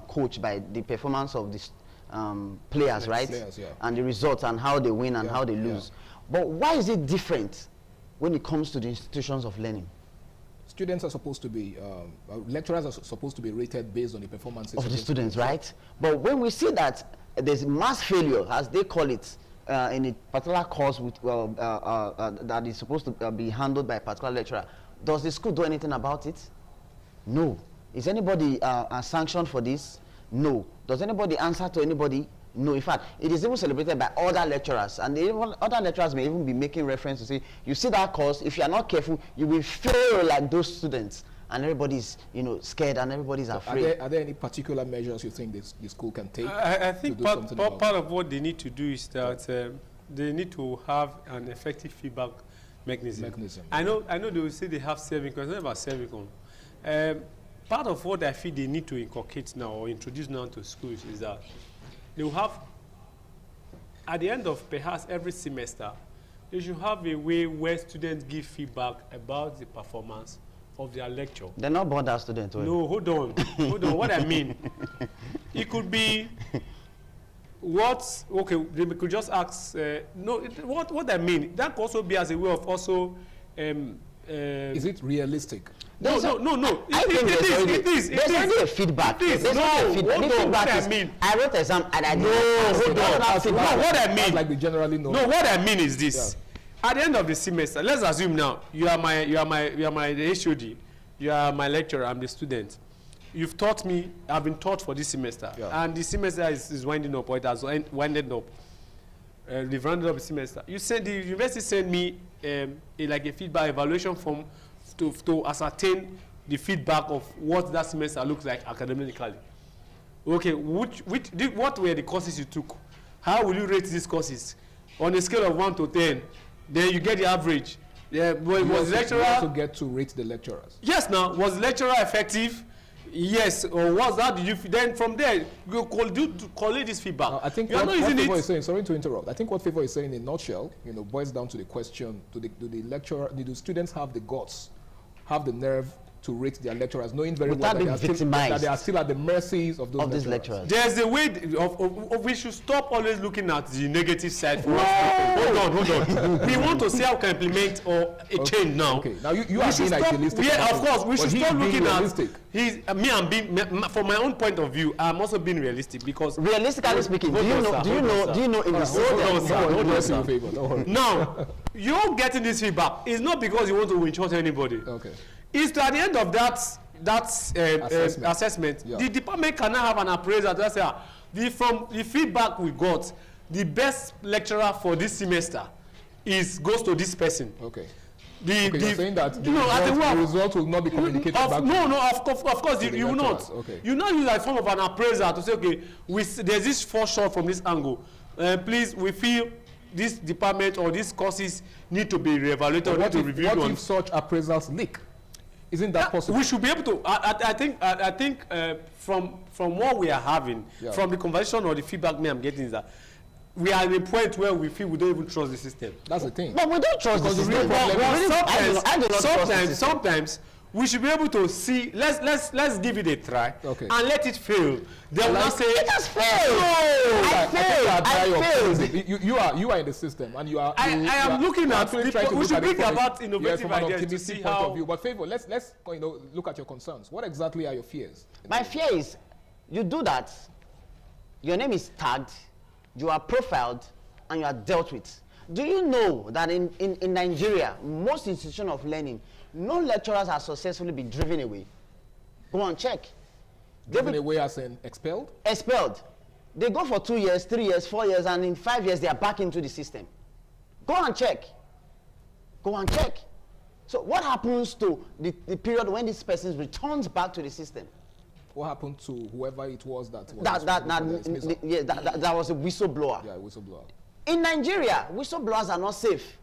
coach by the performance of the players, right? Players, yeah. And the results and how they win and how they lose. But why is it different when it comes to the institutions of learning? Students are supposed to be, lecturers are supposed to be rated based on the performances of the students, right? But when we see that there's mass failure, as they call it, in a particular course that is supposed to be handled by a particular lecturer, does the school do anything about it? No. Is anybody sanctioned for this? No. Does anybody answer to anybody? No. In fact, it is even celebrated by other lecturers, and other lecturers may even be making reference to say, you see that course, if you are not careful, you will fail like those students. And everybody's, scared, and everybody's afraid. Are there any particular measures you think the school can take? I think part of what they need to do is that they need to have an effective feedback mechanism. I know they will say they have Servicon. It's not about Servicon. Part of what I feel they need to inculcate now or introduce now to schools is that they will have, at the end of perhaps every semester, they should have a way where students give feedback about the performance of their lecture. They're not bother students. No, hold on. What I mean, it could be they could just ask, what I mean, that could also be as a way of also, is it realistic? No. It is. There's only a feedback. It is. I wrote exam and I did what I mean. Like we generally know. No, what I mean is this. Yeah. At the end of the semester, let's assume now you are my HOD, you are my lecturer, I'm the student. You've taught me, I've been taught for this semester, and the semester is winding up, or it has winded up. They've rounded up the semester. The university sent me a feedback evaluation form to ascertain the feedback of what that semester looks like academically. Okay, what were the courses you took? How will you rate these courses? On a scale of 1 to 10, then you get the average. Was the lecturer... You also get to rate the lecturers. Yes, now, was the lecturer effective? Yes, or what's that? Did you then from there you collate this feedback? I think what Favor is saying, sorry to interrupt, I think what Favor is saying in a nutshell, boils down to the question, do the lecturer, do the students have the guts, have the nerve to rate their lecturers, knowing very well that they are still at the mercies of those lecturers. There's a way we should stop always looking at the negative side. Hold on. We want to see how we can implement a change now. Okay. Now you are being idealistic. Yeah, of course. We should stop looking realistic. at from my own point of view. I'm also being realistic because realistically speaking, do you know in the system? Now, you're getting this feedback. It's not because you want to insult anybody. Okay. It's to at the end of that assessment, the department cannot have an appraiser to say, from the feedback we got, the best lecturer for this semester goes to this person. Okay. You're saying that the result will not be communicated back. Of course, you will not. Okay. You not use that form of an appraiser to say, okay, there's this fall short from this angle. Please, we feel this department or these courses need to be reevaluated or need to be reviewed. What if such appraisals leak? Isn't that possible? We should be able to. I think from what we are having, from the conversation or the feedback I'm getting, is that we are at a point where we feel we don't even trust the system. That's the thing. But we don't trust the system. Sometimes we should be able to see. Let's give it a try and let it fail. They will not say it has failed. I failed. You are in the system, and you are. I am looking at. We should think about innovative ideas to see how. But Favor, let's look at your concerns. What exactly are your fears? My fear is, you do that, your name is tagged, you are profiled, and you are dealt with. Do you know that in Nigeria, most institutions of learning, no lecturers have successfully been driven away? Go and check. Driven away as in expelled? Expelled. They go for 2 years, 3 years, 4 years, and in 5 years, they are back into the system. Go and check. Go and check. So what happens to the period when this person returns back to the system? What happened to whoever it was that was that was a whistleblower. Yeah, a whistleblower. In Nigeria, whistleblowers are not safe.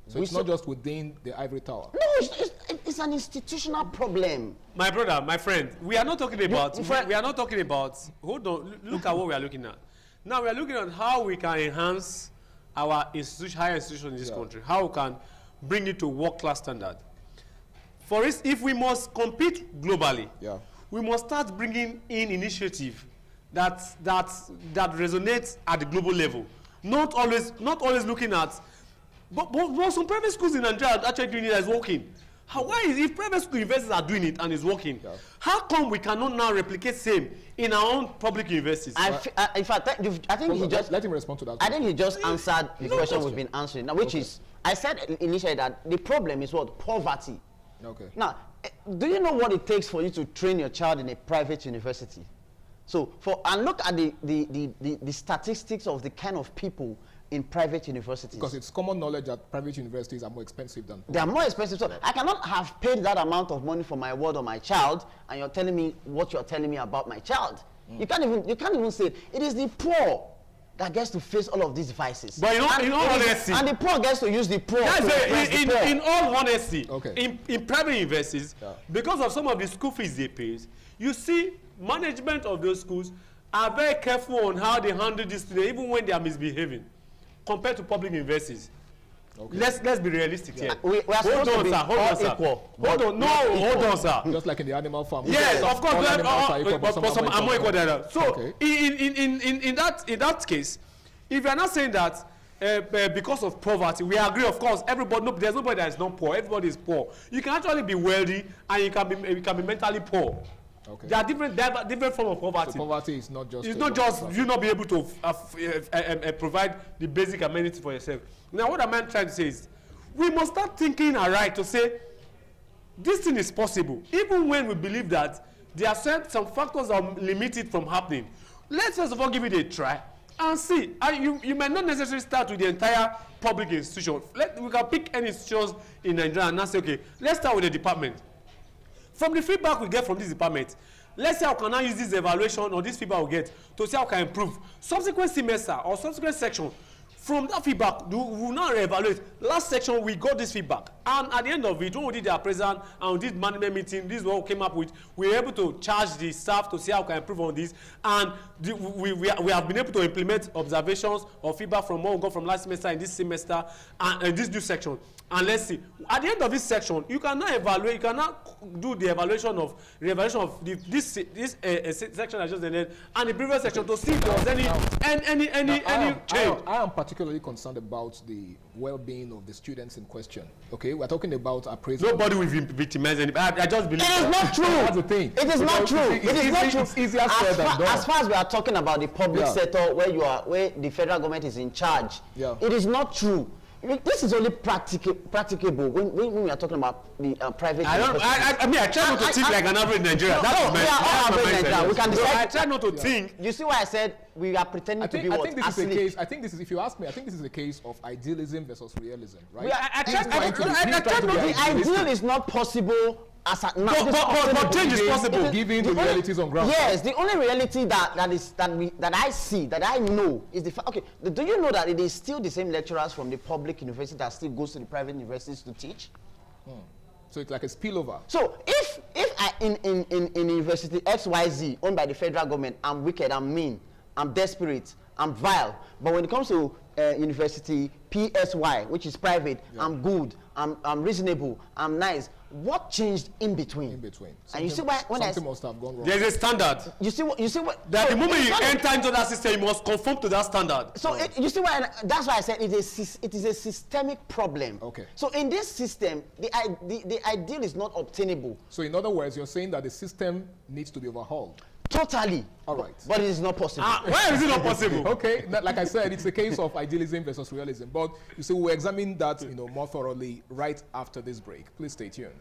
So it's not just within the ivory tower. No, it's an institutional problem. My brother, my friend, we are not talking about. We are not talking about. Hold on. Look at what we are looking at. Now we are looking at how we can enhance our higher institution in this country. How we can bring it to world-class standard. For instance, if we must compete globally, we must start bringing in initiative that resonates at the global level. Not always looking at. But some private schools in Nigeria are actually doing it as working. If private school universities are doing it and it's working, how come we cannot now replicate same in our own public universities? In fact, I think he just let him respond to that. I think he just answered the question we've been answering now, which is I said initially that the problem is what? Poverty. Okay. Now, do you know what it takes for you to train your child in a private university? So and look at the statistics of the kind of people in private universities. Because it's common knowledge that private universities are more expensive than they are more expensive. So I cannot have paid that amount of money for my ward or my child, and you're telling me what you're telling me about my child. You can't even say it. It is the poor that gets to face all of these vices. But in all honesty, and the poor gets to use the poor. In all honesty, in private universities, because of some of the school fees they pay, you see management of those schools are very careful on how they handle these students, even when they are misbehaving, compared to public universities. Okay. Let's be realistic here. We are supposed to be all equal. Hold on, sir. Just like in the animal farm. Yes, of course. But some are more equal than that. So in that case, if you are not saying that because of poverty, we agree. Of course, there's nobody that is not poor. Everybody is poor. You can actually be wealthy and you can be mentally poor. Okay. There are different forms of poverty. So poverty is not just. It's not just you not be able to provide the basic amenities for yourself. Now, what am I trying to say is, we must start thinking aright to say, this thing is possible, even when we believe that there are some factors that limit it from happening. Let's first of all give it a try and see. You might not necessarily start with the entire public institution. We can pick any institutions in Nigeria and now say, okay, let's start with the department. From the feedback we get from this department, let's see how can I use this evaluation or this feedback we get to see how can I improve. Subsequent semester or subsequent section, from that feedback, we will now reevaluate. Last section, we got this feedback. And at the end of it, when we did the appraisal and we did management meeting, this is what we came up with. We were able to charge the staff to see how we can improve on this. And we have been able to implement observations or feedback from what we got from last semester in this semester and in this new section. And let's see, at the end of this section, you cannot evaluate, you cannot do the evaluation of this section I just ended and the previous section to see if there was any change. I am particularly concerned about the well-being of the students in question. Okay, we're talking about appraisal. Nobody will victimize anybody. I just believe it is not true. That's the thing. It is not true. It is not true. It's easier said than done. As far as we are talking about the public sector, where the federal government is in charge, it is not true. This is only practicable when we are talking about the private. I mean, I try not to think like an average Nigerian. We are all average Nigerian. We can decide. I try not to think. You see why I said we are pretending to be what? I think this is a case. I think this is, if you ask me, I think this is a case of idealism versus realism, right? The ideal is not possible. But change is possible. Given the realities on ground. Yes, the only reality that I see, that I know, is the fact. Okay, do you know that it is still the same lecturers from the public university that still goes to the private universities to teach? So it's like a spillover. So if I in university XYZ owned by the federal government, I'm wicked, I'm mean, I'm desperate, I'm vile. But when it comes to university PSY, which is private, I'm good, I'm reasonable, I'm nice. What changed in between? In between. And you see why when something must have gone wrong. There's a standard. You see what? That the moment you enter into that system, you must conform to that standard. So you see why? That's why I said it is a systemic problem. Okay. So in this system, the ideal is not obtainable. So in other words, you're saying that the system needs to be overhauled. Totally. All right. But it is not possible. Why is it not possible? Okay, like I said, it's a case of idealism versus realism. But you see, we'll examine that more thoroughly right after this break. Please stay tuned.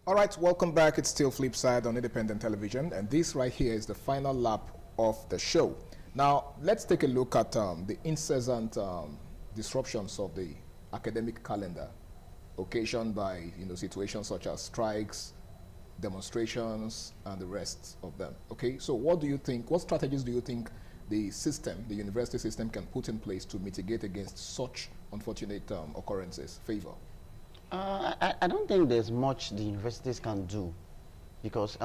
All right, welcome back. It's still Flipside on Independent Television, and this right here is the final lap of the show. Now, let's take a look at the incessant disruptions of the academic calendar, occasioned by situations such as strikes, demonstrations, and the rest of them. Okay, so what do you think? What strategies do you think the system, the university system, can put in place to mitigate against such unfortunate occurrences? Favor. I don't think there's much the universities can do, because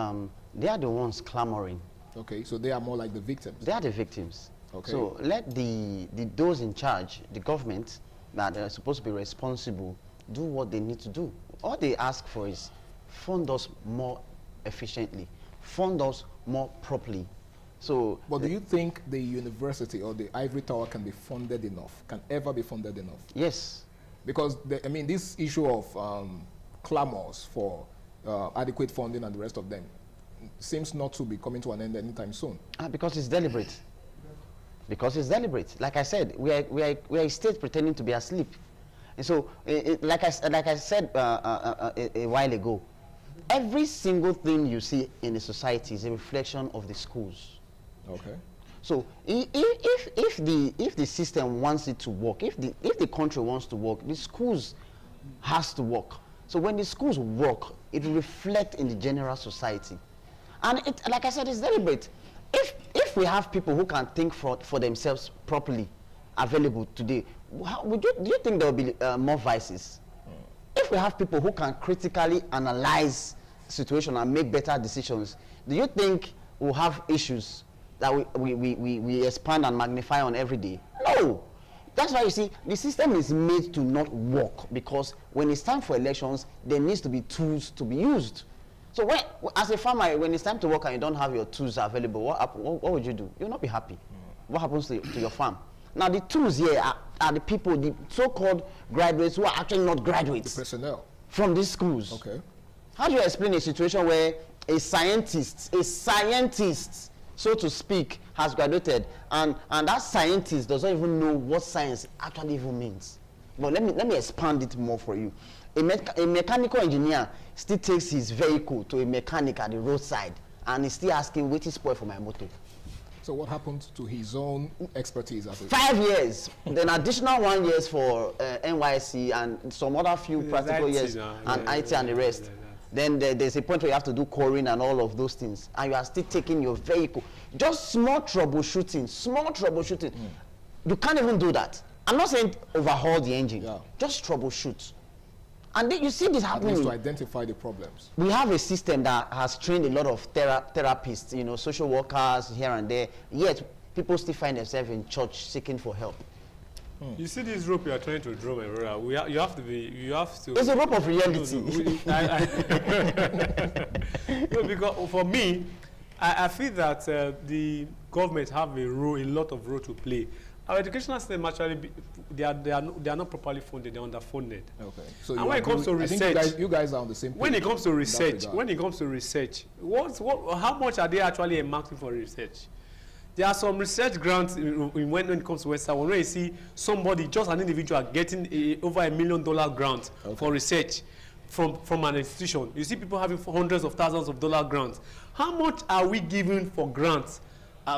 they are the ones clamoring. Okay, so they are more like the victims. They are the victims. Okay. So let those in charge, the government that are supposed to be responsible, do what they need to do. All they ask for is fund us more efficiently, fund us more properly. So, but do you think the university or the ivory tower can be funded enough? Can ever be funded enough? Yes. Because, this issue of clamors for adequate funding and the rest of them seems not to be coming to an end anytime soon. Because it's deliberate. Because it's deliberate. Like I said, we are a state pretending to be asleep. And so, like I said a while ago, every single thing you see in a society is a reflection of the schools. Okay. So if the system wants it to work, if the country wants to work, the schools has to work. So when the schools work, it will reflect in the general society. And like I said, it's deliberate. If we have people who can think for themselves properly available today, do you think there will be more vices? If we have people who can critically analyze the situation and make better decisions, do you think we'll have issues that we expand and magnify on every day? No. That's why you see, the system is made to not work, because when it's time for elections, there needs to be tools to be used. So when, as a farmer, when it's time to work and you don't have your tools available, what would you do? You'll not be happy. What happens to your farm? Now the tools here are the people, the so-called graduates who are actually not graduates. The personnel. From these schools. Okay. How do you explain a situation where a scientist, so to speak, has graduated, and that scientist doesn't even know what science actually even means? But let me expand it more for you. A mechanical engineer still takes his vehicle to a mechanic at the roadside, and he's still asking, "What is spoil for my motor?" So what happened to his own expertise? As 5 years, then additional 1 year for NYC and some other few practical years, and IT and the rest. Then there's a point where you have to do coring and all of those things, and you are still taking your vehicle. Just small troubleshooting. You can't even do that. I'm not saying overhaul the engine, just troubleshoot. And then you see this happening. At least to identify the problems. We have a system that has trained a lot of therapists, you know, social workers here and there, yet people still find themselves in church seeking for help. You see this rope you are trying to draw, my brother. You have to. It's a rope of reality. No, because for me, I feel that the government have a lot of role to play. Our educational system actually, they are not properly funded. They're underfunded. Okay. So and when it comes to research, you guys are on the same page. When it comes to research, how much are they actually earmarking for research? There are some research grants when it comes to Western. When you see somebody, just an individual, getting over $1 million grant for research from an institution, you see people having hundreds of thousands of dollars grants. How much are we giving for grants?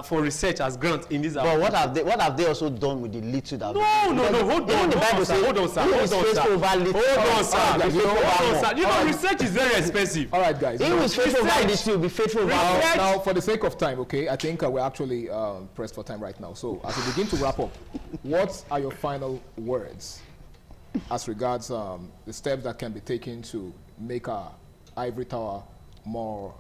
For research as grants in this. But what have they also done with the little that? Hold on, sir. You know, research is very expensive. All right, guys. He who is faithful over little will be faithful over all. Now, for the sake of time, okay, I think we're actually pressed for time right now. So, as we begin to wrap up, what are your final words as regards the steps that can be taken to make our ivory tower more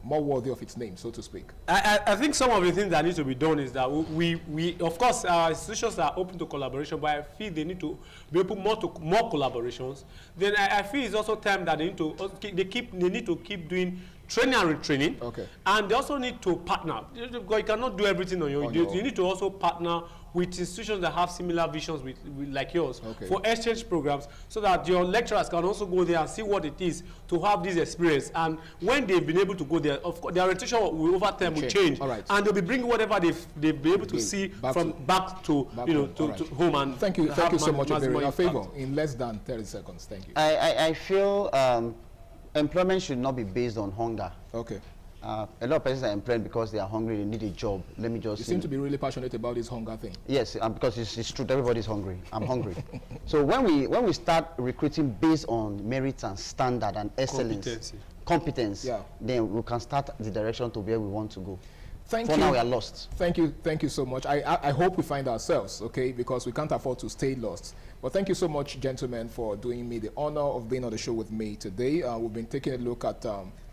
worthy of its name, so to speak? I think some of the things that need to be done is that we of course, our institutions are open to collaboration, but I feel they need to be open more to more collaborations. Then I feel it's also time that they need to keep doing training and retraining. Okay. And they also need to partner. Because you cannot do everything on your own. You need to also partner with institutions that have similar visions with like yours, for exchange programs, so that your lecturers can also go there and see what it is to have this experience. And when they've been able to go there, of course, their orientation will over time will change, and they'll be bringing whatever they'll be able to see back to home. And thank you so much, Obere. Favor in less than 30 seconds. Thank you. I feel employment should not be based on hunger. Okay. A lot of persons are employed because they are hungry, they need a job. Let me just... You seem to be really passionate about this hunger thing. Yes, because it's true, everybody's hungry. I'm hungry. So when we start recruiting based on merit and standard and excellence, competence, then we can start the direction to where we want to go. Thank you. For now, we are lost. Thank you so much. I hope we find ourselves, okay, because we can't afford to stay lost. But thank you so much, gentlemen, for doing me the honor of being on the show with me today. We've been taking a look at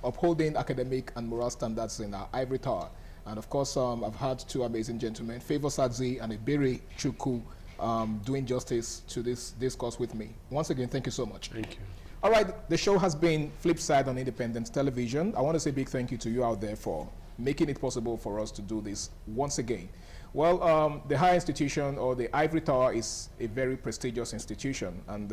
upholding academic and moral standards in our ivory tower. And of course, I've had two amazing gentlemen, Favor Sadzi and Ebere Chukwu, doing justice to this discourse with me. Once again, thank you so much. Thank you. All right, the show has been Flipside on Independent Television. I want to say a big thank you to you out there for making it possible for us to do this once again. Well, the higher institution, or the ivory tower, is a very prestigious institution, and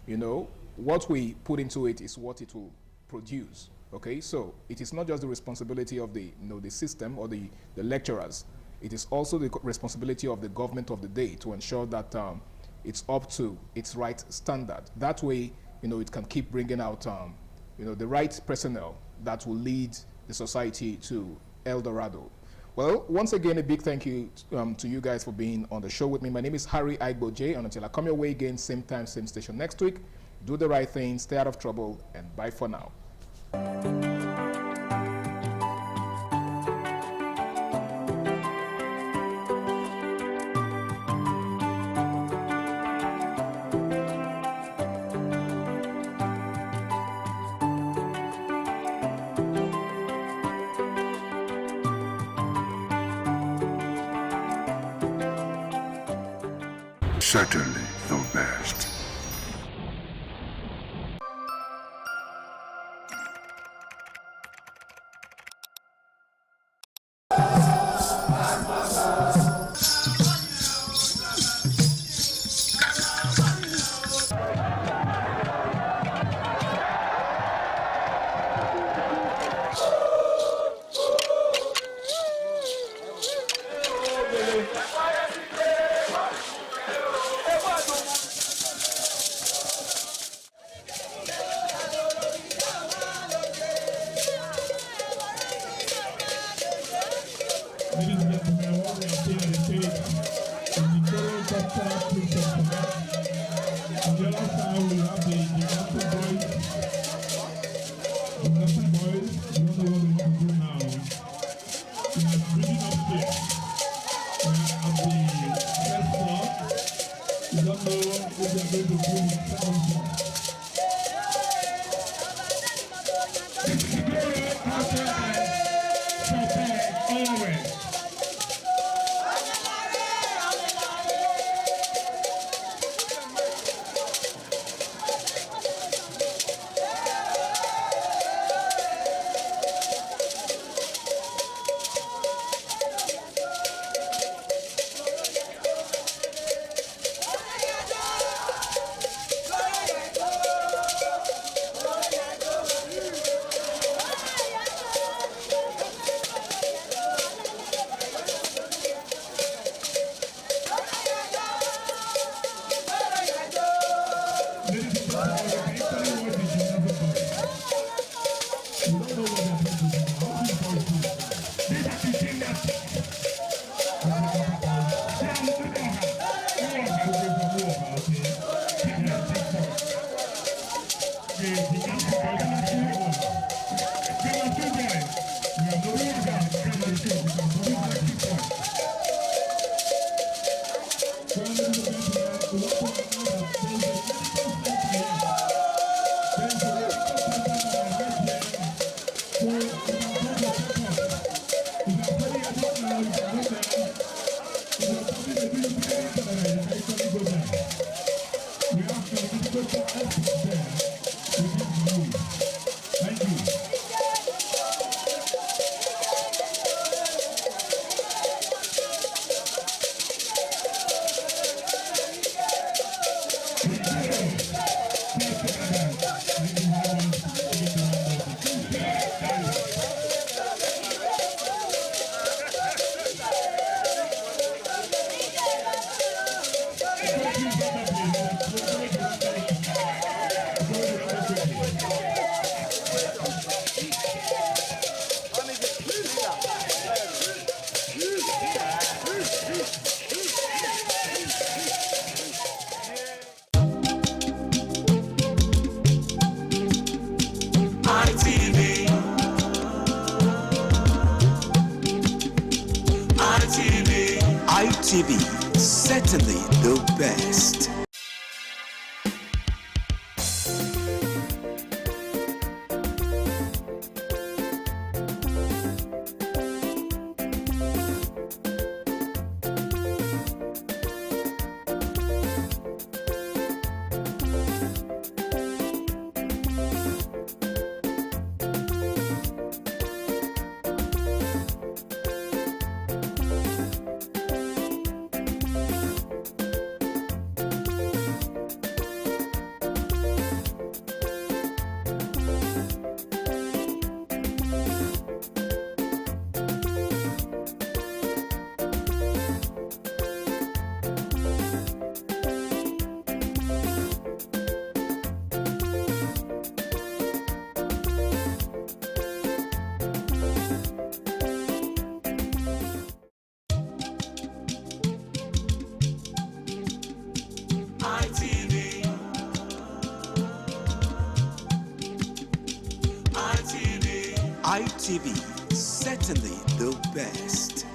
you know, what we put into it is what it will produce. Okay, so it is not just the responsibility of the the system or the lecturers. It is also the responsibility of the government of the day to ensure that it's up to its right standard. That way, it can keep bringing out the right personnel that will lead the society to El Dorado. Well, once again, a big thank you to you guys for being on the show with me. My name is Harry Aigboje, and until I come your way again, same time, same station next week, do the right thing, stay out of trouble, and bye for now. Certainly the best. ITV, certainly the best. ITV, certainly the best.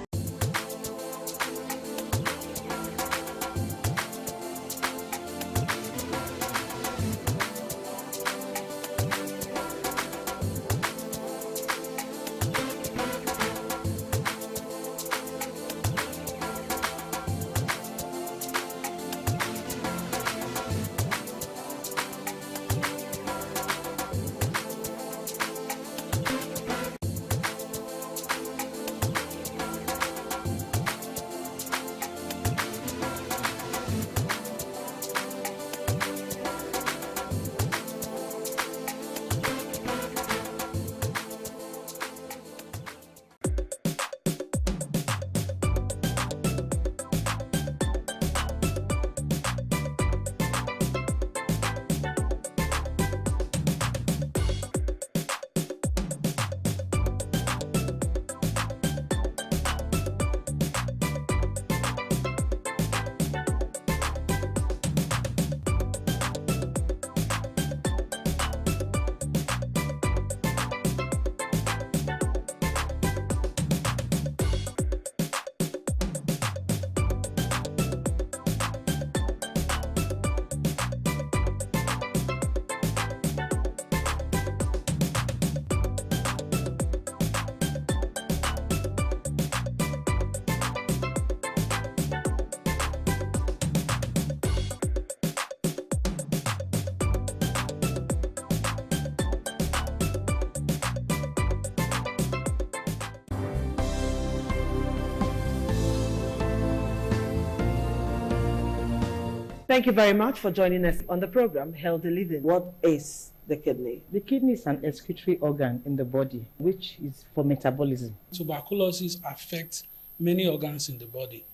Thank you very much for joining us on the program, Healthy Living. What is the kidney? The kidney is an excretory organ in the body, which is for metabolism. Tuberculosis affects many organs in the body,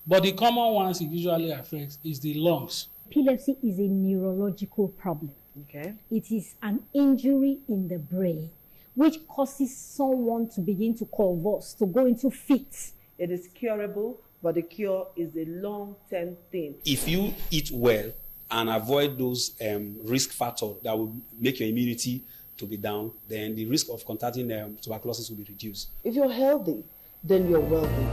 but the common ones it usually affects is the lungs. Epilepsy is a neurological problem. Okay. It is an injury in the brain which causes someone to begin to convulse, to go into fits. It is curable, but the cure is a long-term thing. If you eat well and avoid those risk factors that will make your immunity to be down, then the risk of contracting tuberculosis will be reduced. If you're healthy, then you're wealthy.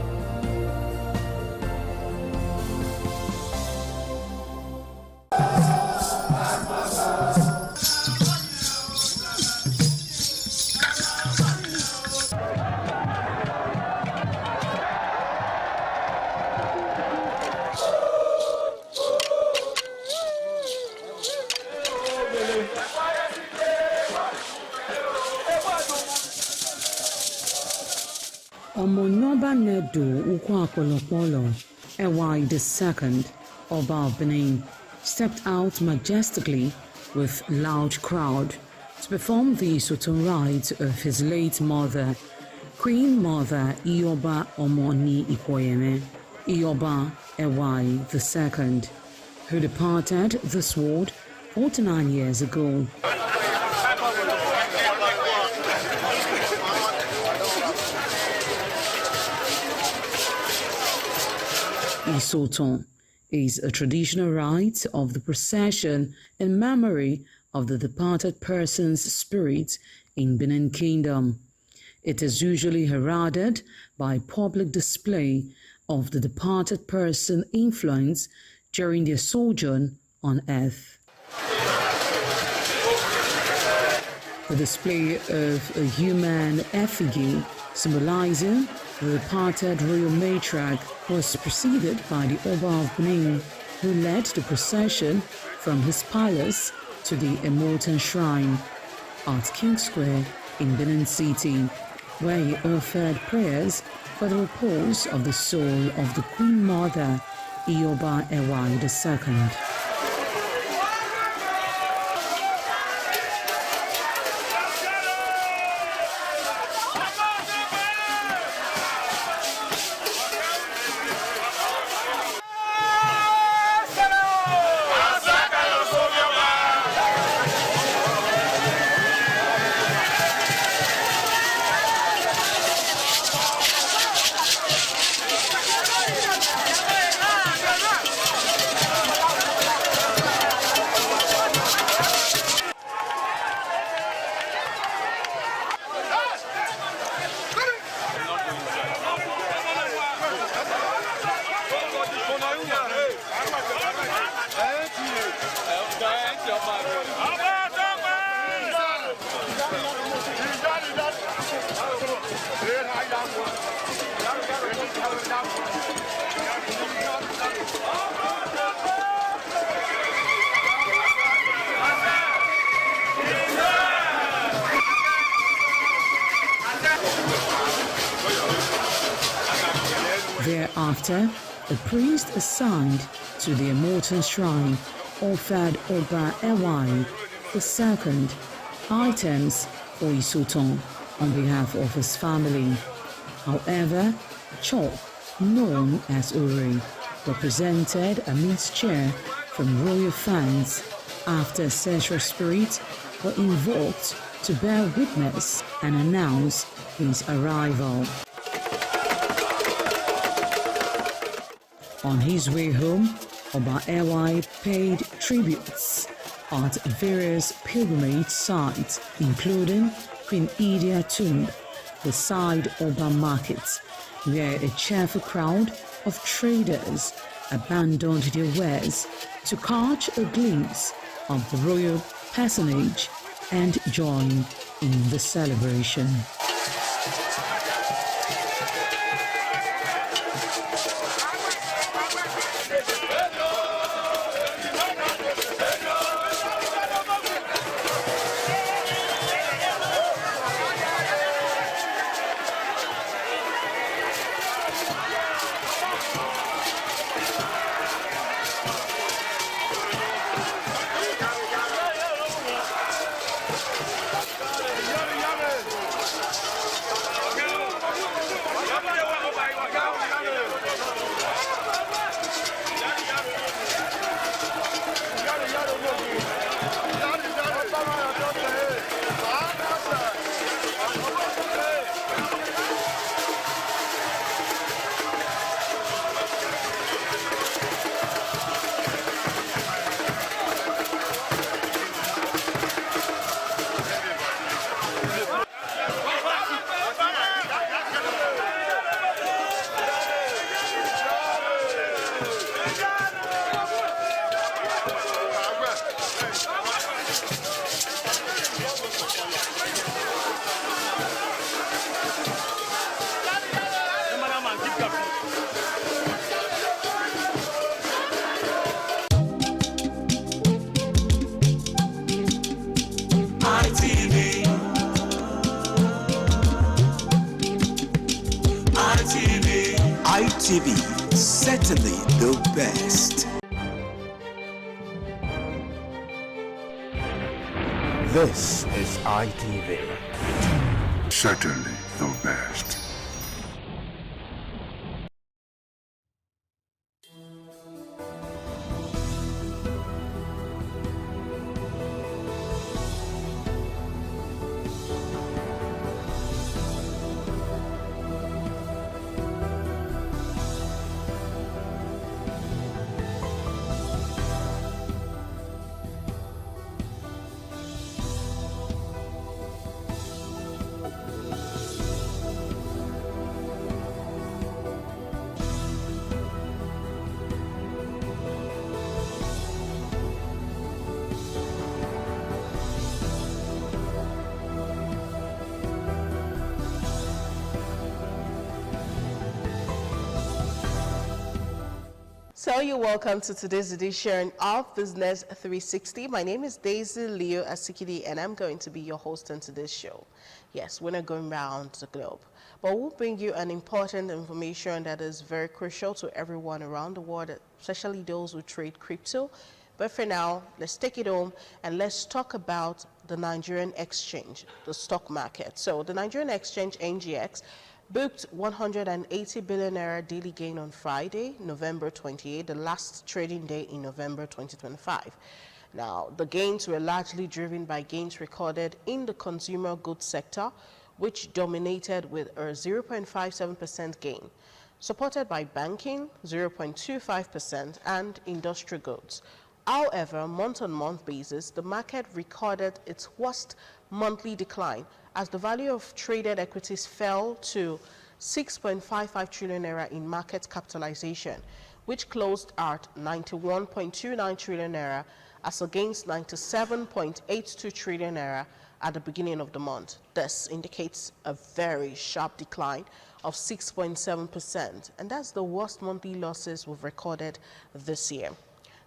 Omonoba Nedu Ukwakolopolo, Ewai II, Oba of Benin, stepped out majestically with loud crowd to perform the Soton rites of his late mother, Queen Mother Ioba Omoni Ikoyeme, Ioba Ewai II, who departed this world 49 years ago. Isoton is a traditional rite of the procession in memory of the departed person's spirit in Benin Kingdom. It is usually heralded by public display of the departed person's influence during their sojourn on earth. The display of a human effigy symbolizing the departed royal matriarch was preceded by the Oba of Benin, who led the procession from his palace to the Emotan Shrine at King Square in Benin City, where he offered prayers for the repose of the soul of the Queen Mother, Ioba Ewai II. Thereafter, a priest assigned to the Emotan Shrine offered Oba Ewai II items for Isoton on behalf of his family. However, Chok, known as Uri, represented a mixture from royal fans after ancestral spirits were invoked to bear witness and announce his arrival. On his way home, Oba Ewai paid tributes at various pilgrimage sites, including Queen Idia Tomb, the Side Oba Market, where a cheerful crowd of traders abandoned their wares to catch a glimpse of the royal personage and join in the celebration. ITV, certainly the best. This is ITV. Certainly the best. So you're welcome to today's edition of Business 360. My name is Daisy Leo Asikidi, and I'm going to be your host on today's show. Yes, we're not going around the globe, but we'll bring you an important information that is very crucial to everyone around the world, especially those who trade crypto. But for now, let's take it home and let's talk about the Nigerian exchange, the stock market. So the Nigerian exchange, NGX, booked 180 billion naira daily gain on Friday, November 28, the last trading day in November 2025. Now, the gains were largely driven by gains recorded in the consumer goods sector, which dominated with a 0.57% gain, supported by banking, 0.25%, and industrial goods. However, month-on-month basis, the market recorded its worst monthly decline as the value of traded equities fell to 6.55 trillion naira in market capitalization, which closed at 91.29 trillion naira as against 97.82 trillion naira at the beginning of the month. This indicates a very sharp decline of 6.7%, and that's the worst monthly losses we've recorded this year.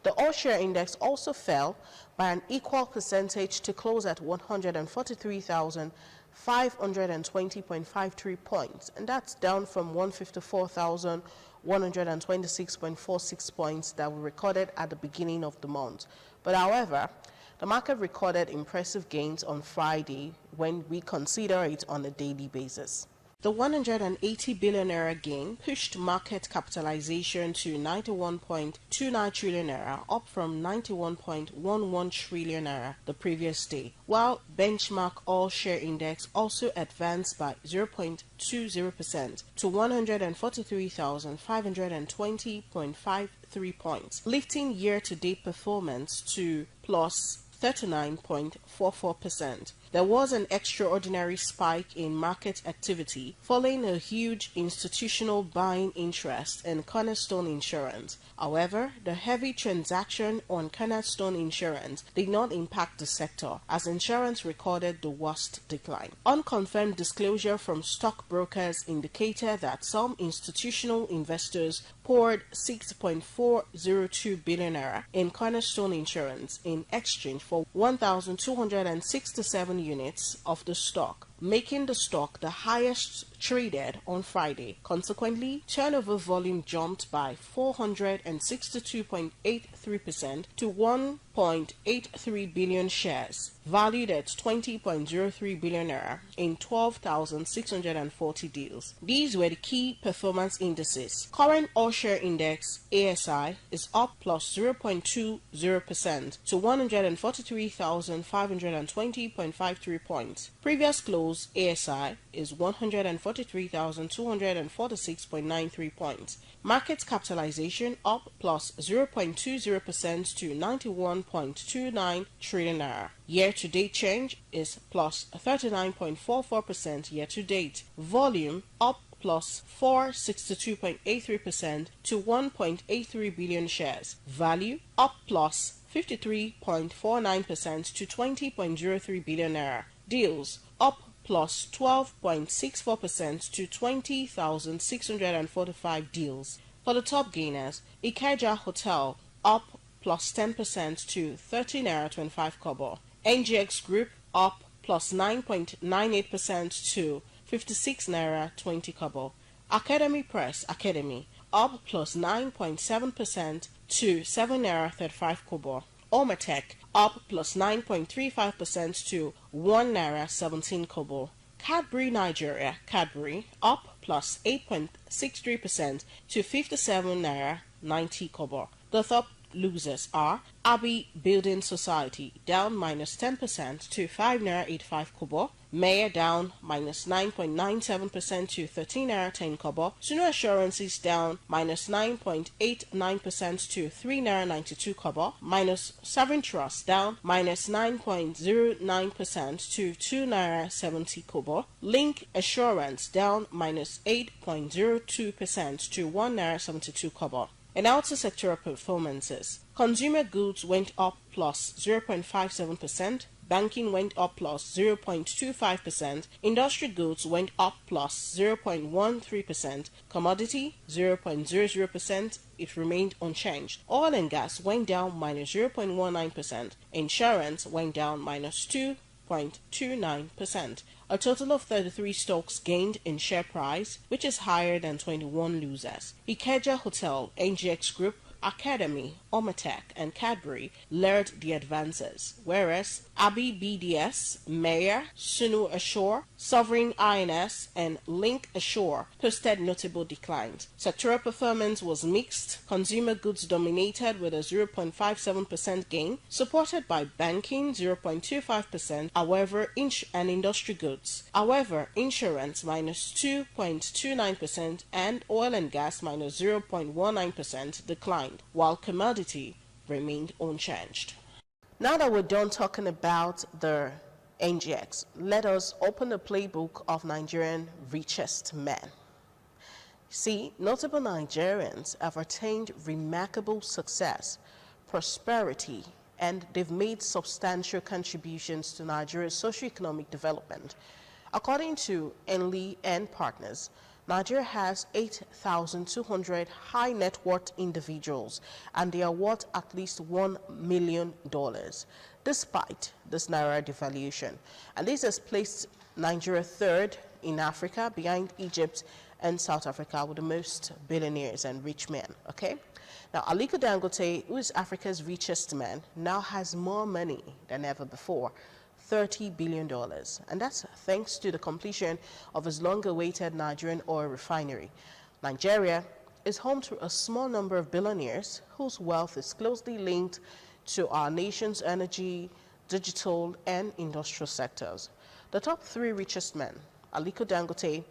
The all-share index also fell by an equal percentage to close at 143,520.53 points, and that's down from 154,126.46 points that were recorded at the beginning of the month. But however, the market recorded impressive gains on Friday when we consider it on a daily basis. The 180 billion naira gain pushed market capitalization to 91.29 trillion naira, up from 91.11 trillion naira the previous day, while benchmark all-share index also advanced by 0.20% to 143,520.53 points, lifting year-to-date performance to plus 39.44%. There was an extraordinary spike in market activity following a huge institutional buying interest in Cornerstone Insurance. However, the heavy transaction on Cornerstone Insurance did not impact the sector, as insurance recorded the worst decline. Unconfirmed disclosure from stockbrokers indicated that some institutional investors poured 6.402 billion naira in Cornerstone Insurance in exchange for 1,267 units of the stock, making the stock the highest traded on Friday. Consequently, turnover volume jumped by 462.83% to 1.83 billion shares, valued at 20.03 billion naira in 12,640 deals. These were the key performance indices. Current all-share index ASI is up plus 0.20% to 143,520.53 points. Previous close ASI is 143,246.93 points. Market capitalization up plus 0.20% to 91.29 trillion naira. Year-to-date change is plus 39.44% year-to-date. Volume up plus 462.83% to 1.83 billion shares. Value up plus 53.49% to 20.03 billion naira. Deals up plus 12.64% to 20,645 deals. For the top gainers, Ikeja Hotel up plus 10% to 30 naira 25 kobo. NGX Group up plus 9.98% to 56 naira 20 kobo. Academy Press Academy up plus 9.7% to 7 naira 35 kobo. Omatech up plus 9.35% to 1 naira 17 kobo. Cadbury Nigeria Cadbury up plus 8.63% to 57 naira 90 kobo. The top losers are Abbey Building Society down minus 10% to 5 naira 85 kobo. Mayor down minus 9.97% to 13 naira 10 kobo. Sunu Assurances down minus 9.89% to 3 naira 92 kobo. Minus Sovereign Trust down minus 9.09% to 2 naira 70 kobo. Link Assurance down minus 8.02% to 1 naira 72 kobo. In outer sectoral performances, consumer goods went up plus 0.57%, banking went up plus 0.25%, industry goods went up plus 0.13%, commodity 0.00%, it remained unchanged. Oil and gas went down minus 0.19%, insurance went down minus 2.29%. A total of 33 stocks gained in share price, which is higher than 21 losers. Ikeja Hotel, NGX Group, Academy, Omatech, and Cadbury led the advances, whereas Abbey BDS, Mayor, Sunu Assure, Sovereign INS, and Link Assure posted notable declines. Sectoral performance was mixed. Consumer goods dominated with a 0.57% gain, supported by banking 0.25%, however, and industry goods. However, insurance minus 2.29% and oil and gas minus 0.19% declined, while commodity remained unchanged. Now that we're done talking about the NGX, let us open the playbook of Nigerian richest men. See, notable Nigerians have attained remarkable success, prosperity, and they've made substantial contributions to Nigeria's socio-economic development. According to Enli and Partners, Nigeria has 8,200 high net worth individuals, and they are worth at least $1 million, despite this naira devaluation. And this has placed Nigeria third in Africa, behind Egypt and South Africa, with the most billionaires and rich men. Okay. Now, Aliko Dangote, who is Africa's richest man, now has more money than ever before. $30 billion, and that's thanks to the completion of his long-awaited Nigerian oil refinery. Nigeria is home to a small number of billionaires whose wealth is closely linked to our nation's energy, digital, and industrial sectors. The top three richest men, Aliko Dangote,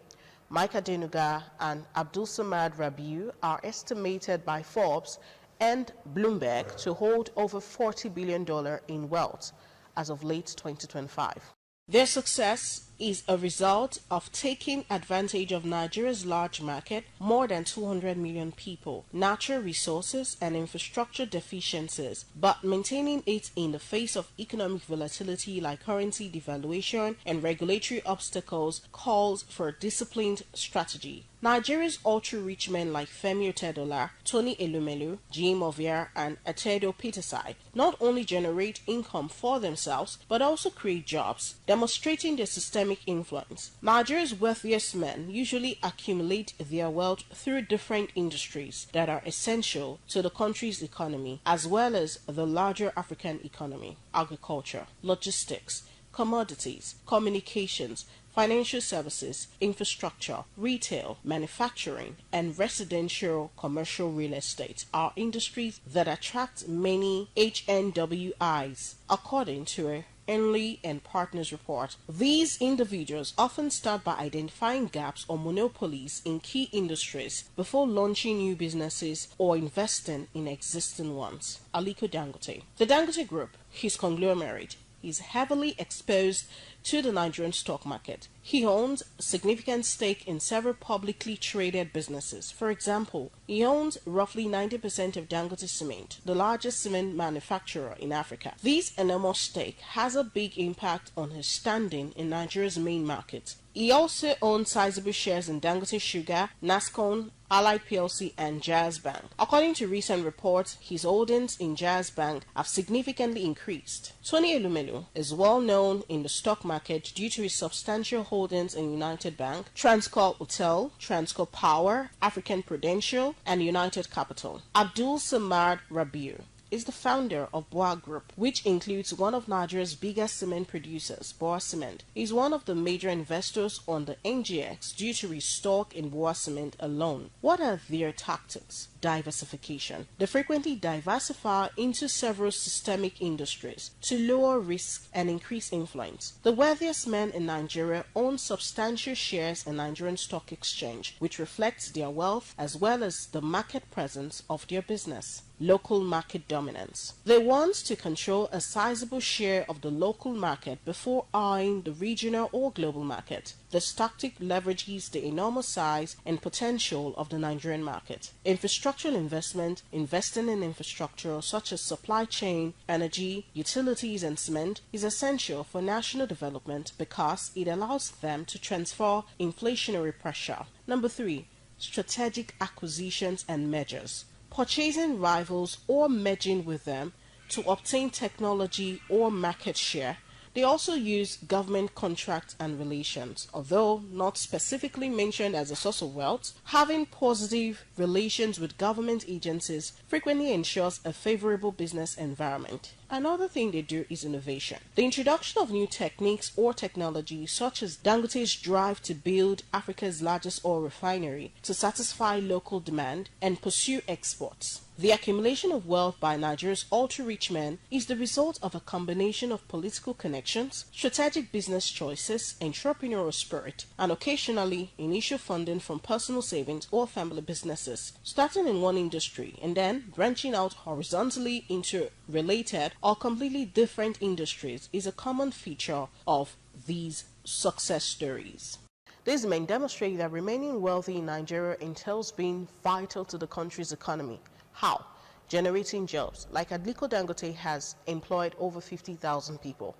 Mike Adenuga, and Abdul Samad Rabiu, are estimated by Forbes and Bloomberg to hold over $40 billion in wealth as of late 2025. Their success is a result of taking advantage of Nigeria's large market, more than 200 million people, natural resources and infrastructure deficiencies, but maintaining it in the face of economic volatility like currency devaluation and regulatory obstacles calls for a disciplined strategy. Nigeria's ultra-rich men like Femi Otedola, Tony Elumelu, Jim Ovia, and Atedo Peterside not only generate income for themselves, but also create jobs, demonstrating their systemic influence. Nigeria's wealthiest men usually accumulate their wealth through different industries that are essential to the country's economy, as well as the larger African economy: agriculture, logistics, commodities, communications, financial services, infrastructure, retail, manufacturing, and residential commercial real estate are industries that attract many HNWIs, according to a Henley and Partners report. These individuals often start by identifying gaps or monopolies in key industries before launching new businesses or investing in existing ones. Aliko Dangote. The Dangote Group, his conglomerate, is heavily exposed to the Nigerian stock market. He owns a significant stake in several publicly traded businesses. For example, he owns roughly 90% of Dangote Cement, the largest cement manufacturer in Africa. This enormous stake has a big impact on his standing in Nigeria's main market. He also owns sizable shares in Dangote Sugar, Nascon, Allied PLC, and Jazz Bank. According to recent reports, his holdings in Jazz Bank have significantly increased. Tony Elumelu is well known in the stock market due to his substantial holdings in United Bank, Transcorp Hotel, Transcorp Power, African Prudential, and United Capital. Abdul Samad Rabiu is the founder of Boa Group, which includes one of Nigeria's biggest cement producers, Boa Cement. He is one of the major investors on the NGX due to his stock in Boa Cement alone. What are their tactics? Diversification. They frequently diversify into several systemic industries to lower risk and increase influence. The wealthiest men in Nigeria own substantial shares in Nigerian Stock Exchange, which reflects their wealth as well as the market presence of their business. Local market dominance. They want to control a sizable share of the local market before eyeing the regional or global market. This tactic leverages the enormous size and potential of the Nigerian market. Infrastructural investment, investing in infrastructure such as supply chain, energy, utilities, and cement is essential for national development because it allows them to transfer inflationary pressure. Number 3. Strategic acquisitions and mergers. Purchasing rivals or merging with them to obtain technology or market share. They also use government contracts and relations. Although not specifically mentioned as a source of wealth, having positive relations with government agencies frequently ensures a favorable business environment. Another thing they do is innovation. The introduction of new techniques or technologies such as Dangote's drive to build Africa's largest oil refinery to satisfy local demand and pursue exports. The accumulation of wealth by Nigeria's ultra-rich men is the result of a combination of political connections, strategic business choices, entrepreneurial spirit, and occasionally initial funding from personal savings or family businesses. Starting in one industry and then branching out horizontally into related or completely different industries is a common feature of these success stories. These men demonstrate that remaining wealthy in Nigeria entails being vital to the country's economy. How? Generating jobs, like Aliko Dangote has employed over 50,000 people,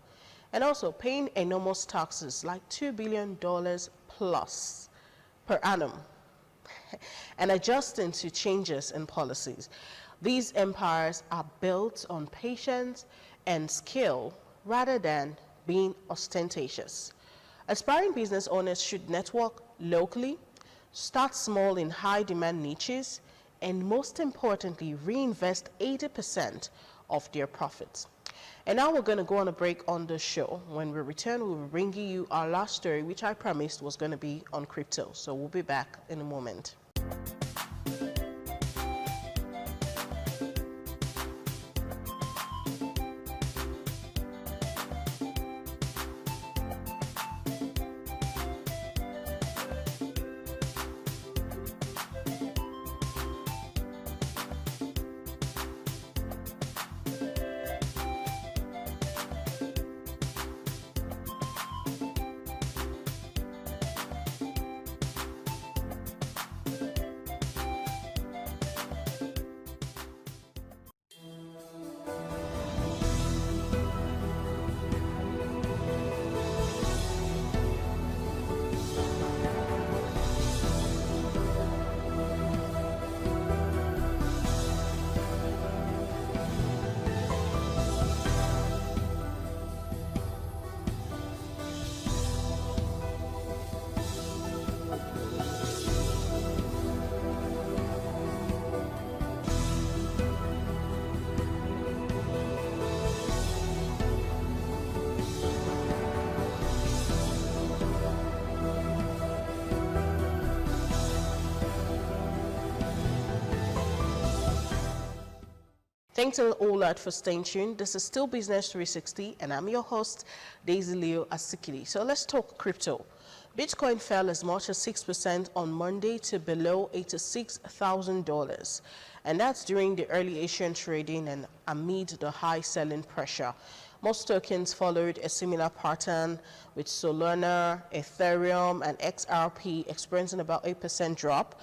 and also paying enormous taxes like $2 billion plus per annum, and adjusting to changes in policies. These empires are built on patience and skill rather than being ostentatious. Aspiring business owners should network locally, start small in high-demand niches, and most importantly, reinvest 80% of their profits. And now we're going to go on a break on the show. When we return, we'll be bringing you our last story, which I promised was going to be on crypto. So we'll be back in a moment. Thanks a lot for staying tuned. This is still Business 360, and I'm your host, Daisy Leo Asikili. So let's talk crypto. Bitcoin fell as much as 6% on Monday to below $86,000. And that's during the early Asian trading and amid the high selling pressure. Most tokens followed a similar pattern, with Solana, Ethereum, and XRP experiencing about 8% drop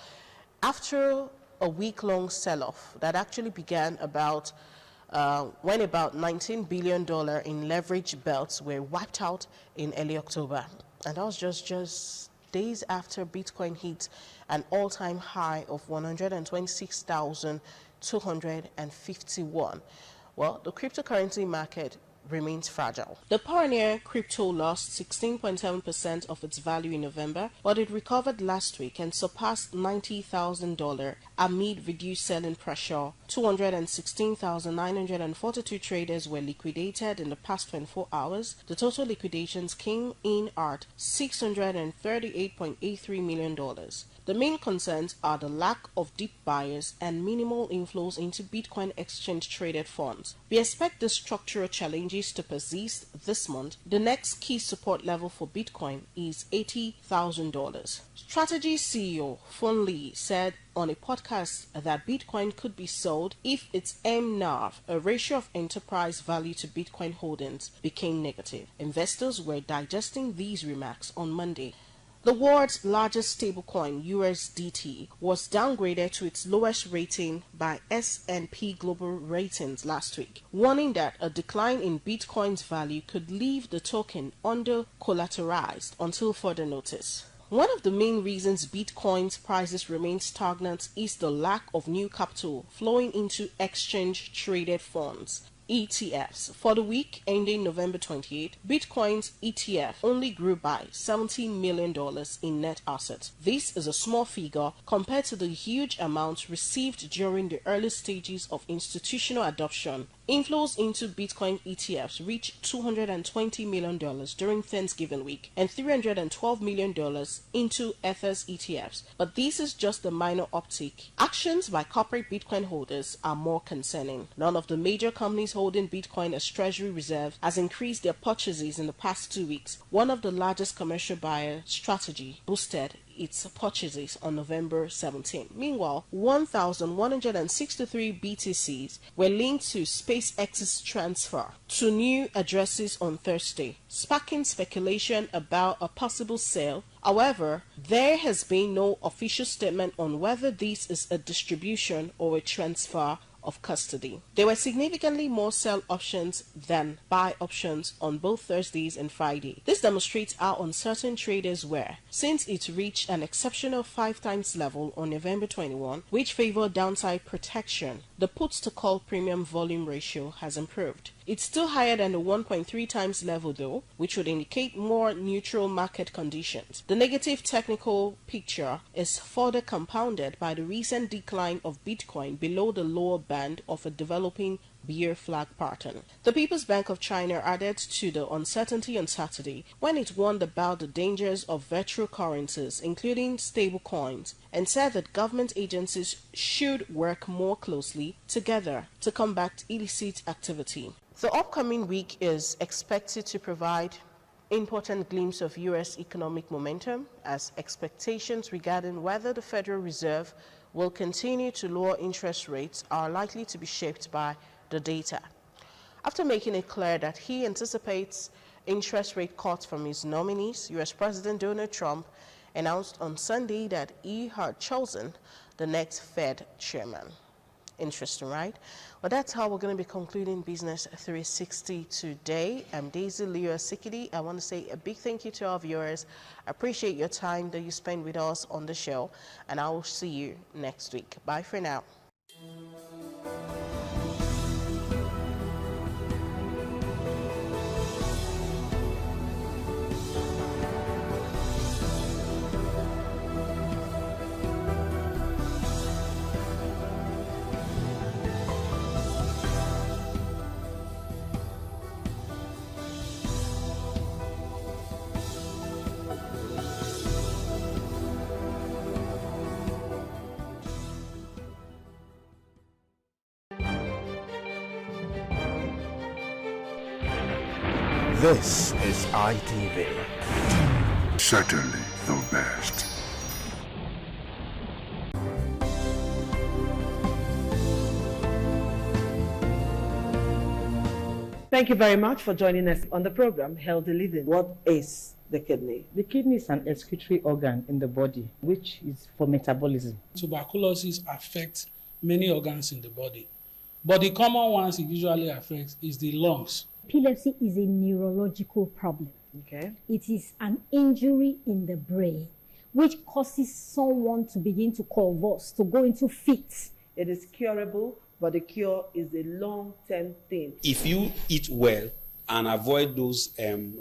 after a week-long sell-off that actually began when about $19 billion in leverage belts were wiped out in early October. And that was just days after Bitcoin hit an all-time high of 126,251. Well, the cryptocurrency market remains fragile. The pioneer crypto lost 16.7% of its value in November, but it recovered last week and surpassed $90,000 amid reduced selling pressure. 216,942 traders were liquidated in the past 24 hours. The total liquidations came in at $638.83 million. The main concerns are the lack of deep buyers and minimal inflows into Bitcoin exchange-traded funds. We expect the structural challenges to persist this month. The next key support level for Bitcoin is $80,000. Strategy CEO Fun Lee said on a podcast that Bitcoin could be sold if its MNAV, a ratio of enterprise value to Bitcoin holdings, became negative. Investors were digesting these remarks on Monday. The world's largest stablecoin, USDT, was downgraded to its lowest rating by S&P Global Ratings last week, warning that a decline in Bitcoin's value could leave the token under-collateralized until further notice. One of the main reasons Bitcoin's prices remain stagnant is the lack of new capital flowing into exchange-traded funds, ETFs. For the week ending November 28, Bitcoin's ETF only grew by $70 million in net assets. This is a small figure compared to the huge amounts received during the early stages of institutional adoption. Inflows into Bitcoin ETFs reached $220 million during Thanksgiving week and $312 million into Ether's ETFs. But this is just a minor uptick. Actions by corporate Bitcoin holders are more concerning. None of the major companies holding Bitcoin as treasury reserve has increased their purchases in the past 2 weeks. One of the largest commercial buyer, Strategy, boosted its purchases on November 17. Meanwhile, 1,163 BTCs were linked to SpaceX's transfer to new addresses on Thursday, sparking speculation about a possible sale. However, there has been no official statement on whether this is a distribution or a transfer of custody. There were significantly more sell options than buy options on both Thursdays and Friday. This demonstrates how uncertain traders were, since it reached an exceptional 5 times level on November 21, which favored downside protection. The puts to call premium volume ratio has improved. It's still higher than the 1.3 times level though, which would indicate more neutral market conditions. The negative technical picture is further compounded by the recent decline of Bitcoin below the lower band of a developing bear flag pattern. The People's Bank of China added to the uncertainty on Saturday when it warned about the dangers of virtual currencies, including stable coins, and said that government agencies should work more closely together to combat illicit activity. The upcoming week is expected to provide important glimpse of U.S. economic momentum, as expectations regarding whether the Federal Reserve will continue to lower interest rates are likely to be shaped by the data. After making it clear that he anticipates interest rate cuts from his nominees, U.S. President Donald Trump announced on Sunday that he had chosen the next Fed chairman. Interesting, right? Well, that's how we're going to be concluding Business 360 today. I'm Daisy Leo Asikidi. I want to say a big thank you to our viewers. I appreciate your time that you spend with us on the show, and I will see you next week. Bye for now. This is ITV. Certainly the best. Thank you very much for joining us on the program, Healthy Living. What is the kidney? The kidney is an excretory organ in the body, which is for metabolism. Tuberculosis affects many organs in the body, but the common ones it usually affects is the lungs. Epilepsy is a neurological problem. Okay. It is an injury in the brain which causes someone to begin to convulse, to go into fits. It is curable, but the cure is a long-term thing. If you eat well and avoid those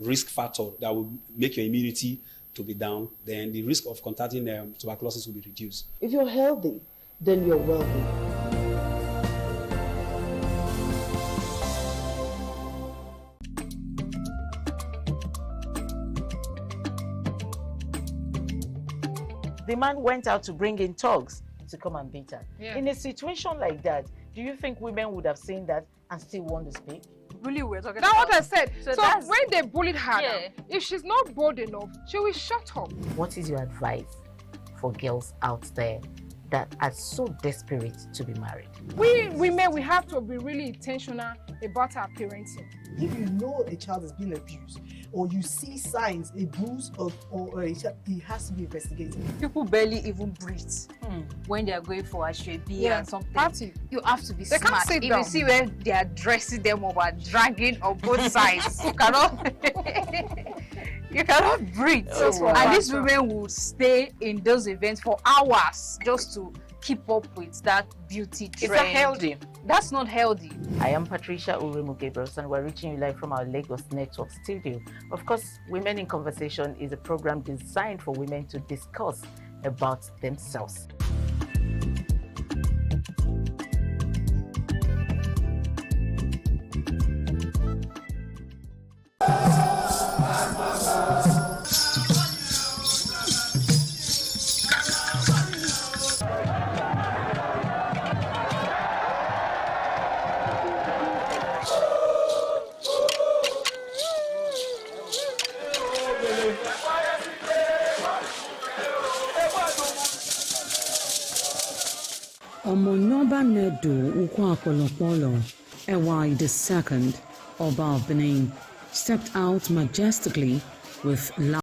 risk factors that will make your immunity to be down, then the risk of contracting tuberculosis will be reduced. If you're healthy, then you're wealthy. The man went out to bring in thugs to come and beat her. Yeah. In a situation like that, do you think women would have seen that and still want to speak? Really, we're talking That's about what I said. So So that's- when they bullied her, Yeah. if she's not bold enough, she will shut up. What is your advice for girls out there that are so desperate to be married? We women, we have to be really intentional about our parenting. If you know a child is being abused, or you see signs, a bruise or a child, it has to be investigated. People barely even breathe when they are going for a shrebi and something. Party. You have to be They can't smart. sit If down. you see where they are dressing them up and dragging on both sides, you cannot you cannot breathe. Oh, And wow. these women will stay in those events for hours just to keep up with that beauty trend. Is that healthy? That's not healthy. I am Patricia Uremu Gabriels, and we're reaching you live from our Lagos Network studio. Of course, Women in Conversation is a program designed for women to discuss about themselves. Omonoba Nedu Ukwakolopolo, Ewai II, Oba of Benin, stepped out majestically with